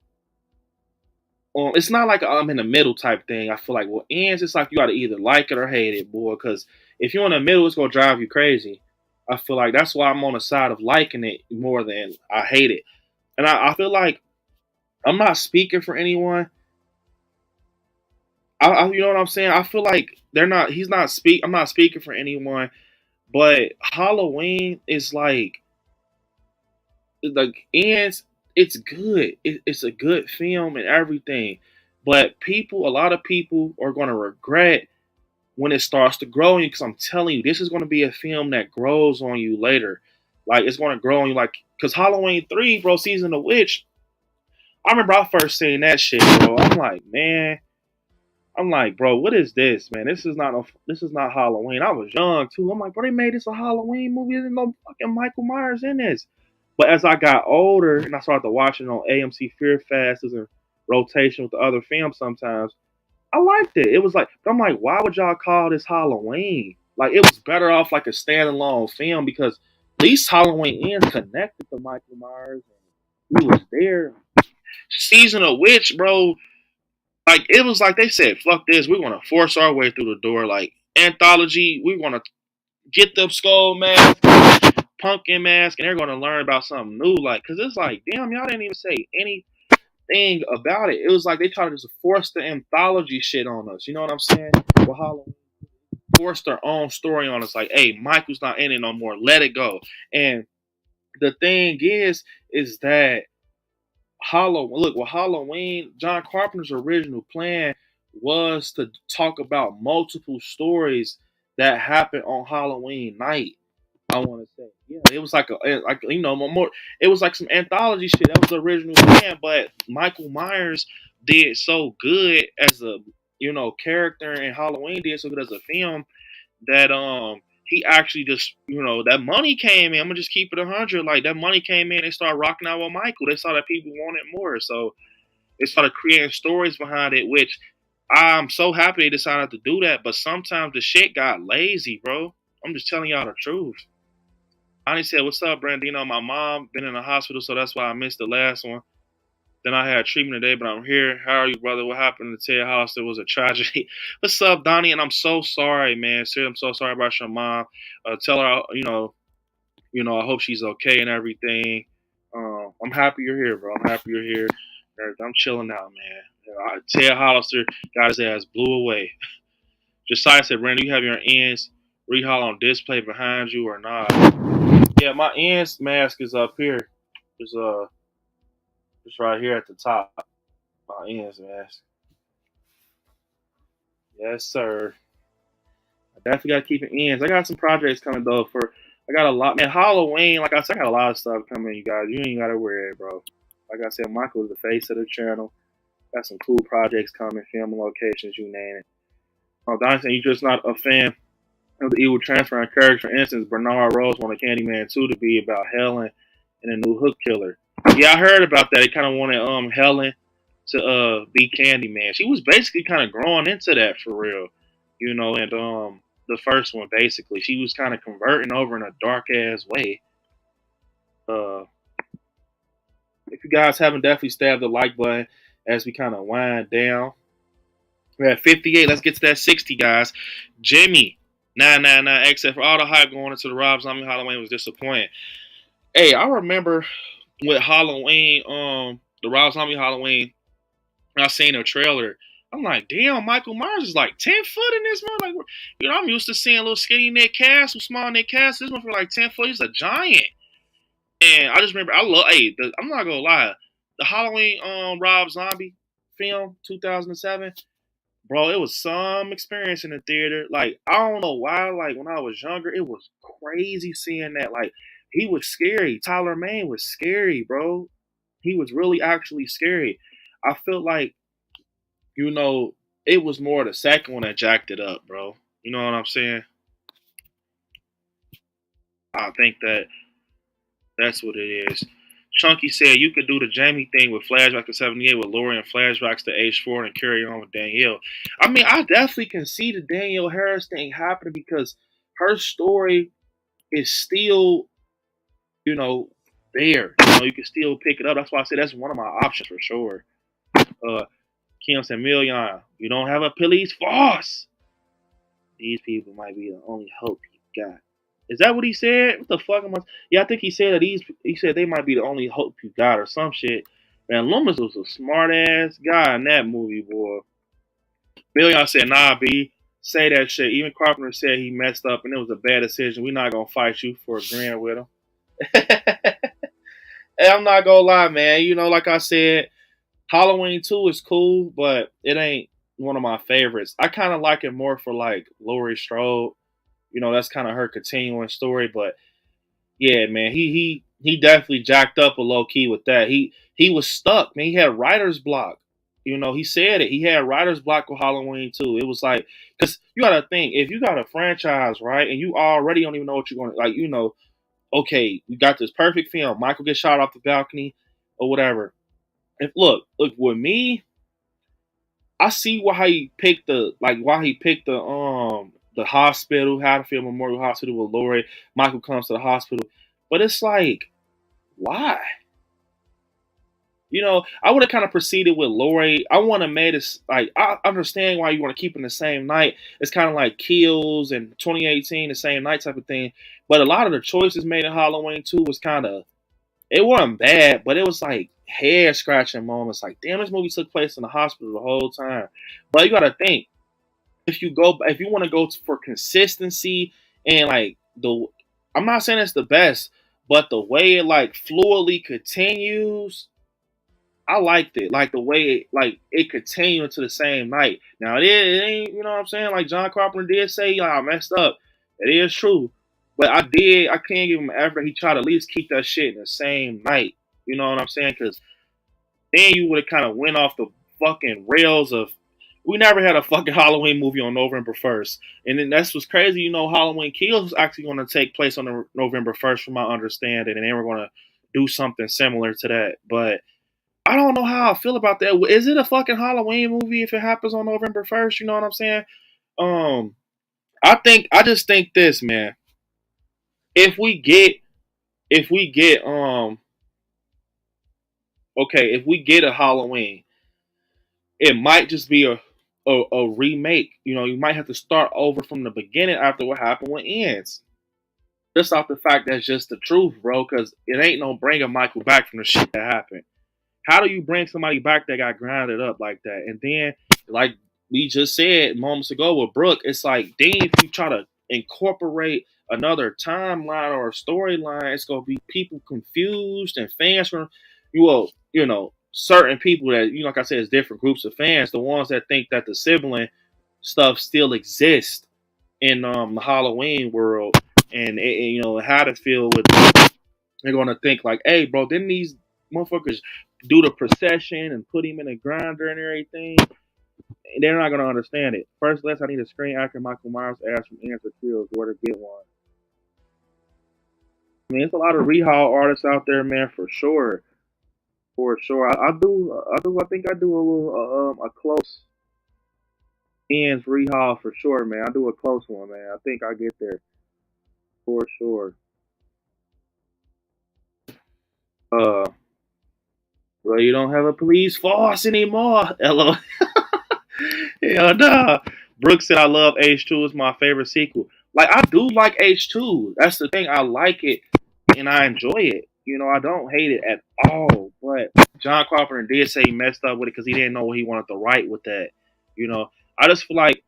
S3: It's not like I'm in the middle type thing. I feel like Ends, it's like you got to either like it or hate it, boy. Because if you're in the middle, it's gonna drive you crazy. I feel like that's why I'm on the side of liking it more than I hate it. And I feel like I'm not speaking for anyone. You know what I'm saying? I feel like they're not. He's not speak. I'm not speaking for anyone, but Halloween is like Ends. It's good. It's a good film and everything, but a lot of people are going to regret when it starts to grow on you. Because I'm telling you, this is going to be a film that grows on you later. Like it's going to grow on you. Like because Halloween 3, bro, Season of the Witch. I remember I first seen that shit, bro. I'm like, man. I'm like, bro, what is this, man? This is not Halloween. I was young too. I'm like, bro, they made this a Halloween movie. There's no fucking Michael Myers in this. But as I got older and I started watching on AMC Fear Fest, it was in rotation with the other films sometimes. I liked it. It was like, but I'm like, why would y'all call this Halloween? Like, it was better off like a standalone film because at least Halloween Ends connected to Michael Myers. And he was there. Season of Witch, bro. Like it was like they said, fuck this, we're gonna force our way through the door. Like anthology, we're gonna get the skull mask, pumpkin mask, and they're gonna learn about something new. Like, cause it's like, damn, y'all didn't even say anything about it. It was like they tried to just force the anthology shit on us. You know what I'm saying? Well, Halloween forced their own story on us. Like, hey, Michael's not in it no more. Let it go. And the thing is that Halloween, John Carpenter's original plan was to talk about multiple stories that happened on Halloween night. I want to say, yeah, it was like more. It was like some anthology shit. That was the original plan, but Michael Myers did so good as a character, and Halloween did so good as a film that he actually just that money came in. I'm gonna just keep it 100. Like that money came in, they started rocking out with Michael. They saw that people wanted more, so they started creating stories behind it. Which I'm so happy they decided to do that. But sometimes the shit got lazy, bro. I'm just telling y'all the truth. I said, "What's up, Brandino? My mom been in the hospital, so that's why I missed the last one. Then I had treatment today, but I'm here. How are you, brother? What happened to Ted House? It was a tragedy. What's up, Donnie? And I'm so sorry, man. Seriously, I'm so sorry about your mom. Tell her, I hope she's okay and everything. I'm happy you're here, bro. I'm happy you're here. I'm chilling out, man. Ted Hollister got his ass blew away. Josiah said, Brandon, you have your ends rehaul on display behind you or not? Yeah, my ends mask is up here. It's right here at the top. My ends mask. Yes, sir. I definitely got to keep it ends. I got some projects coming though. I got a lot, man. Halloween, like I said, I got a lot of stuff coming. You guys, you ain't gotta worry, bro. Like I said, Michael is the face of the channel. Got some cool projects coming, filming locations, you name it. Don saying you're just not a fan of the evil transferring character. For instance, Bernard Rose wanted Candyman 2 to be about Helen and a new hook killer. Yeah, I heard about that. They kind of wanted Helen to be Candyman. She was basically kind of growing into that for real, and the first one basically she was kind of converting over in a dark ass way. If you guys haven't, definitely stab the like button as we kind of wind down. We're at 58. Let's get to that 60, guys. Jimmy 999 except for all the hype going into the Rob Zombie Halloween was disappointing. Hey, I remember with Halloween, the Rob Zombie Halloween, I seen a trailer. I'm like, damn, Michael Myers is like 10 foot in this one. Like, I'm used to seeing little skinny Nick Castle, small Nick Castle. This one for like 10 foot. He's a giant. And I just remember, I'm not gonna lie, the Halloween Rob Zombie, film, 2007. Bro, it was some experience in the theater. Like, I don't know why, like, when I was younger, it was crazy seeing that. Like, he was scary. Tyler Mane was scary, bro. He was really actually scary. I feel like, you know, it was more the second one that jacked it up, bro. You know what I'm saying? I think that's what it is. Chunky said you could do the Jamie thing with flashback to 78 with Lori and flashbacks to age 4 and carry on with Danielle. I mean, I definitely can see the Danielle Harris thing happening because her story is still, you know, there. You know, you can still pick it up. That's why I said that's one of my options for sure. Kim said, Million, you don't have a police force. These people might be the only hope you got. Is that what he said? What the fuck am I? Yeah, I think he said that he said they might be the only hope you got or some shit. Man, Loomis was a smart ass guy in that movie, boy. Million said, nah, B, say that shit. Even Carpenter said he messed up and it was a bad decision. We're not gonna fight you for agreeing with him. Hey, I'm not gonna lie, man. You know, like I said, Halloween 2 is cool, but it ain't one of my favorites. I kind of like it more for like Laurie Strode. You know, that's kind of her continuing story. But yeah, man, he definitely jacked up a low key with that. He was stuck, man. He had writer's block. You know, he said it. He had writer's block with Halloween 2. It was like, because you got to think, if you got a franchise, right, and you already don't even know what you're going to, like, you know, okay, you got this perfect film. Michael gets shot off the balcony or whatever. If look with me, I see why he picked the hospital, Haddonfield Memorial Hospital with Lori. Michael comes to the hospital, but it's like, why? You know, I would have kind of proceeded with Lori. I want to make this like I understand why you want to keep in the same night. It's kind of like Kills and 2018, the same night type of thing. But a lot of the choices made in Halloween 2 was kind of it wasn't bad, but it was like hair scratching moments. Like, damn, this movie took place in the hospital the whole time. But you gotta think if you want to go for consistency and like I'm not saying it's the best, but the way it like fluidly continues, I liked it. Like the way it continued into the same night. Now it ain't, you know what I'm saying? Like John Carpenter did say, like, I messed up. It is true. But I can't give him effort. He tried to at least keep that shit in the same night. You know what I'm saying? Because then you would have kind of went off the fucking rails of we never had a fucking Halloween movie on November 1st. And then that's what's crazy. You know, Halloween Kills was actually going to take place on the November 1st from my understanding. And they were going to do something similar to that. But I don't know how I feel about that. Is it a fucking Halloween movie if it happens on November 1st? You know what I'm saying? I just think this, man. If we get if we get a Halloween, it might just be a remake. You know, you might have to start over from the beginning after what happened with Ends. Just off the fact that's just the truth, bro, because it ain't no bringing Michael back from the shit that happened. How do you bring somebody back that got grounded up like that? And then, like we just said moments ago with Brooke, it's like, then if you try to incorporate another timeline or a storyline, it's going to be people confused and fans from, you know, certain people that, you know, like I said, it's different groups of fans. The ones that think that the sibling stuff still exists in the Halloween world. And, you know, how to feel with, they're going to think like, hey, bro, didn't these motherfuckers do the procession and put him in a grinder and everything? They're not going to understand it. First, I need a screen actor Michael Myers asked from Answer Kills where to get one. I mean, it's a lot of rehaul artists out there, man, for sure. For sure. I think I do a little, a close ends rehaul for sure, man. I do a close one, man. I think I get there. For sure. Well, you don't have a police force anymore. Hello. Hell nah. Brooks said I love H2. It's my favorite sequel. Like, I do like H2. That's the thing. I like it and I enjoy it. You know, I don't hate it at all. But John Carpenter did say he messed up with it because he didn't know what he wanted to write with that. You know, I just feel like,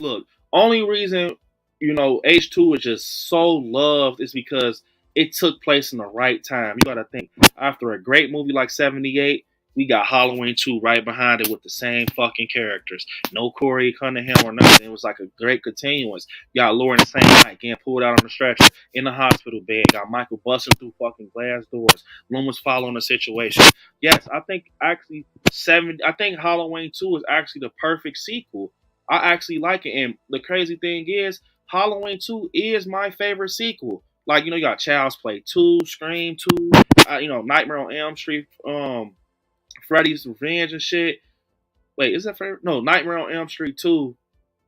S3: look, only reason, you know, H2 is just so loved is because it took place in the right time. You got to think, after a great movie like 78, we got Halloween 2 right behind it with the same fucking characters. No Corey Cunningham or nothing. It was like a great continuance. You got Lauren the same night getting pulled out on the stretcher in the hospital bed. Got Michael busting through fucking glass doors. Loomis following the situation. Yes, I think actually I think Halloween 2 is actually the perfect sequel. I actually like it. And the crazy thing is, Halloween 2 is my favorite sequel. Like, you got Child's Play 2, Scream 2, Nightmare on Elm Street, Freddy's Revenge and shit. Wait, is that Freddy? No, Nightmare on Elm Street 2.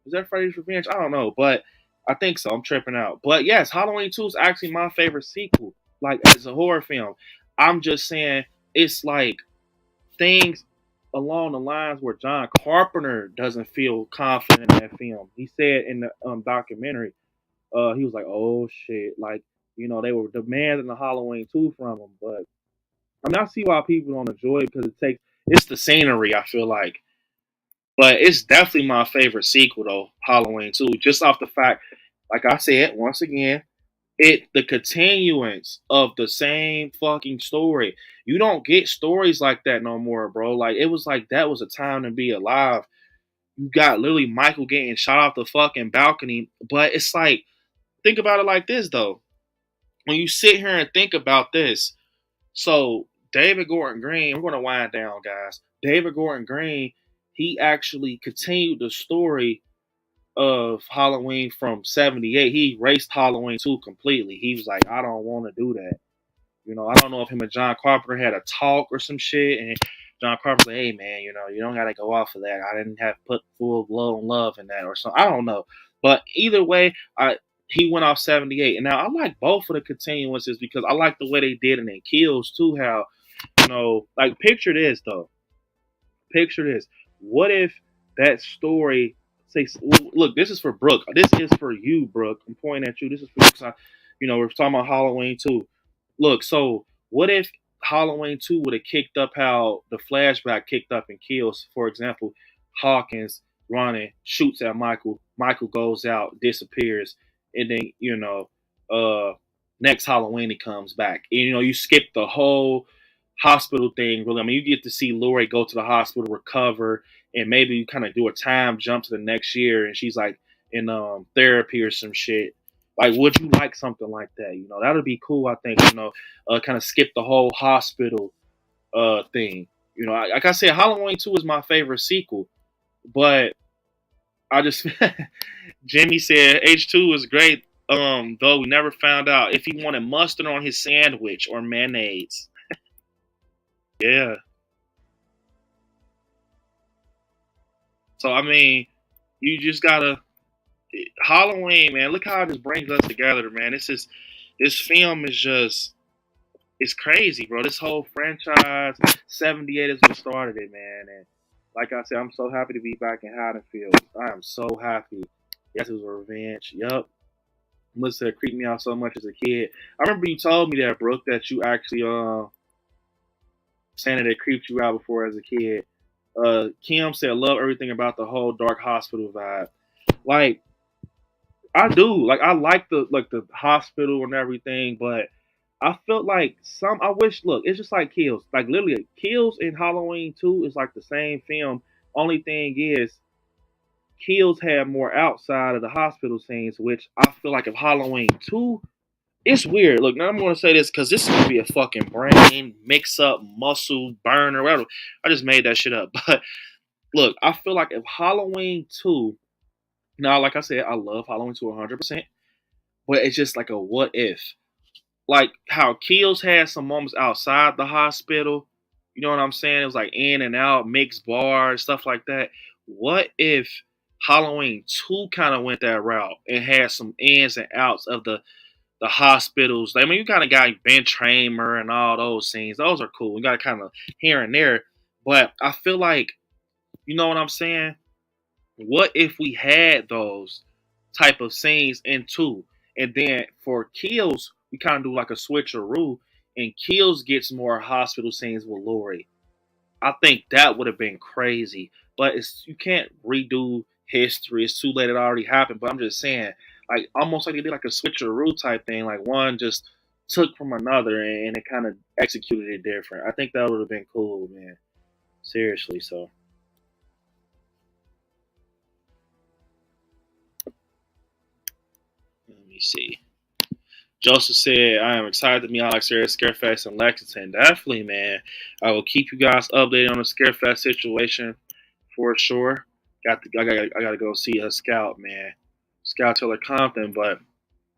S3: Is that Freddy's Revenge? I don't know, but I think so. I'm tripping out. But yes, Halloween 2 is actually my favorite sequel, like as a horror film. I'm just saying it's like things along the lines where John Carpenter doesn't feel confident in that film. He said in the documentary, he was like, oh shit, like, they were demanding the Halloween 2 from him, but I see why people don't enjoy it because it's the scenery, I feel like. But it's definitely my favorite sequel though, Halloween 2. Just off the fact, like I said, once again, the continuance of the same fucking story. You don't get stories like that no more, bro. Like it was like that was a time to be alive. You got literally Michael getting shot off the fucking balcony. But it's like, think about it like this though. When you sit here and think about this, so David Gordon Green, we're gonna wind down, guys. David Gordon Green, he actually continued the story of Halloween from '78. He erased Halloween 2 completely. He was like, I don't want to do that. I don't know if him and John Carpenter had a talk or some shit, and John Carpenter said, hey man, you don't gotta go off of that. I didn't have to put full blown love in that or something. I don't know. But either way, he went off '78. And now I like both of the continuances because I like the way they did it in Kills too, how, like picture this though. Picture this. What if that story say, look, this is for Brooke. This is for you, Brooke. I'm pointing at you. This is for you. 'Cause we're talking about Halloween 2. Look, so what if Halloween 2 would have kicked up how the flashback kicked up and kills, for example, Hawkins running, shoots at Michael. Michael goes out, disappears, and then, next Halloween he comes back. And, you skip the whole hospital thing, really. I mean, you get to see Lori go to the hospital, recover, and maybe you kind of do a time jump to the next year, and she's like in therapy or some shit. Like, would you like something like that? That would be cool. I think. Kind of skip the whole hospital thing. Like I said, Halloween 2 is my favorite sequel, but I just Jimmy said H2 is great. Though we never found out if he wanted mustard on his sandwich or mayonnaise. Yeah. So I mean, you just gotta Halloween, man. Look how this brings us together, man. This film is just it's crazy, bro. This whole franchise, '78 is what started it, man. And like I said, I'm so happy to be back in Haddonfield. I am so happy. Yes, it was a revenge. Yup. Melissa, it creeped me out so much as a kid. I remember you told me that, Brooke, that you actually saying that it creeped you out before as a kid. Kim said, love everything about the whole dark hospital vibe. Like, I do. Like, I like the hospital and everything, but I felt like I wish, look, it's just like Kills. Like, literally, Kills and Halloween 2 is like the same film. Only thing is, Kills had more outside of the hospital scenes, which I feel like if Halloween 2, it's weird. Look, now I'm going to say this because this is going to be a fucking brain mix up, muscle burner, whatever. I just made that shit up. But look, I feel like if Halloween 2, now, like I said, I love Halloween 2 100%, but it's just like a what if. Like how Kills had some moments outside the hospital. You know what I'm saying? It was like in and out, mixed bars, stuff like that. What if Halloween 2 kind of went that route and had some ins and outs of the hospitals? I mean, you kind of got Ben Tramer and all those scenes. Those are cool. You got kind of here and there. But I feel like, you know what I'm saying? What if we had those type of scenes in 2? And then for Kills, we kind of do like a switcheroo, and Kills gets more hospital scenes with Lori. I think that would have been crazy. But you can't redo history. It's too late. It already happened. But I'm just saying, like almost like they did like a switcheroo type thing. Like one just took from another and it kind of executed it different. I think that would have been cool, man. Seriously, so. Let me see. Joseph said, I am excited to meet Alex here at Scarefest in Lexington. Definitely, man. I will keep you guys updated on the Scarefest situation for sure. I got to go see a scout, man. Scout Taylor Compton. But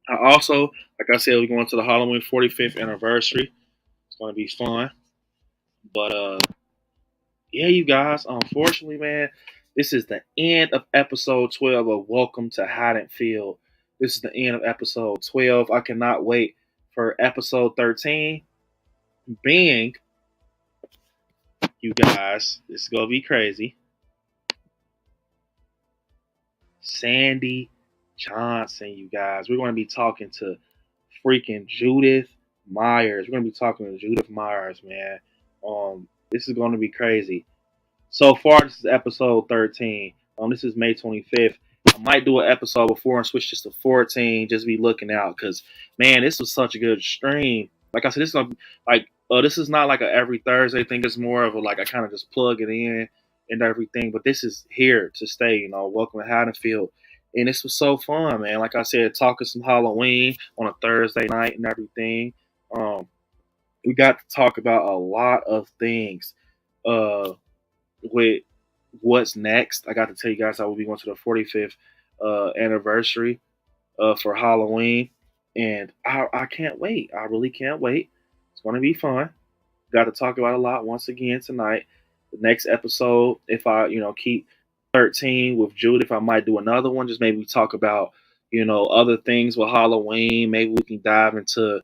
S3: I also, like I said, we're going to the Halloween 45th anniversary. It's going to be fun. But, yeah, you guys, unfortunately, man, this is the end of episode 12 of Welcome to Haddonfield. This is the end of episode 12. I cannot wait for episode 13. Being, you guys, this is going to be crazy. Sandy Johnson, you guys. We're going to be talking to freaking Judith Myers. We're going to be talking to Judith Myers, man. This is going to be crazy. So far, this is episode 13. This is May 25th. I might do an episode before and switch this to 14. Just be looking out, because man, this was such a good stream. Like I said, this is not like a every Thursday thing. It's more of a like I kind of just plug it in and everything. But this is here to stay. You know, welcome to Haddonfield, and this was so fun, man. Like I said, talking some Halloween on a Thursday night and everything. We got to talk about a lot of things. With what's next, I got to tell you guys I will be going to the 45th anniversary for Halloween, and I can't wait. I really can't wait. It's going to be fun. Got to talk about a lot once again tonight. The next episode, if I keep 13 with Judith, I might do another one. Just maybe talk about other things with Halloween. Maybe we can dive into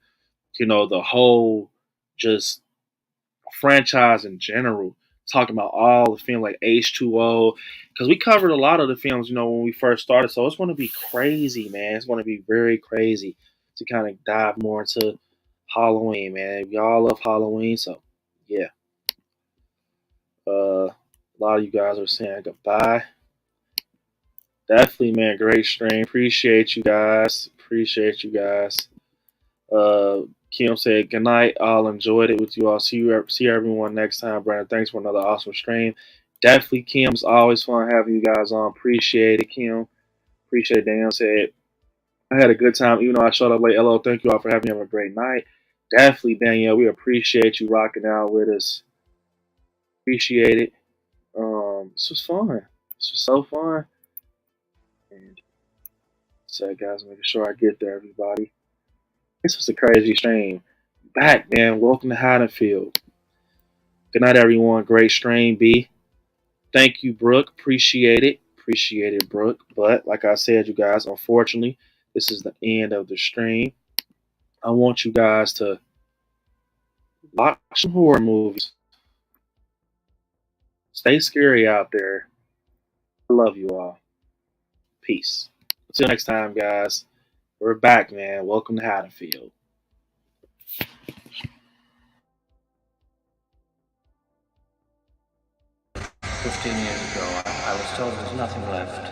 S3: the whole just franchise in general. Talking about all the films like H2O, because we covered a lot of the films, when we first started. So it's going to be crazy, man. It's going to be very crazy to kind of dive more into Halloween, man. Y'all love Halloween, so yeah. A lot of you guys are saying goodbye. Definitely, man. Great stream. Appreciate you guys. Kim said, good night. I'll enjoyed it with you all. See everyone next time, Brandon. Thanks for another awesome stream. Definitely, Kim. It's always fun having you guys on. Appreciate it, Kim. Appreciate it. Daniel said, I had a good time, even though I showed up late. Hello, thank you all for having me. Have a great night. Definitely, Danielle. We appreciate you rocking out with us. Appreciate it. This was fun. This was so fun. And so, guys, making sure I get there, everybody. This was a crazy stream. Back, man. Welcome to Haddonfield. Good night, everyone. Great stream, B. Thank you, Brooke. Appreciate it. Appreciate it, Brooke. But like I said, you guys, unfortunately, this is the end of the stream. I want you guys to watch some horror movies. Stay scary out there. I love you all. Peace. Until next time, guys. We're back, man. Welcome to Haddonfield.
S1: "15 years ago, I was told there's nothing left.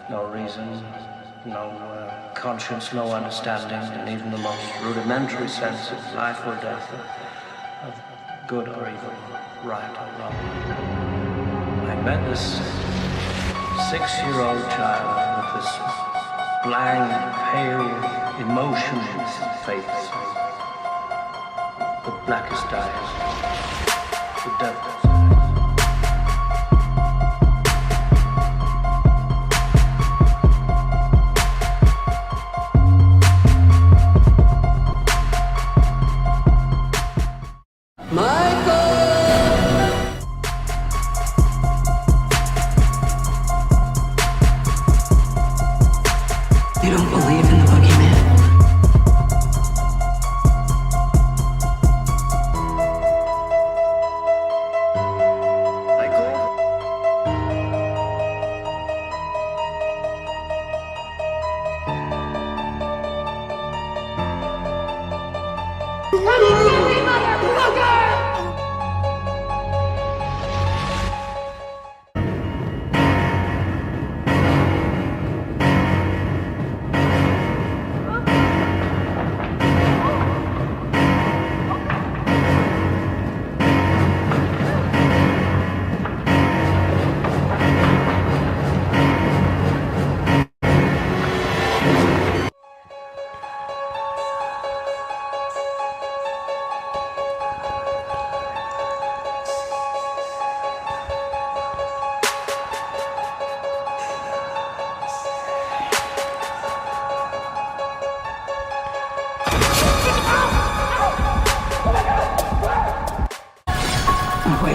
S1: No reason, no conscience, no understanding, and even the most rudimentary sense of life or death, of good or evil, right or wrong. I met this 6-year-old child with this blank, pale, emotionless face, the blackest eyes, the devil's eyes.
S2: You don't believe in the boogeyman?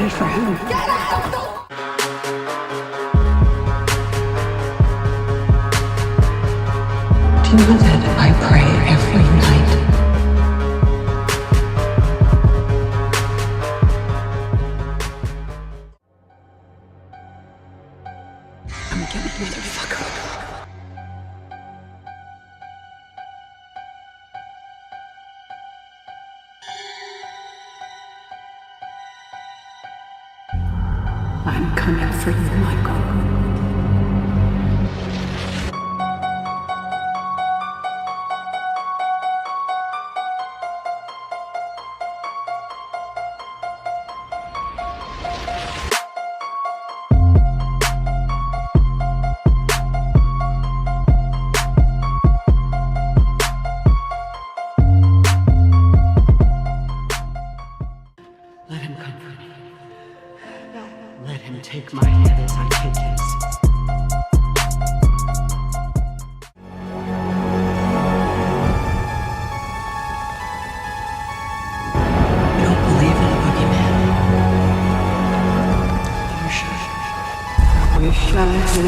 S2: waited for him. Do you know that I pray every night? I'm getting motherfucker. I'm coming for you, Michael. Let him comfort me. Let him take my head as I take his. You don't believe in a boogeyman? You should. Wish I had